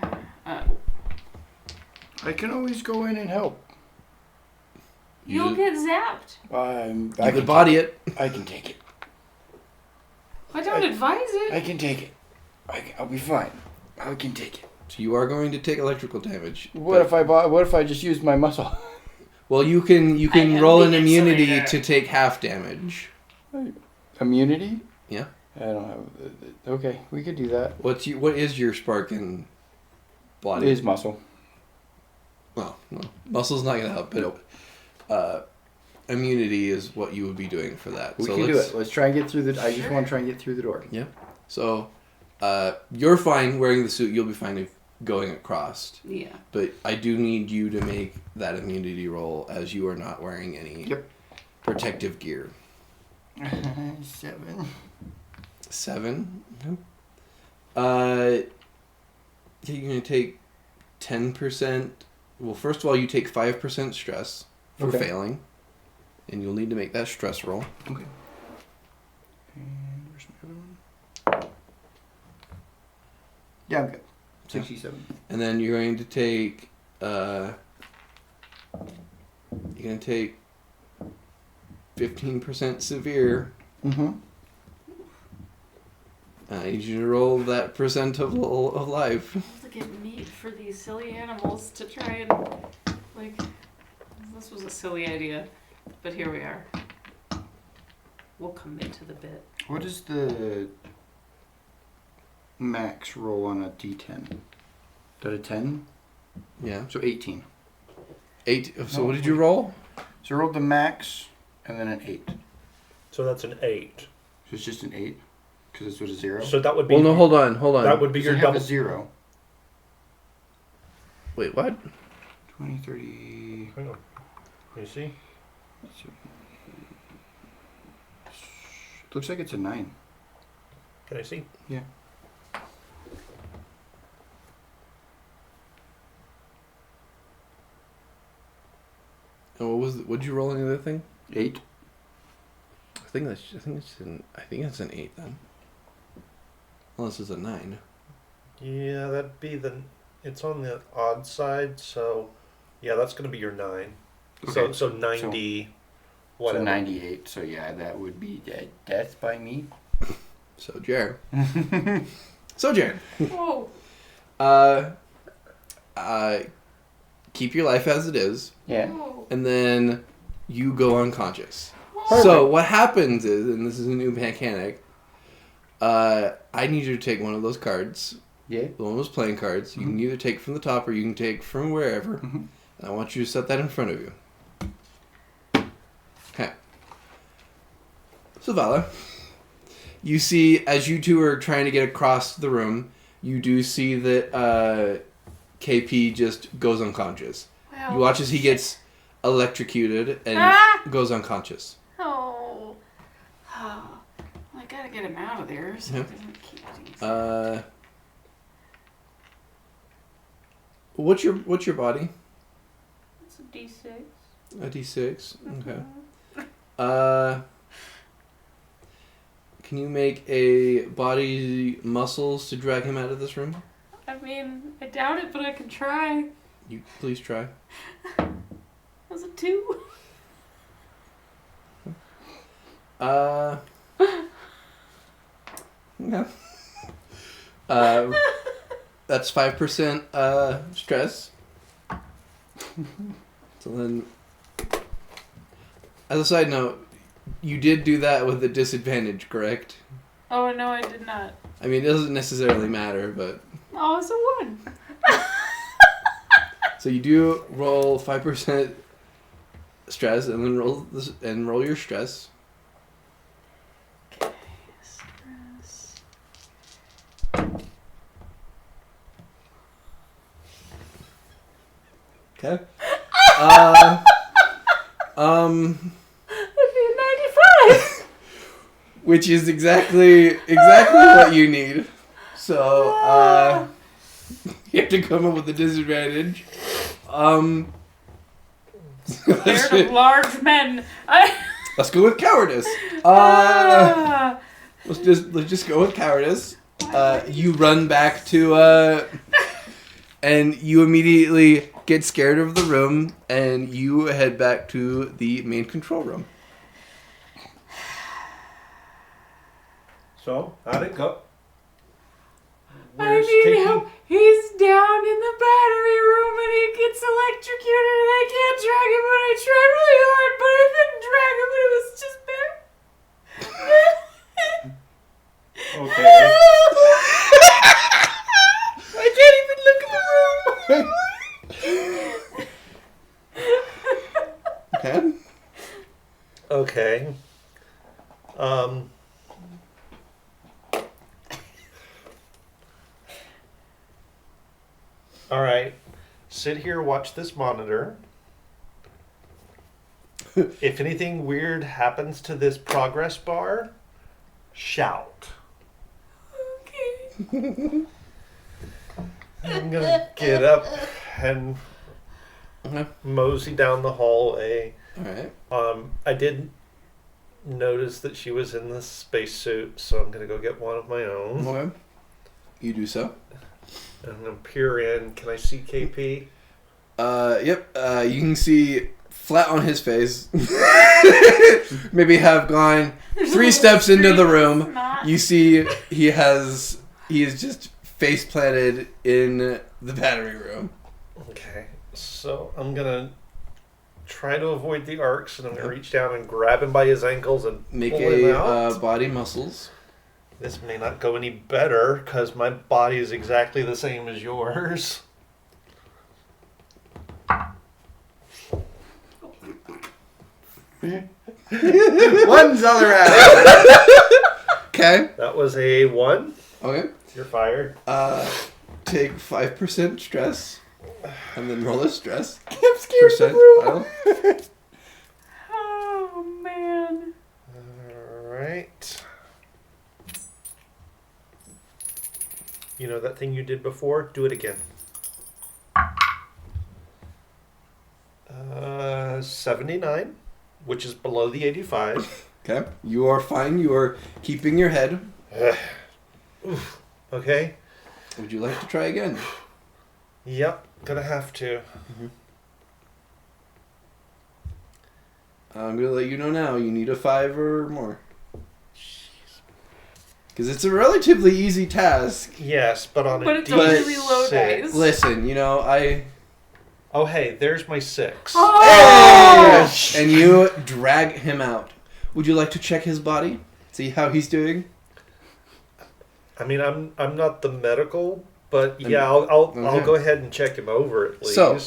I can always go in and help. You'll get zapped. You could body it. I can take it. I don't advise it. I can take it. I'll be fine. I can take it. So you are going to take electrical damage. What if I just used my muscle? Well, you can I am roll an the immunity insulator. to take half damage. Immunity? Yeah. I don't have. Okay, we could do that. What is your spark in It body? is muscle. Well, no, muscle's not gonna help, but immunity is what you would be doing for that. We so can do it. Let's try and get through the. I just want to try and get through the door. So, you're fine wearing the suit. You'll be fine going across. Yeah. But I do need you to make that immunity roll, as you are not wearing any protective gear. 7. 7. You're gonna take 10%. Well, first of all, you take 5% stress for Okay. failing, and you'll need to make that stress roll. Okay. And where's my other one? Yeah, I'm good. 67. And then you're going to take. You're gonna take 15% severe. Mm-hmm. I need you to roll that percent of life. To get meat for these silly animals to try and like. This was a silly idea, but here we are. We'll commit to the bit. What is the max roll on a D10? Is that a 10? Yeah. So 18. 8. So No, what did you roll? So I rolled the max and then an 8. So that's an 8. So it's just an 8? Because it's with a 0? So that would be. Well, no, hold on. That would be Does your it have double. a 0? Wait, what? 20, 30... Hang on. You see? Looks like it's a 9. Can I see? Yeah. And what'd you roll in the other thing? 8? I think it's an 8 then. Unless it's a 9. Yeah, that'd be it's on the odd side, so yeah, that's going to be your 9. Okay. So 90, whatever. So 98. So yeah, that would be death by me. So Jared. So Jared. Whoa. Keep your life as it is, Yeah. Whoa. and then you go unconscious. Whoa. So what happens is, and this is a new mechanic, I need you to take one of those cards, Yeah. one of those playing cards. You can either take from the top or you can take from wherever. Mhm. And I want you to set that in front of you. Okay. So Vala, you see, as you two are trying to get across the room, you do see that KP just goes unconscious. Wow. You watch as he gets electrocuted and Ah! goes unconscious. Oh. Oh. I gotta get him out of there so Yeah. he doesn't keep getting What's your body? It's a D6. A D6. Okay. Can you make a body muscles to drag him out of this room? I mean, I doubt it, but I can try. You please try. Was it 2? Yeah. That's 5% stress. So then, as a side note, you did do that with a disadvantage, correct? Oh, no, I did not. I mean, it doesn't necessarily matter, but... Oh, it's a 1. So you do roll 5% stress, and then roll your stress. Okay, stress. Okay. That'd be a 95. Which is exactly what you need. So, you have to come up with a disadvantage. Scared of large men. Let's go with cowardice. Let's just go with cowardice. You run back to and you immediately get scared of the room, and you head back to the main control room. So, how'd it go? I need help. He's down in the battery room and he gets electrocuted and I can't drag him, but I tried really hard, but I couldn't drag him and it was just bad. Okay. I can't even look at the room. Okay. Okay. All right. Sit here, watch this monitor. If anything weird happens to this progress bar, shout. Okay. I'm gonna get up and Okay. mosey down the hallway. All right. I did notice that she was in this spacesuit, so I'm gonna go get one of my own. Okay. You do so. And I'm gonna peer in. Can I see KP? Yep. You can see flat on his face. Maybe have gone There's 3 a steps little into the streak of room. snot. You see he is just face planted in the battery room. Okay. So I'm gonna try to avoid the arcs, and I'm gonna reach down and grab him by his ankles and Make pull him a out. body muscles. This may not go any better because my body is exactly the same as yours. One's all around. Okay. That was a 1. Okay. You're fired. Take 5% stress, and then roll a stress. I'm scared of the Percent. room. Oh, man. All right. You know that thing you did before? Do it again. 79, which is below the 85. Okay. You are fine. You are keeping your head. Oof. Okay. Would you like to try again? Yep. Gonna have to. I'm going to let you know now. You need a 5 or more. Because it's a relatively easy task. Yes, but on But a it's a D6. really low dice. Listen, Oh, hey, there's my 6. Oh! And you drag him out. Would you like to check his body? See how he's doing? I mean, I'm not the medical, but yeah, I'll Okay. go ahead and check him over at least. So-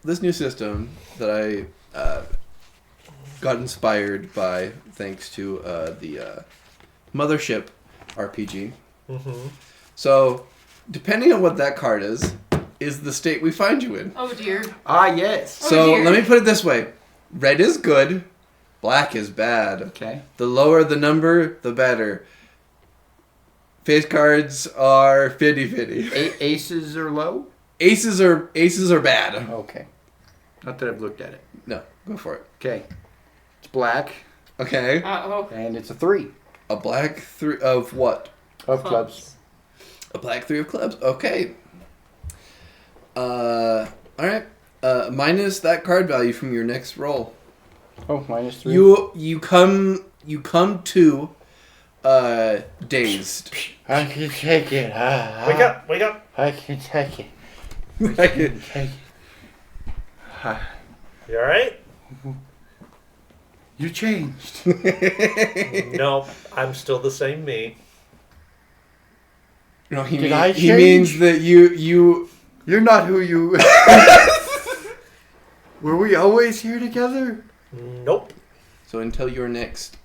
This new system that I got inspired by, thanks to the Mothership RPG. Mm-hmm. So, depending on what that card is the state we find you in. Oh, dear. Ah, yes. Oh, So, dear. let me put it this way. Red is good, black is bad. Okay. The lower the number, the better. Face cards are 50-50. Aces are low? Aces are bad. Okay. Not that I've looked at it. No, go for it. Okay. It's black, Okay. Uh-oh. and it's a 3. A black 3 of what? Of clubs. A black 3 of clubs. Okay. Alright. Minus that card value from your next roll. Oh, -3. You come to dazed. I can take it. Wake up. I can take it. Like it. Take it. You alright? You changed. No, I'm still the same me. No, he Did I he means change? that you You're not who you. Were we always here together? Nope. So until your next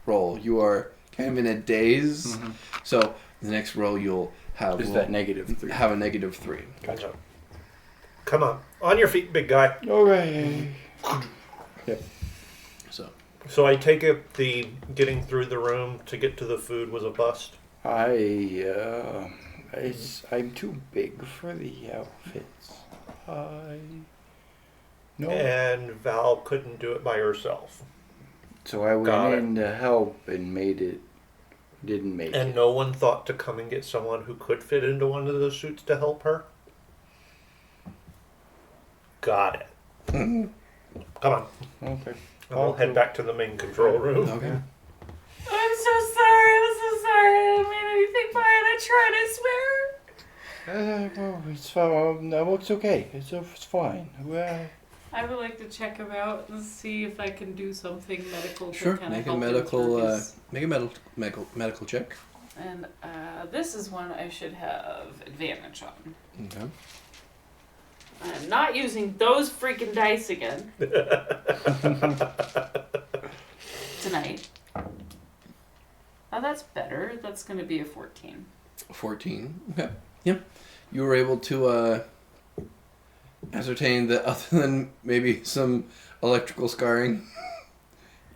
roll, you are kind of in a daze. Mm-hmm. So the next roll you'll have Is that -3? have a -3. Gotcha. Come on your feet, big guy. Okay. So I take it the getting through the room to get to the food was a bust. I'm too big for the outfits. No. And Val couldn't do it by herself. So I Got went it. in to help and didn't make And it. no one thought to come and get someone who could fit into one of those suits to help her? Got it. Come on. Okay. I'll head back to the main control room. Okay. I'm so sorry. I'm so sorry. I didn't mean anything by it. I tried, I swear. It's fine. No, it's okay. It's fine. Well, I would like to check him out and see if I can do something medical to Sure. kind of Make a help him medical through his... make a medical check. And this is one I should have advantage on. Okay. I'm not using those freaking dice again. Tonight. Oh, that's better. That's going to be a 14. 14. Okay. Yeah. You were able to ascertain that other than maybe some electrical scarring,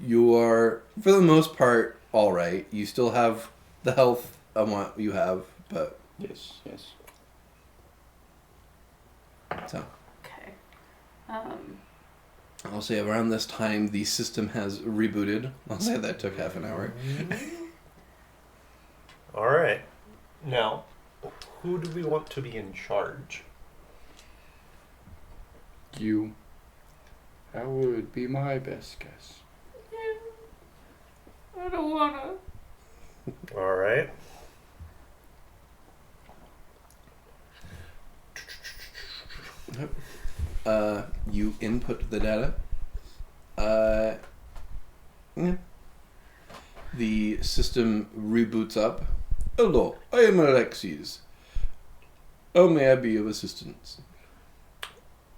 you are, for the most part, all right. You still have the health of what you have, but yes. so Okay. I'll say around this time the system has rebooted. I'll say that took half an hour. All right. Now, who do we want to be in charge? You. That would be my best guess. I don't want to. All right. You input the data. Yeah. The system reboots up. Hello, I am Alexis. How may I be of assistance?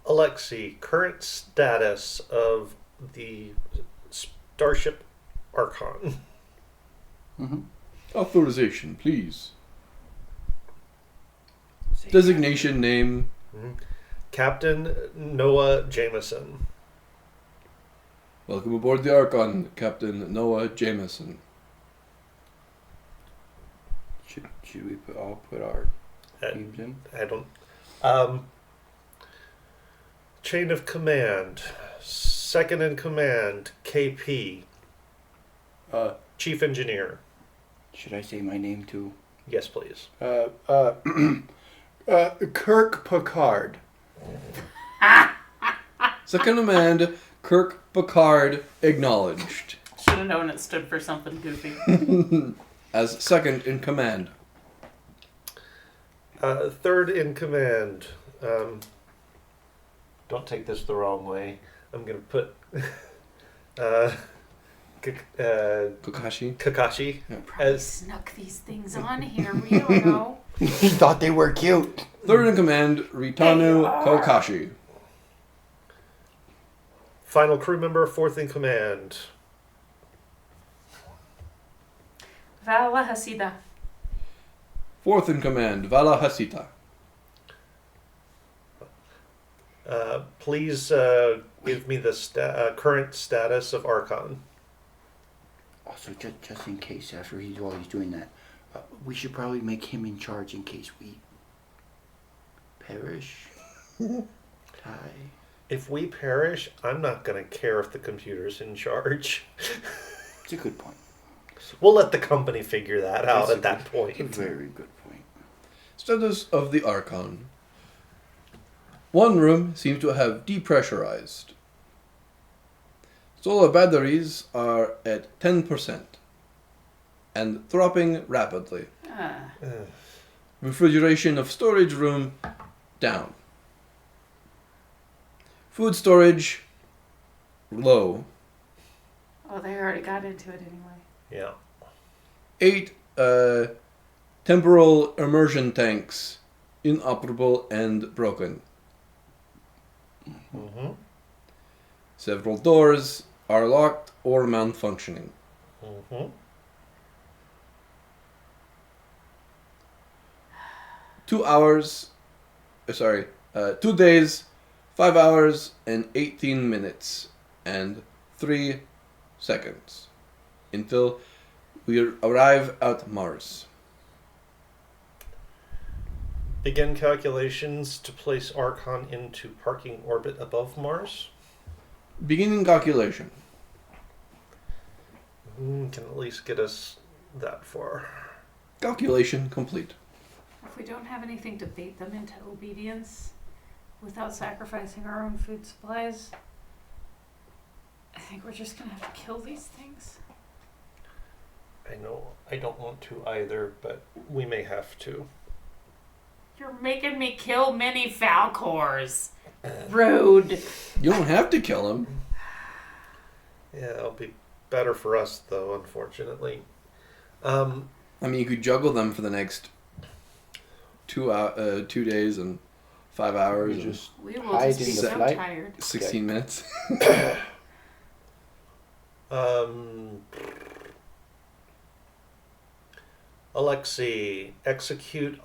Alexei, current status of the Starship Archon. Mm-hmm. Authorization, please. Designation, name. Captain Noah Jameson. Welcome aboard the Archon, Captain Noah Jameson. Should we all put our names in? I don't. Chain of command. Second in command, KP. Chief engineer. Should I say my name too? Yes, please. Kirk Picard. Second command, Kirk Picard, acknowledged. Should have known it stood for something goofy. As second in command. Third in command. Don't take this the wrong way. I'm gonna put Kakashi. Kakashi Probably as snuck these things on here. We don't know. He thought they were cute. Third in command, Ritanu They are. Kokashi. final crew member. Fourth in command. Vala Hasida. Fourth in command, Vala Hasita. Please give me the current status of Archon. Also, just in case, while he's doing that, we should probably make him in charge in case we perish. Die. If we perish, I'm not going to care if the computer's in charge. It's a good point. We'll let the company figure that out That's at that a point. very good point. Status of the Archon. One room seems to have depressurized. Solar batteries are at 10% and dropping rapidly. Refrigeration of storage room down. Food storage low. Oh, they already got into it anyway. Yeah. 8 temporal immersion tanks inoperable and broken. Mm-hmm. Several doors are locked or malfunctioning. Mm-hmm. 2 hours, 2 days, 5 hours and 18 minutes and 3 seconds until we arrive at Mars. Begin calculations to place Archon into parking orbit above Mars. Beginning calculation. Can at least get us that far. Calculation complete. If we don't have anything to bait them into obedience without sacrificing our own food supplies, I think we're just gonna have to kill these things. I know I don't want to either, but we may have to. You're making me kill many Falcors. Rude. You don't have to kill him. Yeah, it'll be better for us though, unfortunately. I mean, you could juggle them for the next 2 days and 5 hours We and just We will hide just be in the so flight. tired. 16 minutes. Alexei, execute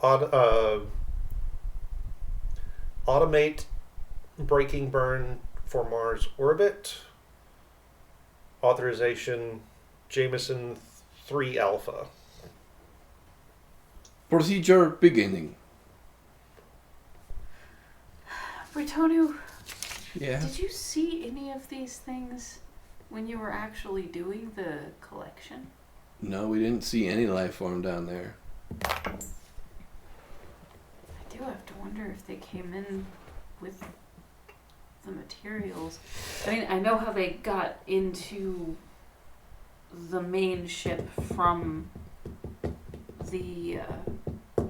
automate braking burn for Mars orbit. Authorization Jameson 3 Alpha. Procedure beginning. Britonu, Yeah. did you see any of these things when you were actually doing the collection? No, we didn't see any life form down there. I do have to wonder if they came in with the materials. I mean, I know how they got into the main ship from the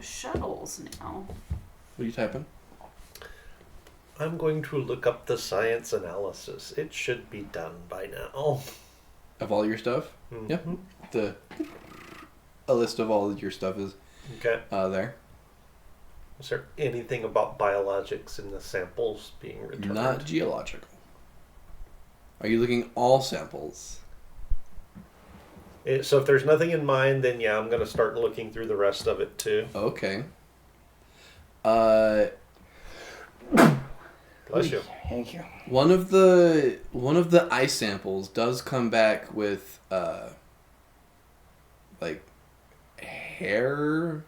shuttles now. What are you typing? I'm going to look up the science analysis. It should be done by now. Of all your stuff? Mhm. Yep. A list of all of your stuff is Okay. there. Is there anything about biologics in the samples being returned? Not geological. Are you looking all samples? So if there's nothing in mind, then yeah, I'm going to start looking through the rest of it too. Okay. Bless you. Thank you. One of the ice samples does come back with like hair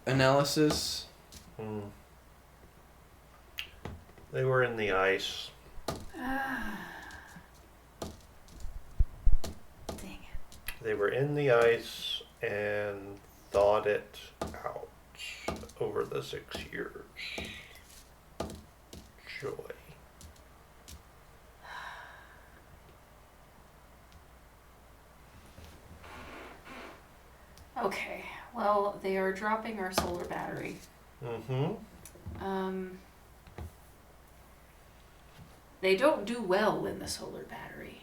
analysis. Hmm. They were in the ice. Dang it. They were in the ice and thawed it out over the 6 years. Joy. Okay, well, they are dropping our solar battery. Mm-hmm. They don't do well in the solar battery.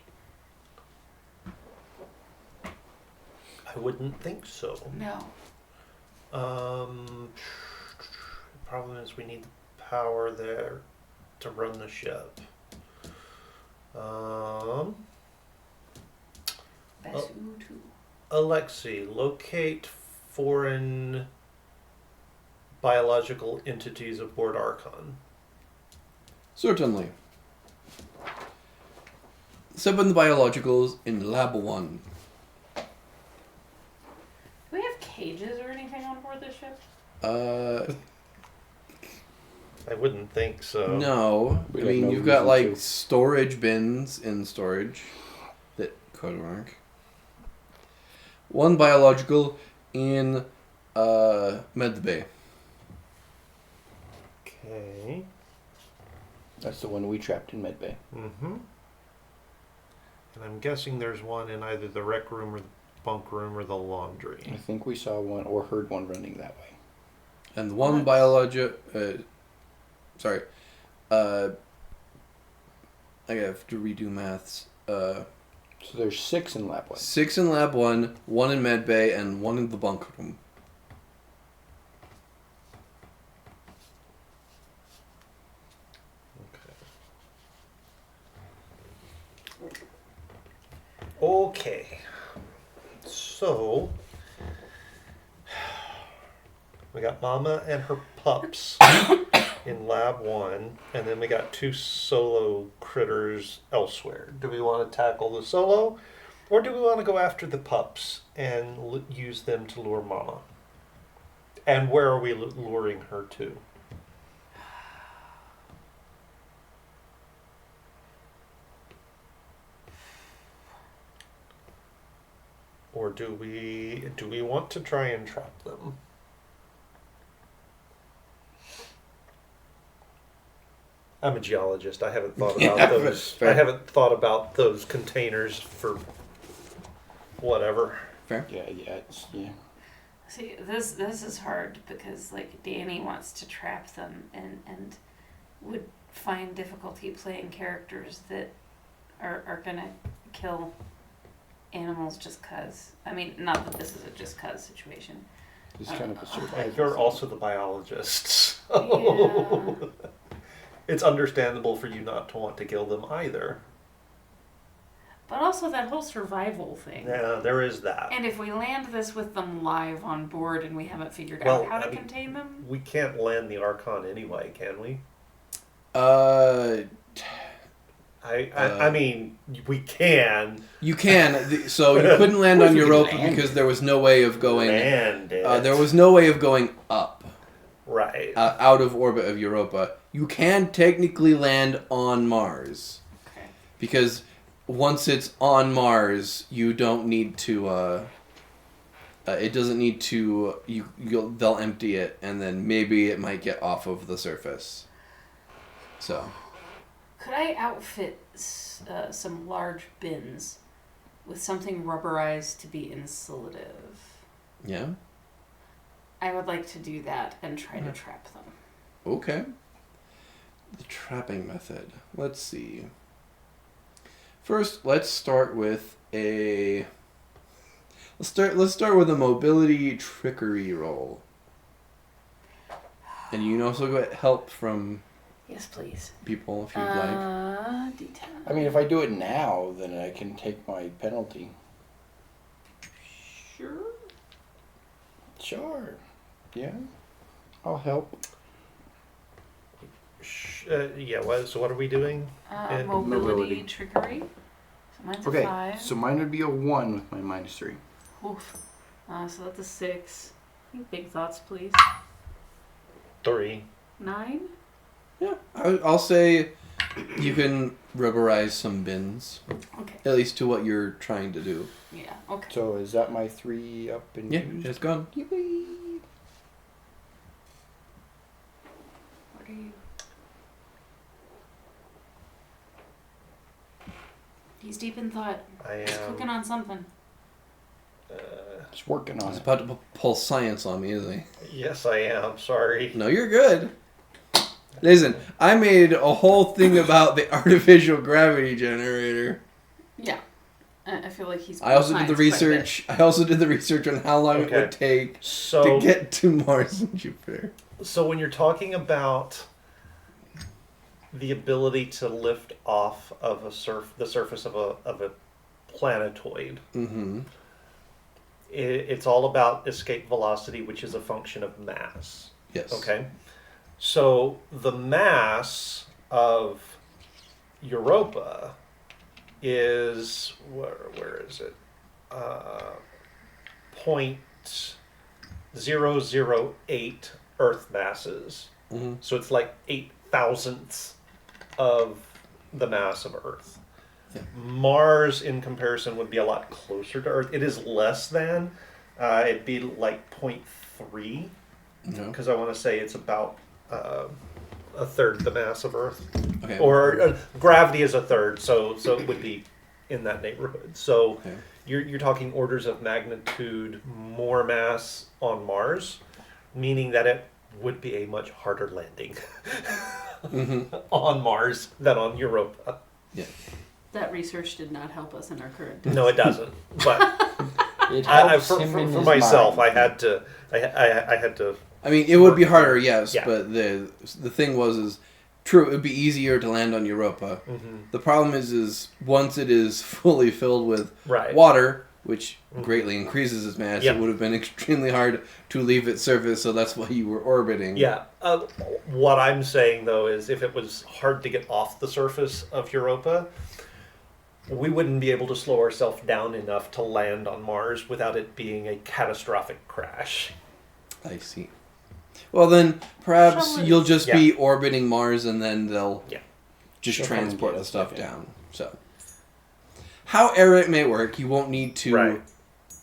I wouldn't think so. No. The problem is we need the power there to run the ship. Basutu. Alexei, locate foreign biological entities aboard Archon. Certainly. 7 biologicals in Lab 1. Do we have cages or anything on board the ship? I wouldn't think so. No. We I have mean, no you've got reason like to. storage bins in storage that could work. 1 biological in Med Bay. Okay. That's the one we trapped in Medbay. Mm-hmm. And I'm guessing there's one in either the rec room or the bunk room or the I laundry. think we saw one or heard one running that way. And 1 What? sorry. I have to redo maths. So there's 6 in Lab 1. 6 in Lab 1, 1 in Med Bay, and 1 in the bunk room. Okay. So we got Mama and her pups in Lab 1, and then we got 2 solo critters elsewhere. Do we want to tackle the solo, or do we want to go after the pups and use them to lure Mama? And where are we luring her to? Or do we want to try and trap them? I'm a geologist. I haven't thought about Yeah, those. fair. I haven't thought about those containers for whatever. Fair? Yeah. See, this is hard because like Danny wants to trap them and would find difficulty playing characters that are gonna kill animals just cause. I mean, not that this is a just cause situation. It's kind of a And survival. you're also the biologist, so Yeah. it's understandable for you not to want to kill them either. But also that whole survival thing. Yeah, there is that. And if we land this with them live on board and we haven't figured Well, out how to I mean, contain them, We can't land the Archon anyway, can we? I mean, we can You can. So you couldn't land What on if we Europa land? because there was no way of going. land it. There was no way of going up right. out of orbit of Europa. You can technically land on Mars okay. because once it's on Mars, you don't need to. It doesn't need to. They'll empty it, and then maybe it might get off of the surface. So. Could I outfit some large bins with something rubberized to be insulative? Yeah. I would like to do that and try to trap them. Okay. The trapping method. Let's see. First, let's start with a. Let's start with a mobility trickery roll. And you can also get help from Yes, please. people if you'd like. D10. I mean, if I do it now, then I can take my penalty. Sure. Sure. Yeah. I'll help. Yeah. So what are we doing? Mobility trickery. So mine's a Okay, 5. so mine would be a 1 with my -3. Oof. So that's a 6. Big thoughts, please. 3. 9. Yeah, I'll say you can rubberize some bins, Okay. at least to what you're trying to do. Yeah. Okay. So is that my 3 up and Yeah, used? it's gone. Yippee. What are you? He's deep in thought. I He's cooking am. on something. Just working on He's it. about to pull science on me, isn't he? Yes, I am. Sorry. No, you're good. Listen, I made a whole thing about the artificial gravity generator. Yeah. I feel like he's. I also did the science quite a bit. research. I also did the research on how long it Okay. would take So to get to Mars and Jupiter. So when you're talking about the ability to lift off of the surface of a planetoid, Mm-hmm. it's all about escape velocity, which is a function of mass. Yes. Okay, so the mass of Europa is where is it? 0.008 Earth masses. Mm-hmm. So it's like 8,000ths of the mass of Earth. Yeah. Mars, in comparison, would be a lot closer to Earth. It is less than. It'd be like 0.3, No. because I want to say it's about a third the mass of Earth. Okay. Or gravity is a third, so it would be in that neighborhood. So Okay. you're talking orders of magnitude more mass on Mars, meaning that it would be a much harder landing on Mars than on Europa. Yeah. That research did not help us in our current. No, it doesn't. But It helps for him in for his myself, mind. I had to. I mean, it would be harder, yes, Yeah. but the thing is true. It would be easier to land on Europa. The problem is once it is fully filled with Right. water, which greatly increases its mass, Yep. it would have been extremely hard to leave its surface. So that's why you were orbiting. Yeah. What I'm saying though is, if it was hard to get off the surface of Europa, we wouldn't be able to slow ourselves down enough to land on Mars without it being a catastrophic crash. I see. Well, then perhaps Shall we- you'll just Yeah. be orbiting Mars, and then they'll Yeah. just She'll come and transport get the us, stuff okay. down. So, however it may work, you won't need to Right.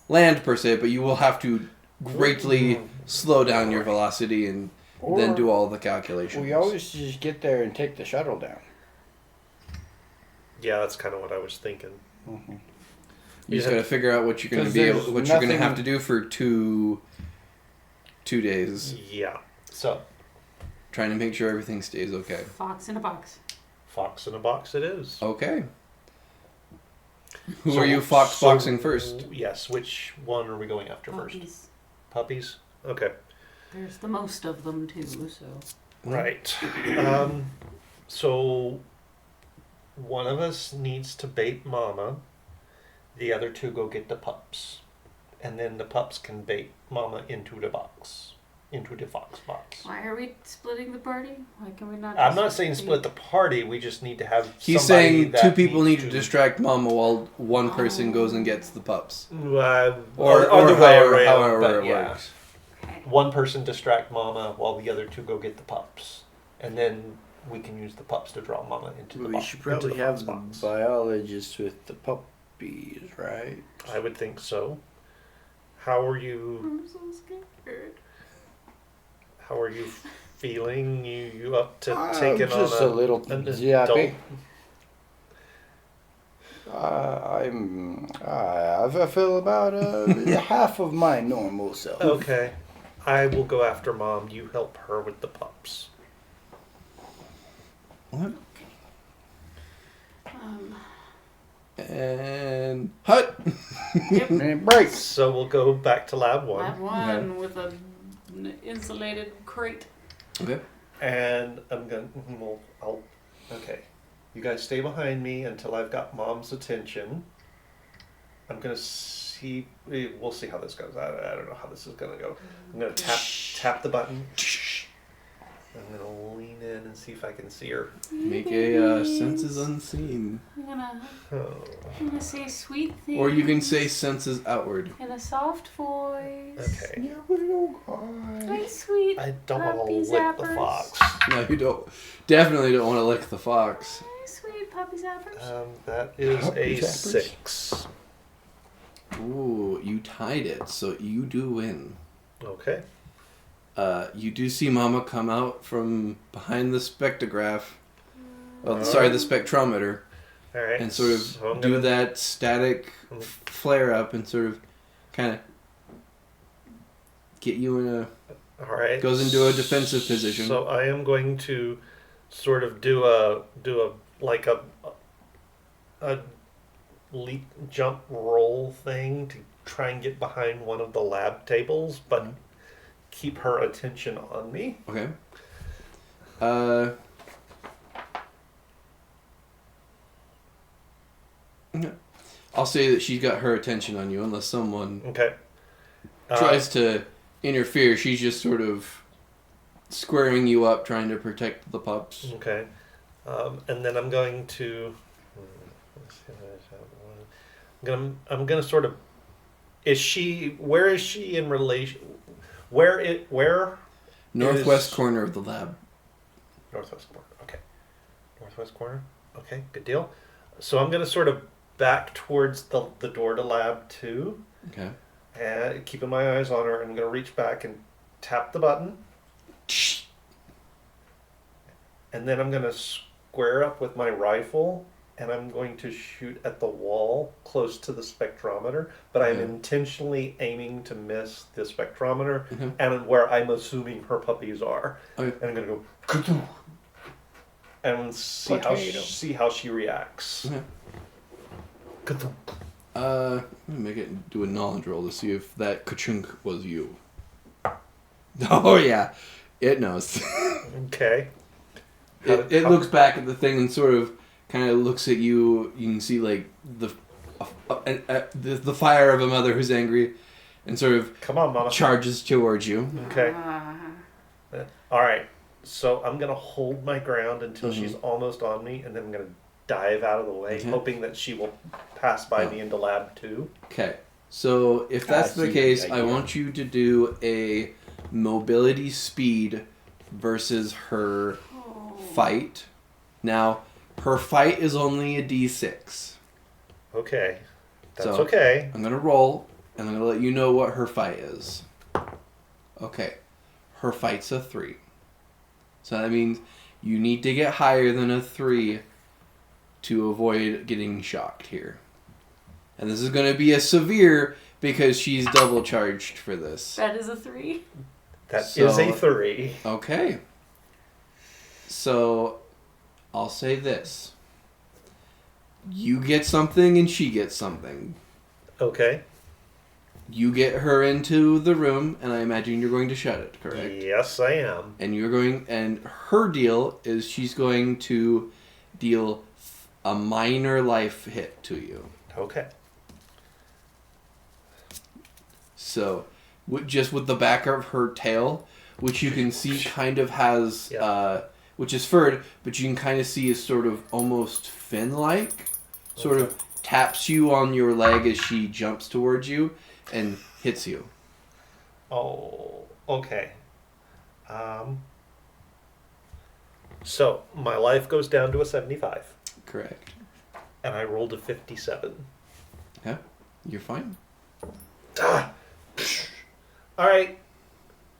land per se, but you will have to greatly Mm. slow down your velocity and then Or do all the calculations. We always just get there and take the shuttle down. Yeah, that's kind of what I was thinking. You just got to figure out what you're going to 'Cause be able, there's what you're going to have nothing- to do for two days, Yeah. So, trying to make sure everything stays okay. Fox in a box. fox in a box it is. Okay. Who So- are you fox so- boxing first? Yes. Which one are we going after first? Puppies. Puppies? Okay. There's the most of them too, so. Right. So one of us needs to bait Mama. The other two go get the pups. And then the pups can bait Mama into the box. Into the fox box. Why are we splitting the party? Why can we not? I'm just not saying split the party. We just need to have He's somebody saying that two people need needs to distract Mama while one person goes and gets the pups. or the way around, however but it yeah. works. Okay. One person distract Mama while the other two go get the pups. And then we can use the pups to draw Mama into the We box. should into probably the have fox the box. biologist with the puppies, right? I would think so. How are you? I'm so scared. How are you feeling? You up to I'm taking just on a little an yappy. adult? I feel about half of my normal self. Okay, I will go after Mom. You help her with the pups. What? Um, And hut. And break. So we'll go back to Lab I have 1, one with an insulated crate. Okay. and I'm gonna. Okay, you guys stay behind me until I've got Mom's attention. I'm gonna see. We'll see how this goes. I don't know how this is gonna go. I'm gonna tap the button. I'm gonna lean in and see if I can see her. Make a senses unseen, Oh, I'm gonna say sweet things. or you can say senses outward. in a soft voice. okay. My sweet. I don't want to puppy lick the zappers. fox. No, you don't. Definitely don't want to lick the fox. My sweet puppy zappers. That is Puppy a zappers? 6. Ooh, you tied it, so you do win. Okay. You do see Mama come out from behind the spectrograph. Oh, Alright. sorry, the spectrometer, All right. and sort of so I'm do gonna- that static flare up and sort of kind of get you in a All right. goes into a defensive position. So I am going to sort of do a like a leap jump roll thing to try and get behind one of the lab tables, but keep her attention on me. Okay. I'll say that she's got her attention on you, unless someone Okay. tries to interfere. She's just sort of squaring you up, trying to protect the pups. Okay. And then I'm going to. I'm gonna sort of. Is she? Where is she in relation? Where? Northwest Is- corner of the lab. Northwest corner. Okay. Northwest corner. Okay. Good deal. So I'm going to sort of back towards the door to lab 2. Okay. And keeping my eyes on her, I'm going to reach back and tap the button. And then I'm going to square up with my rifle, and I'm going to shoot at the wall close to the spectrometer, but I'm intentionally aiming to miss the spectrometer and where I'm assuming her puppies are. Okay. And I'm going to go and see how she reacts. Okay. Let me make it do a knowledge roll to see if that ka-chunk was you. Oh yeah, it knows. Okay. It looks back at the thing and sort of kind of looks at you. You can see like the fire of a mother who's angry, and sort of come on, Mama. Charges towards you. Okay. All right. So I'm gonna hold my ground until she's almost on me, and then I'm gonna dive out of the way, hoping that she will pass by me into lab 2. Okay. So if that's the case, I want you to do a mobility speed versus her fight. Now, her fight is only a D6. Okay. That's so okay. I'm going to roll, and I'm going to let you know what her fight is. Okay. Her fight's a 3. So that means you need to get higher than a 3 to avoid getting shocked here. And this is going to be a severe because she's double charged for this. That is a 3. That is a 3. Okay. So, I'll say this. You get something and she gets something. Okay. You get her into the room, and I imagine you're going to shut it, correct? Yes, I am. And her deal is she's going to deal a minor life hit to you. Okay. So, just with the back of her tail, which you can see kind of has, which is furred, but you can kind of see is sort of almost fin-like, sort of taps you on your leg as she jumps towards you and hits you. Oh, okay. So, my life goes down to a 75. Correct. And I rolled a 57. Yeah, you're fine. All right.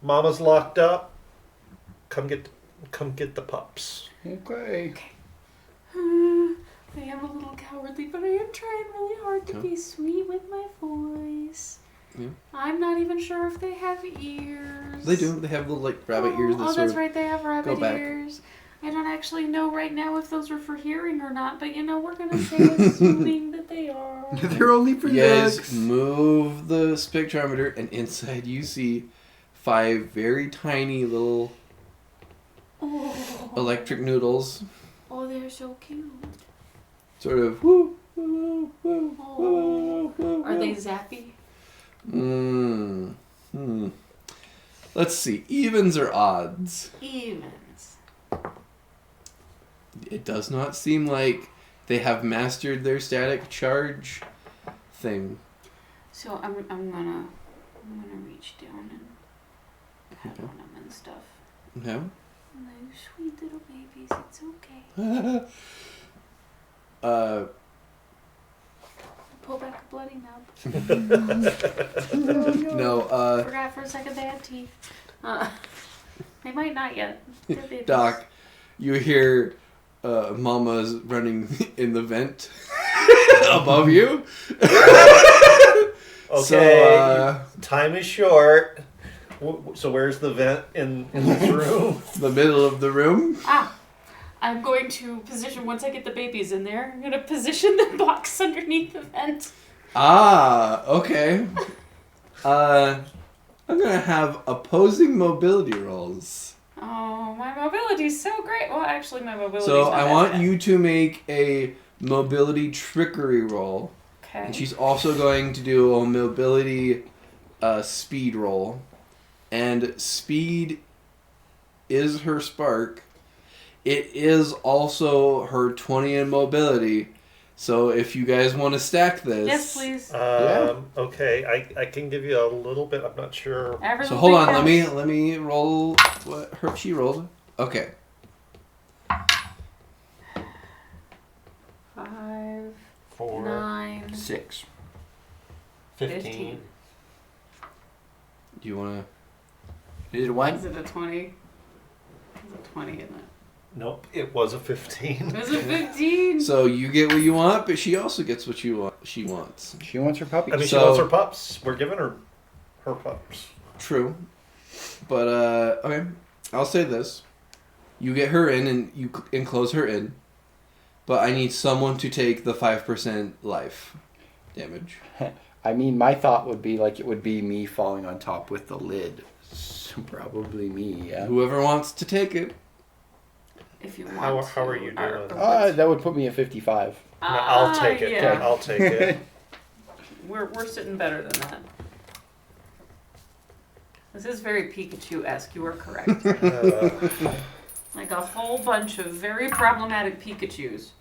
Mama's locked up. Come get the pups. Okay. I am a little cowardly, but I am trying really hard to be sweet with my voice. Yeah. I'm not even sure if they have ears. They do. They have little like rabbit ears that Oh, sort that's of right. They have rabbit back. ears. I don't actually know right now if those are for hearing or not, but we're gonna say assuming that they are. They're only for You guys looks. move the spectrometer, and inside you see 5 very tiny little electric noodles. Oh, they're so cute. Sort of. Woo, woo, woo, woo, woo, Are they zappy? Let's see. Evens or odds? Evens. It does not seem like they have mastered their static charge thing. So I'm gonna reach down and pat on them and stuff. Okay. They're sweet little babies. It's okay. Pull back a bloody nub. No. Forgot for a second they had teeth. They might not yet. They're babies. Doc, you hear Mama's running in the vent above you. Okay. So, time is short. So where's the vent in this room? the middle of the room. I'm going to position, once I get the babies in there, I'm going to position the box underneath the vent. Okay. I'm going to have opposing mobility rolls. Oh, my mobility's so great. Well, actually, my mobility's So not I that want bad. you to make a mobility trickery roll. Okay. And she's also going to do a mobility speed roll. And speed is her spark. It is also her 20 in mobility. So if you guys want to stack this... Yes, please. Okay, I can give you a little bit. I'm not sure. So hold on, let me roll what she rolled. Okay. 5 6. 15. Do you want Is it one? Is it a 20? It's a 20, isn't it? Nope, it was a 15. It was a 15. to? So you get what you want, but she also gets what she wants. She wants her puppy. I mean, she So- wants her pups. We're giving her pups. True. But, okay. I'll say this. You get her in and you enclose her in. But I need someone to take the 5% life damage. I mean, my thought would be like it would be me falling on top with the lid. So probably me, yeah. Whoever wants to take it. If you want How are to. you Or- doing? or That would put me at 55. No, I'll take it. Yeah. I'll take it. We're sitting better than that. This is very Pikachu-esque. You are correct. Like a whole bunch of very problematic Pikachus.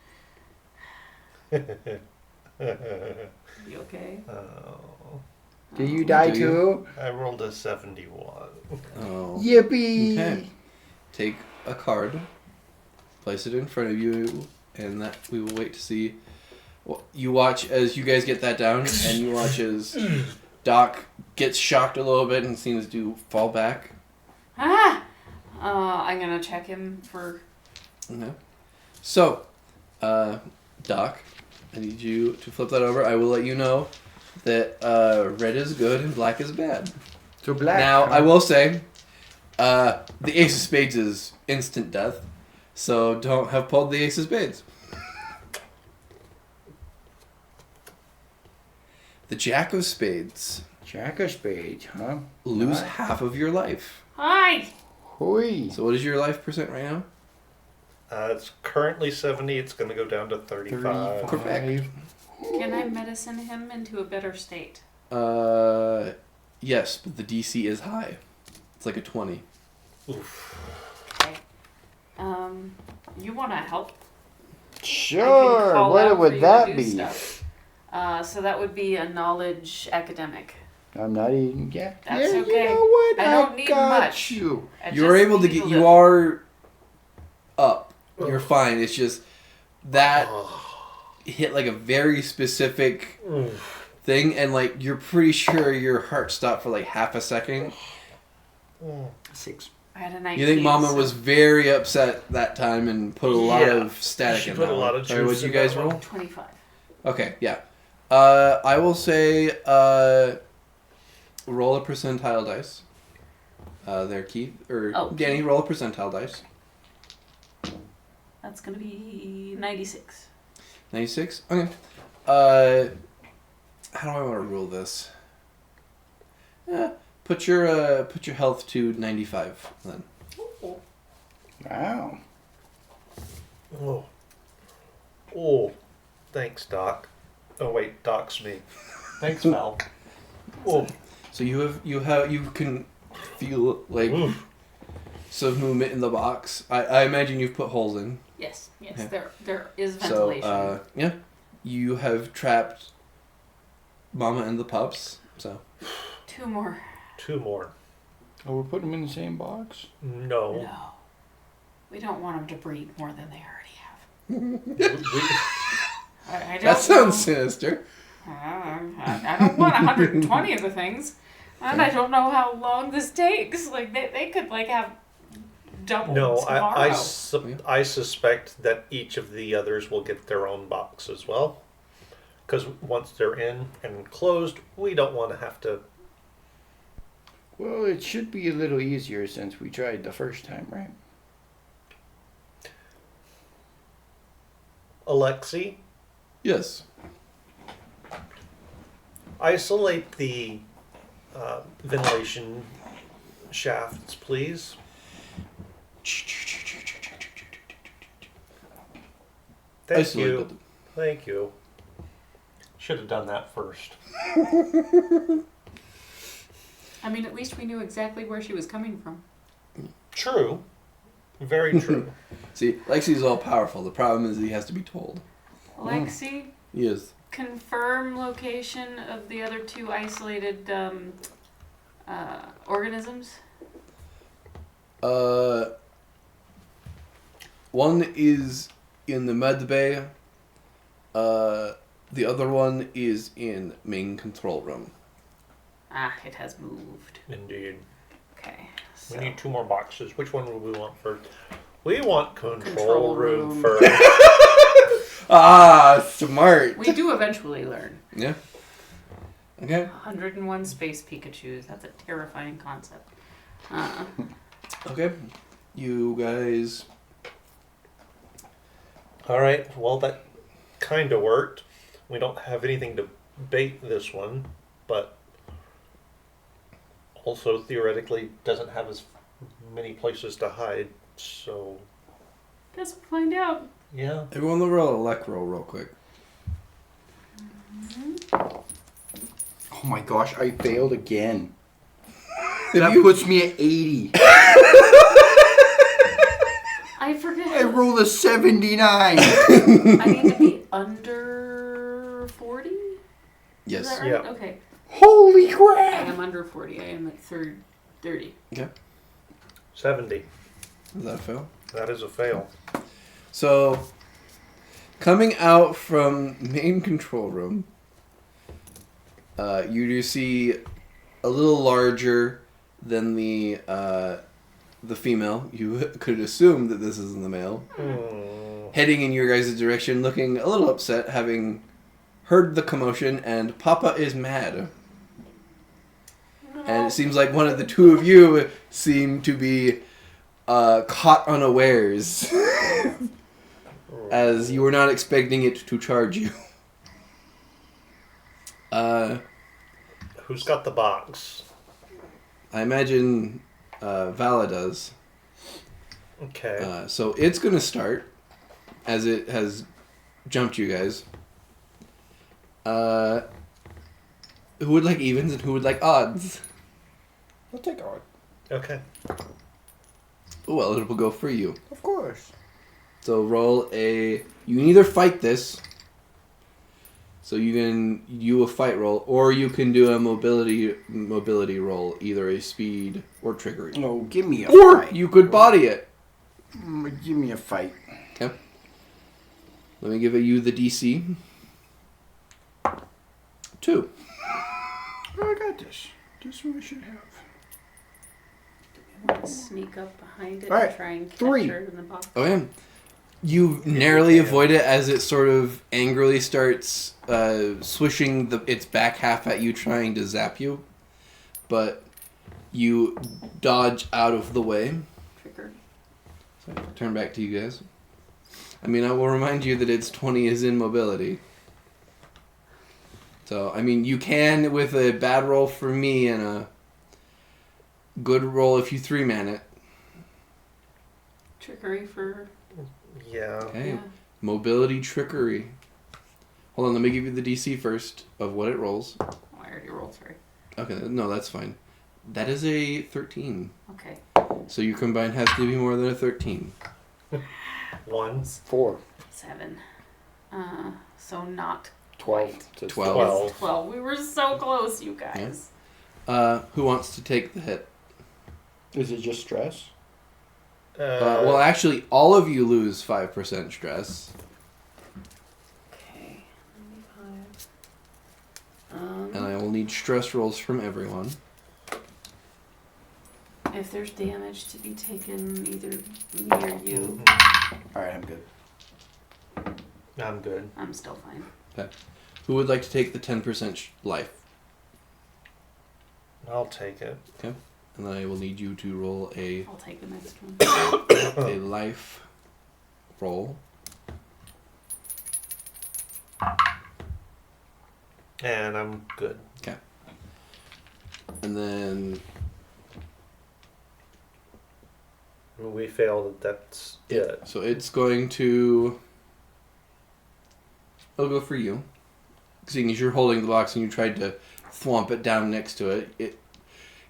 You okay? Oh, Do you die Do you? too? I rolled a 71. Oh. Yippee! Okay. Take a card, place it in front of you, and that we will wait to see. Well, you watch as you guys get that down, and you watch as Doc gets shocked a little bit and seems to fall back. Ah! I'm gonna check him for. Okay. So, Doc, I need you to flip that over. I will let you know that red is good and black is bad. So black. Now, I will say, the Ace of Spades is instant death, so don't have pulled the Ace of Spades. The Jack of Spades. Jack of Spades, huh? Lose Nice. half of your life. Hi! Hoi. So what is your life percent right now? It's currently 70. It's going to go down to 35. Perfect. Can I medicine him into a better state? Yes, but the DC is high. It's like a 20. Oof. Okay. You want to help? I can Sure. call out What for would you that to do be? stuff. So that would be a knowledge academic. I'm not even. Yeah. That's yeah, okay. You know what? I don't need got much. you. I You're just able to need get. a You little. are up. You're fine. It's just that hit like a very specific thing, and like you're pretty sure your heart stopped for like half a second. 6. I had a 19. You think Mama so- was very upset that time and put a lot Yeah. of static She in put that a lot one. of Sorry, what'd juice you in guys that roll? one. 25. Okay, yeah. I will say roll a percentile dice. There, Keith. Or Oh. Danny, roll a percentile dice. That's going to be 96. 96? Okay. How do I want to rule this? Put your health to 95 then. Ooh. Wow. Oh. Oh. Thanks, Doc. Oh, wait. Doc's me. Thanks, Val. Oh. So you can feel like Oof. some movement in the box. I imagine you've put holes in. Yes, Okay. there is ventilation. So yeah, you have trapped Mama and the pups. So 2 more. 2 more. Oh, we're putting them in the same box? No. No. We don't want them to breed more than they already have. I don't that sounds know. sinister. I don't want 120 of the things. And I don't know how long this takes. Like, they could, like, have double No, tomorrow. I suspect that each of the others will get their own box as well. Because once they're in and closed, we don't want to have to. Well, it should be a little easier since we tried the first time, right? Alexi, Yes. isolate the ventilation shafts, please. Thank Isolated you. them. Thank you. Should have done that first. I mean, at least we knew exactly where she was coming from. True. Very true. See, Lexi's all powerful. The problem is he has to be told. Lexi, He is. confirm location of the other 2 isolated organisms. One is in the med bay. The other one is in main control room. Ah, it has moved. Indeed. Okay. We So. need 2 more boxes. Which one would we want first? We want control Control room room. first. Ah, smart. We do eventually learn. Yeah. Okay. 101 space Pikachus. That's a terrifying concept. Okay. You guys. All right. Well, that kind of worked. We don't have anything to bait this one, but also theoretically doesn't have as many places to hide. So, Guess we'll find out. yeah. Everyone roll a luck roll real quick. Oh my gosh, I failed again. Have That you- puts me at 80. I forget. I rolled a 79. I need to be under 40? Yes. Is that right? Yeah. Okay. Holy I crap! am under 40. I am at 30. 70. Is that a fail? That is a fail. So, coming out from main control room, you do see a little larger than the female. You could assume that this isn't the male. Heading in your guys' direction, looking a little upset, having heard the commotion, and Papa is mad. And it seems like one of the two of you seem to be caught unawares, as you were not expecting it to charge you. Who's got the box? I imagine Vala does. Okay. So it's going to start, as it has jumped you guys. Who would like evens and who would like odds? I'll take odd. Okay. Well, it will go for you. Of course. So roll a... You can either fight this, so you can do a fight roll, or you can do a mobility roll, either a speed or trickery. No, give me a Or fight. you could body it. Give me a fight. Okay. Let me give you the DC. 2. Oh, I got this. This one I should have. Want to sneak up behind it All right, and try and catch 3. her in the box? Oh yeah. You narrowly avoid it as it sort of angrily starts swishing its back half at you, trying to zap you. But you dodge out of the way. Trigger. So turn back to you guys. I mean, I will remind you that its 20 is in mobility. So, I mean, you can with a bad roll for me and a good roll if you 3-man it. Trickery for... Yeah. Okay. Yeah. Mobility trickery. Hold on, let me give you the DC first of what it rolls. Oh, I already rolled 3. Okay, no, that's fine. That is a 13. Okay. So your combined has to be more than a 13. 1. 4. 7. So not 12. quite. To 12. 12. We were so close, you guys. Who wants to take the hit? Is it just stress? Well, actually, all of you lose 5% stress. Okay. 95. And I will need stress rolls from everyone. If there's damage to be taken, either me or you, Alright, I'm good. I'm good. I'm still fine. Who would like to take the 10% life? I'll take it. Okay. And then I will need you to roll a I'll take the next one. life roll. And I'm good. And then We failed. That's it. so it's going to... It'll go for you. Seeing as you're holding the box and you tried to thwomp it down next to it,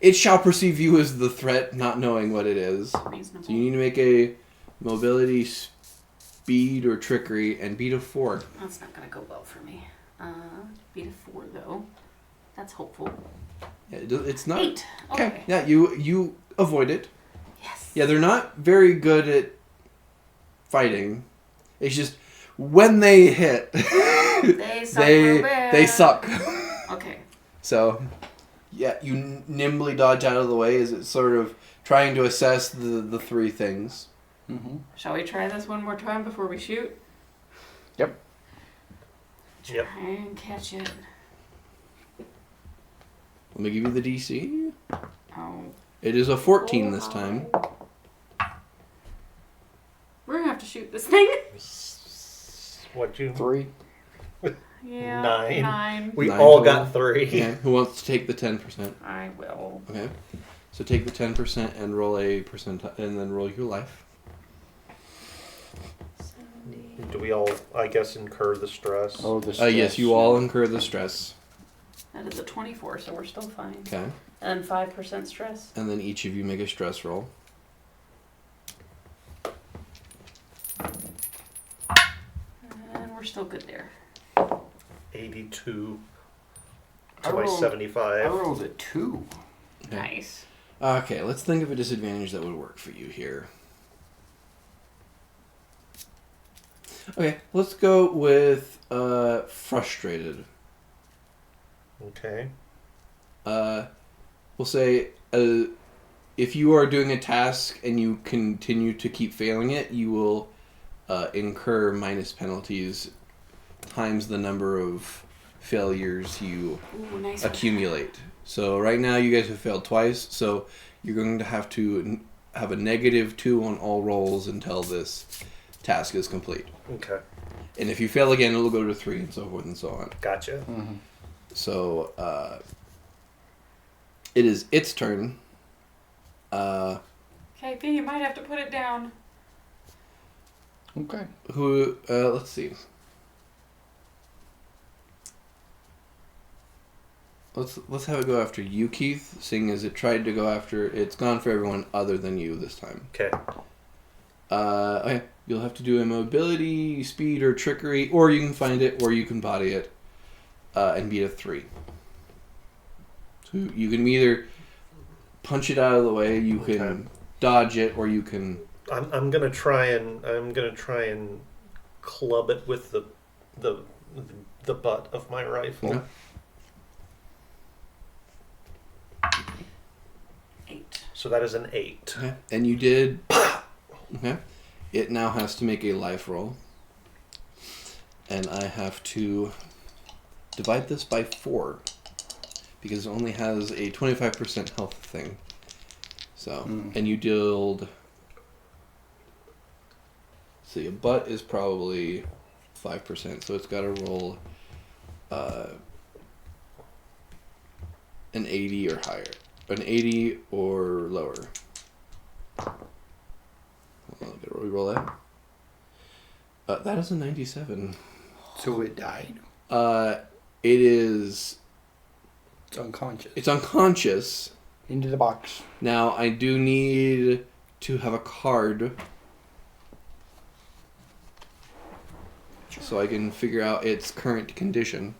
it shall perceive you as the threat, not knowing what it is. Reasonable. So you need to make a mobility, speed, or trickery, and beat a 4. That's not gonna go well for me. Beat a 4 though. That's hopeful. Yeah, it's not... 8. Okay. Yeah, you avoid it. Yes. Yeah, they're not very good at fighting. It's just when they hit, They suck real bad. they suck. Okay. So, yeah, you nimbly dodge out of the way as it's sort of trying to assess the three things. Mm-hmm. Shall we try this one more time before we shoot? Yep. Yep. Try and catch it. Let me give you the DC. Oh. It is a 14 this time. We're gonna have to shoot this thing. What'd you? 3. Yeah. 9. We 9 all total. got 3. Okay. Who wants to take the 10%? I will. Okay. So take the 10% and roll a percentile, and then roll your life. 70. Do we all, I guess, incur the stress? Oh, the Yes, you all incur the stress. That is a 24, so we're still fine. Okay. And 5% stress. And then each of you make a stress roll. And we're still good there. 82 I to my rolled- I 75. rolled a 2. Okay. Nice. Okay, let's think of a disadvantage that would work for you here. Okay, let's go with frustrated. Okay. We'll say if you are doing a task and you continue to keep failing it, you will incur minus penalties times the number of failures you Ooh, nice one. accumulate. So right now you guys have failed twice, so you're going to have to have a -2 on all rolls until this task is complete. Okay. And if you fail again, it'll go to 3 and so forth and so on. Gotcha. Mm-hmm. So it is its turn. Okay, B, you might have to put it down. Okay. Who? Let's see. Let's have it go after you, Keith. Seeing as it tried to go after, it's gone for everyone other than you this time. Okay. Okay. You'll have to do a mobility, speed, or trickery, or you can find it, or you can body it, and beat a 3. So you can either punch it out of the way, you can Okay. dodge it, or you can. I'm gonna try and club it with the butt of my rifle. Okay. 8. So that is an 8. Okay. And you did. Okay. It now has to make a life roll. And I have to divide this by 4. Because it only has a 25% health thing. So, and you dealt. See, a butt is probably 5%, so it's got to roll an 80 or higher. An 80 or lower. Hold on, gotta re-roll that. That is a 97. So it died. It is. It's unconscious. It's unconscious. Into the box. Now, I do need to have a card so I can figure out its current condition.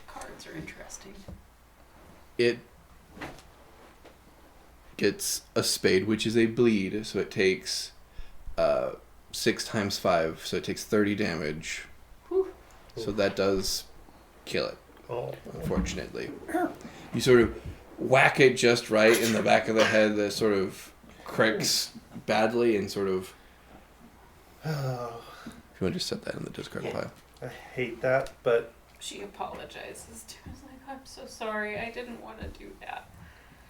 Cards are interesting. It gets a spade, which is a bleed, so it takes 6 times 5, so it takes 30 damage. Whew. So that does kill it, Oh. unfortunately. You sort of whack it just right in the back of the head that sort of cracks badly and sort of... If you want to just set that in the discard pile. I hate that, but She apologizes too. I was like, I'm so sorry. I didn't want to do that.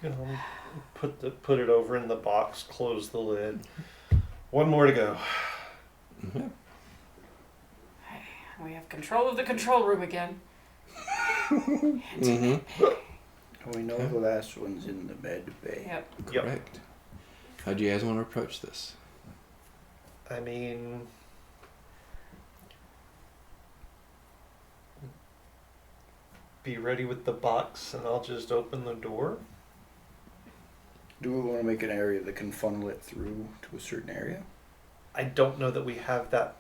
you know, put it over in the box, close the lid. One more to go. Mhm. Hey, we have control of the control room again. Mm-hmm. We know the last one's in the med bay. Yep. Yep. Correct. How do you guys want to approach this? I mean, be ready with the box and I'll just open the door. Do we want to make an area that can funnel it through to a certain area? I don't know that we have that.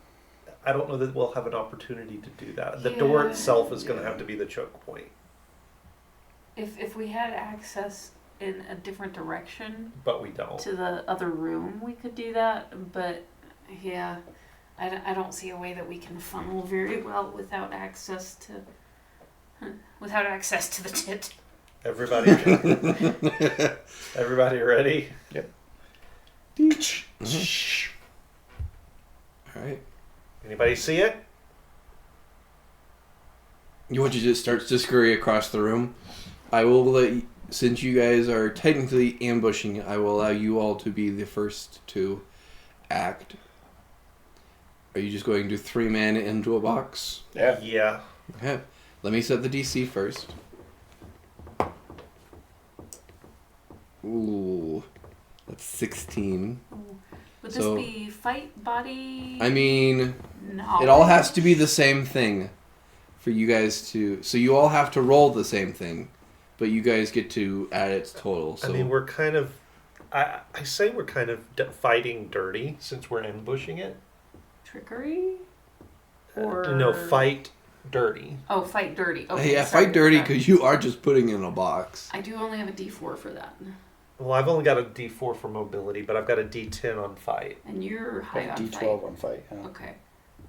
I don't know that we'll have an opportunity to do that. The door Yeah. itself is going to have to be the choke point. If we had access in a different direction But we don't. to the other room, we could do that. But yeah, I don't see a way that we can funnel very well without access to the tit. Everybody, everybody ready? Yep. All right. Anybody see it? You want you to start to scurry across the room. I will let you, since you guys are technically ambushing, I will allow you all to be the first to act. Are you just going to 3 mana into a box? Yeah. Yeah. Okay. Let me set the DC first. Ooh. That's 16. Would So- this be fight, body? I mean, No. it all has to be the same thing for you guys to... So you all have to roll the same thing, but you guys get to add its total. So I mean, we're kind of. I say we're kind of fighting dirty since we're ambushing it. Trickery? Or No, fight dirty. Oh, fight dirty. Okay, yeah, sorry, fight dirty sorry. because you are just putting it in a box. I do only have a D4 for that, Well, I've only got a D4 for mobility, but I've got a D10 on fight. and you're high on D12 fight. on fight. Yeah. Okay,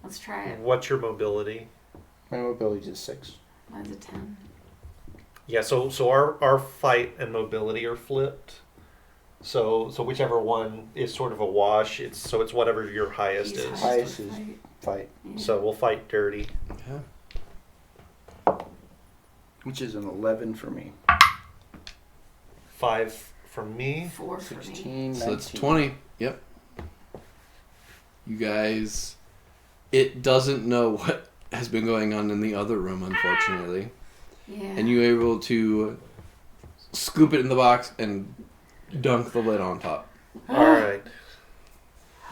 let's try it. What's your mobility? My mobility is 6. Mine's a 10. Yeah, so our fight and mobility are flipped. So whichever one is sort of a wash. It's whatever your highest He's is. Highest with is- fight. Fight, Yeah. So we'll fight dirty. Yeah. which is an 11 for me. 5 from me. 4 for me. 16, So that's 19. 20. Yep. You guys... It doesn't know what has been going on in the other room, unfortunately. Yeah. And you're able to scoop it in the box and dunk the lid on top. All right.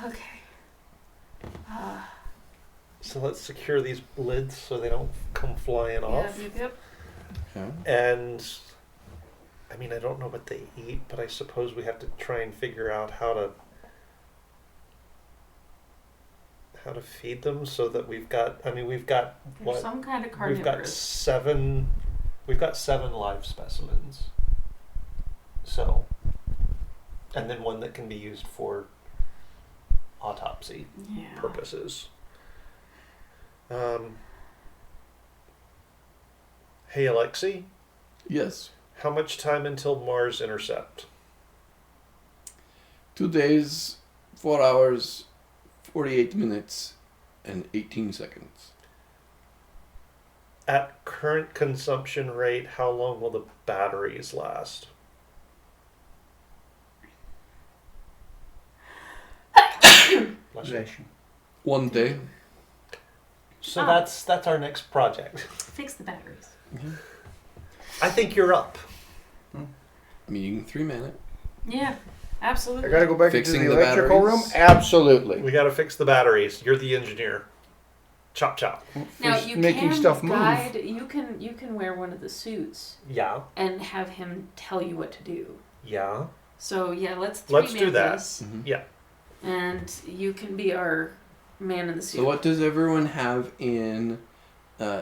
Okay. So let's secure these lids so they don't come flying off. Yep. Okay. And I mean, I don't know what they eat, but I suppose we have to try and figure out how to feed them so that we've got. I mean, we've got There's what? some kind of We've got carnivorous. 7. We've got 7 live specimens. So, and then one that can be used for autopsy Yeah. purposes. Hey Alexi, Yes. how much time until Mars intercept? 2 days, 4 hours, 48 minutes, and 18 seconds. At current consumption rate, how long will the batteries last? Bless you. Possession. 1 day. So Ah. that's our next project. Fix the batteries. I think you're up. I mean, you can 3 mana it. Yeah, absolutely. I gotta go back Fixing into the the electrical room? batteries? Absolutely. We got to fix the batteries. You're the engineer. Chop chop. Now For you making can stuff move. guide. You can wear one of the suits Yeah, and have him tell you what to do. yeah. So yeah, let's Let's do that. this, Mhm. Yeah. and you can be our man in the suit. So what does everyone have in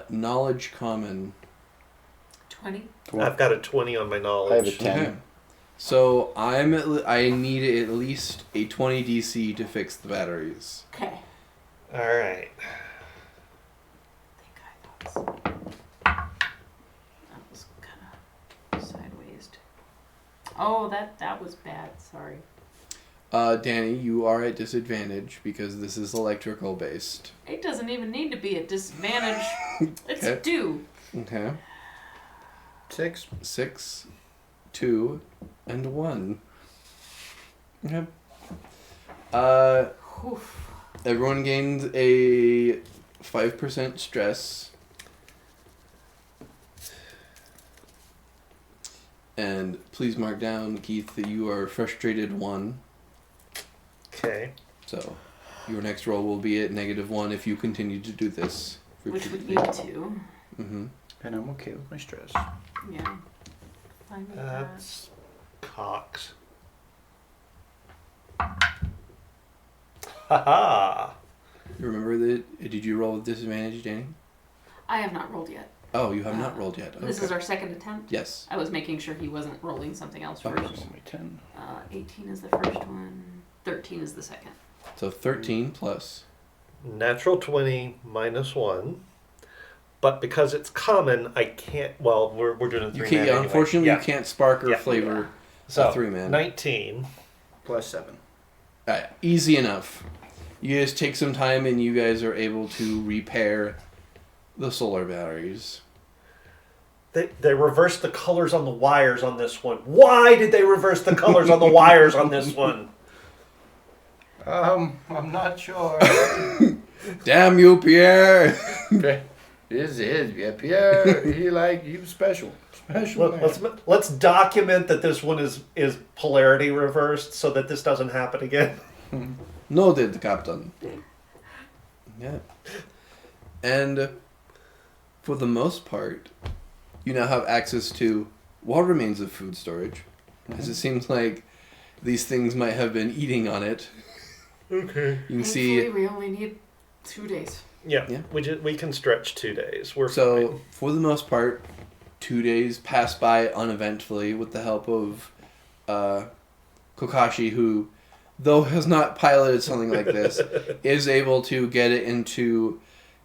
knowledge common? 20. I've got a 20 on my I have a knowledge. 10. Okay. So I need at least a 20 DC to fix the batteries. Okay. All right. I think that was kind of sideways. Oh, that was bad. Sorry. Danny, you are at disadvantage because this is electrical based. It doesn't even need to be a disadvantage. It's Okay. due. Okay. 6. 6, 2, and 1. Okay. Oof. Everyone gains a 5% stress. And please mark down, Keith, that you are frustrated 1. Okay. So your next roll will be at -1 if you continue to do this. Which would be 2. Mm-hmm. And I'm okay with my stress. Yeah. Fine with that. That's Cox. Haha. Remember that? Did you roll with disadvantage, Danny? I have not rolled yet. Oh, you have not rolled yet. This Okay. is our second attempt. Yes. I was making sure he wasn't rolling something else Oh, first. Only 10. 18 is the first one. 13 is the second. So 13 plus. Natural 20 minus 1. But because it's common, I can't. Well, we're doing a You 3 can't. man anyway. Unfortunately, Yeah. you can't spark or Yeah. flavor So a 3-man. 19. Plus 7. Easy enough. You guys take some time, and you guys are able to repair the solar batteries. They reversed the colors on the wires on this one. Why did they reverse the colors on the wires on this one? I'm not sure. Damn you, Pierre! This is yeah, Pierre. He was special. Special man. Let's document that this one is polarity reversed so that this doesn't happen again. Noted, Captain. Yeah. And for the most part, you now have access to what remains of food storage, as it seems like these things might have been eating on it. Okay. You can Thankfully, see. we only need 2 days. Yeah. Yeah. We can stretch 2 days. We're So, fine. for the most part, 2 days pass by uneventfully with the help of Kokashi, who, though has not piloted something like this, is able to get it into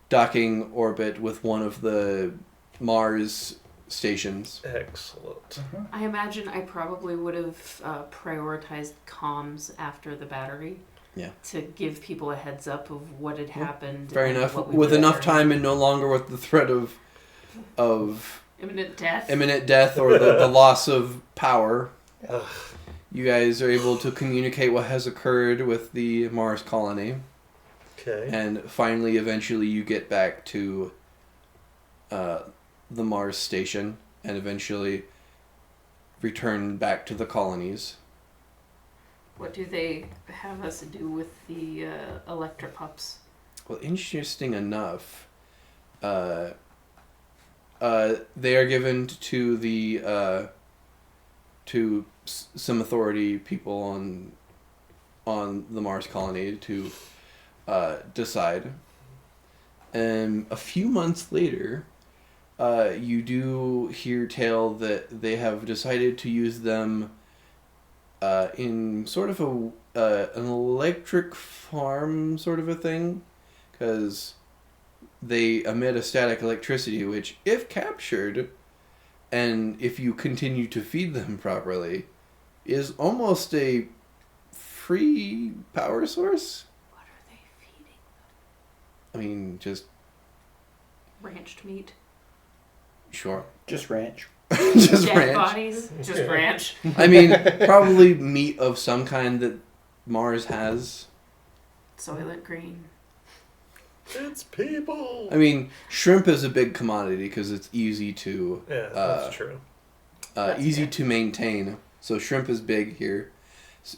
docking orbit with one of the Mars stations. Excellent. I imagine I probably would have prioritized comms after the battery. Yeah. To give people a heads up of what had happened. Fair and enough. what we With were enough learning. time and no longer with the threat of Imminent death. imminent death or the loss of power, Ugh. you guys are able to communicate what has occurred with the Mars colony. Okay. And finally, eventually, you get back to the Mars station and eventually return back to the colonies. What do they have us do with the electropups? Well, interesting enough, they are given to the some authority people on the Mars colony to decide. And a few months later, you do hear tale that they have decided to use them in sort of an electric farm sort of a thing, because they emit a static electricity which, if captured and if you continue to feed them properly, is almost a free power source. What are they feeding? I mean, just Ranched meat? sure. Just ranch. Just Dead ranch. bodies? Just ranch? I mean, probably meat of some kind that Mars has. Soylent Green. It's people. I mean, shrimp is a big commodity because it's easy to Yeah, that's true. That's easy fair. to maintain. So shrimp is big here,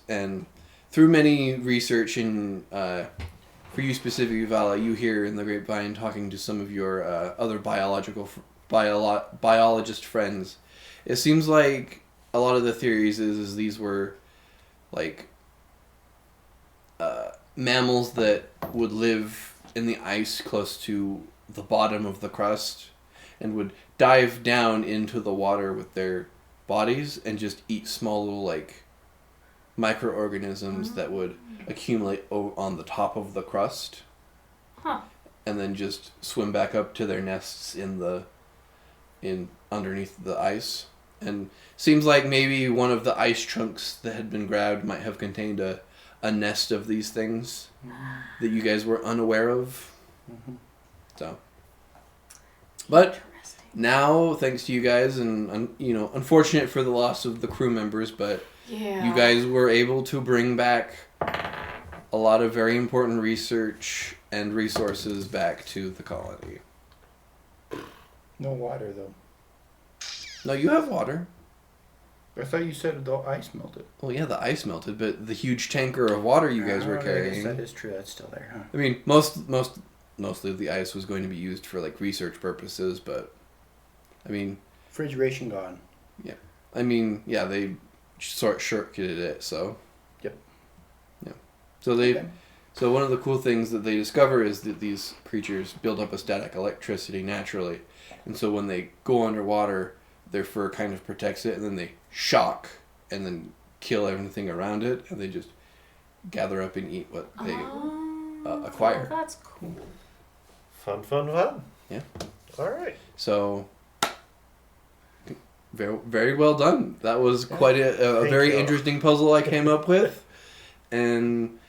and through many research and for you specifically, Vala, you hear in the grapevine talking to some of your other biologist friends. It seems like a lot of the theories is these were like mammals that would live in the ice close to the bottom of the crust and would dive down into the water with their bodies and just eat small little like microorganisms that would accumulate on the top of the crust. Huh. And then just swim back up to their nests in underneath the ice. And seems like maybe one of the ice chunks that had been grabbed might have contained a nest of these things that you guys were unaware of. So, but Interesting. now, thanks to you guys, and unfortunate for the loss of the crew members, but Yeah. you guys were able to bring back a lot of very important research and resources back to the colony. No water, though. No, you have water. I thought you said the ice melted. Well, yeah, the ice melted, but the huge tanker of water you guys were Oh, carrying. yes, that is true. That's still there, huh? I mean, mostly of the ice was going to be used for like research purposes, but I mean, Refrigeration gone. they short-circuited it, so. Yep. Yeah. So they Okay. So one of the cool things that they discover is that these creatures build up a static electricity naturally. And so when they go underwater, their fur kind of protects it, and then they shock and then kill everything around it, and they just gather up and eat what they acquire. Oh, that's cool. Fun. Yeah. All right. So, very, very well done. That was quite a Thank very you. interesting puzzle I came up with. And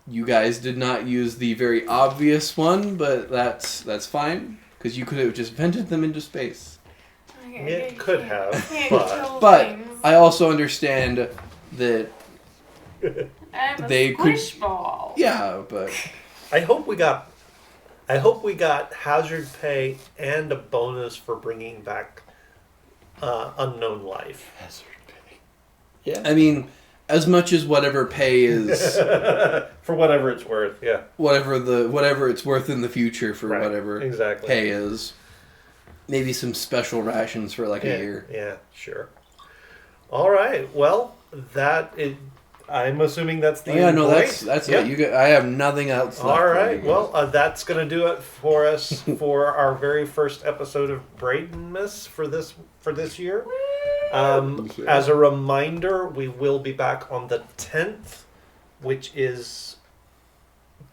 you guys did not use the very obvious one, but that's fine, because you could have just vented them into space. It could have, Can't but control But things. I also understand that, I'm a they could- squish ball. yeah, but I hope we got hazard pay and a bonus for bringing back unknown life. Yeah. I mean, as much as whatever pay is, For whatever it's worth, yeah. whatever it's worth in the future for Right, whatever exactly. pay is, maybe some special rations for like a year. Yeah, sure. All right. Well, I'm assuming that's the Oh, yeah, no, end that's point. it. You I have nothing else. All left for right. you guys. Well, that's going to do it for us for our very first episode of Braydenmas for this year. As a reminder, we will be back on the 10th, which is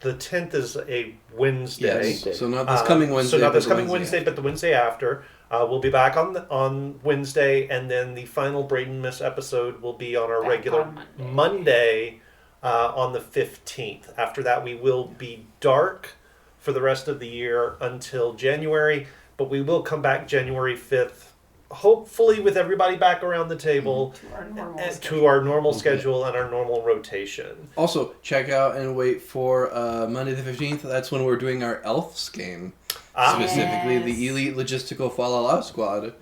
the 10th is a Wednesday. yes. So not this coming Wednesday. So not but this the coming Wednesday, but the Wednesday after. We'll be back on Wednesday, and then the final Braydenmas episode will be on our Back regular on Monday on the 15th. After that, we will be dark for the rest of the year until January, but we will come back January 5th, hopefully with everybody back around the table To our normal and schedule. to our normal schedule and our normal rotation. Also, check out and wait for Monday the 15th. That's when we're doing our Elves game. Specifically, Yes. the Elite Logistical Falala Squad.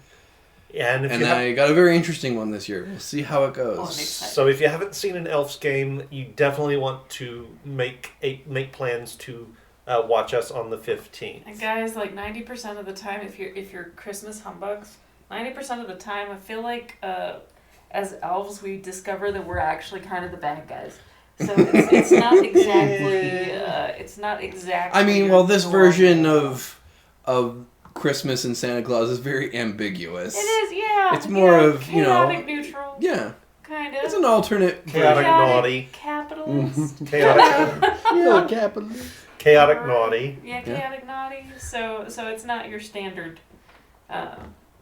And if And you have, I got a very interesting one this year. We'll see how it Oh, I'm goes. excited. so if you haven't seen an Elves game, you definitely want to make plans to watch us on the 15th. And guys, like 90% of the time, if you're Christmas humbugs, 90% of the time, I feel like as elves, we discover that we're actually kind of the bad guys. So it's not exactly. I mean, your well, this normal- version of Christmas and Santa Claus is very ambiguous. It is, yeah. It's more yeah, of, you know- chaotic neutral. Yeah, Kind of. it's an alternate. Chaotic naughty. Capitalist. Chaotic, Yeah, capitalist. chaotic naughty. Yeah, chaotic naughty. So it's not your standard,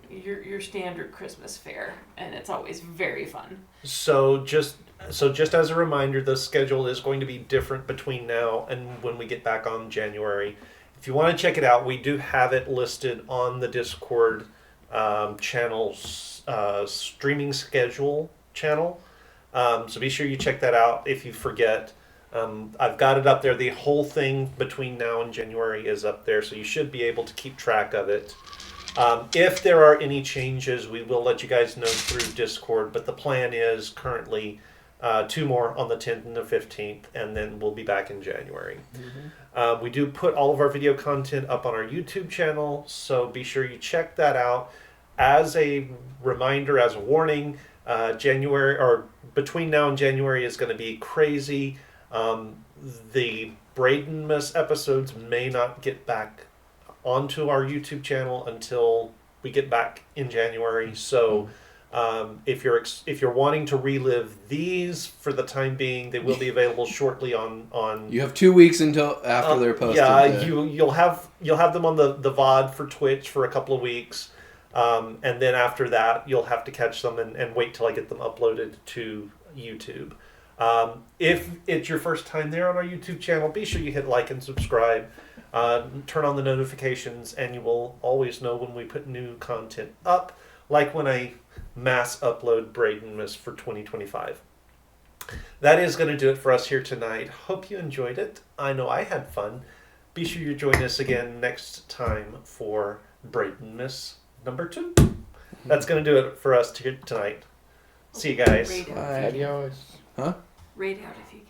your standard Christmas fare, and it's always very fun. So just as a reminder, the schedule is going to be different between now and when we get back on January. If you want to check it out, we do have it listed on the Discord channel's streaming schedule channel. So be sure you check that out if you forget. I've got it up there. The whole thing between now and January is up there, so you should be able to keep track of it. If there are any changes, we will let you guys know through Discord, but the plan is currently 2 more on the 10th and the 15th, and then we'll be back in January. We do put all of our video content up on our YouTube channel, so be sure you check that out. As a reminder, as a warning, January, or between now and January, is going to be crazy. The Braydenmas episodes may not get back onto our YouTube channel until we get back in January. So if you're wanting to relive these for the time being, they will be available shortly on You have 2 weeks until after they're posted. yeah, you'll have them on the VOD for Twitch for a couple of weeks. And then after that, you'll have to catch them and wait till I get them uploaded to YouTube. If it's your first time there on our YouTube channel, be sure you hit like and subscribe. Turn on the notifications, and you will always know when we put new content up, like when I mass upload Braydenmas for 2025. That is going to do it for us here tonight. Hope you enjoyed it. I know I had fun. Be sure you join us again next time for Braydenmas number 2. That's going to do it for us tonight. See you guys. Rate out, Bye. Adios. Huh? rate out if you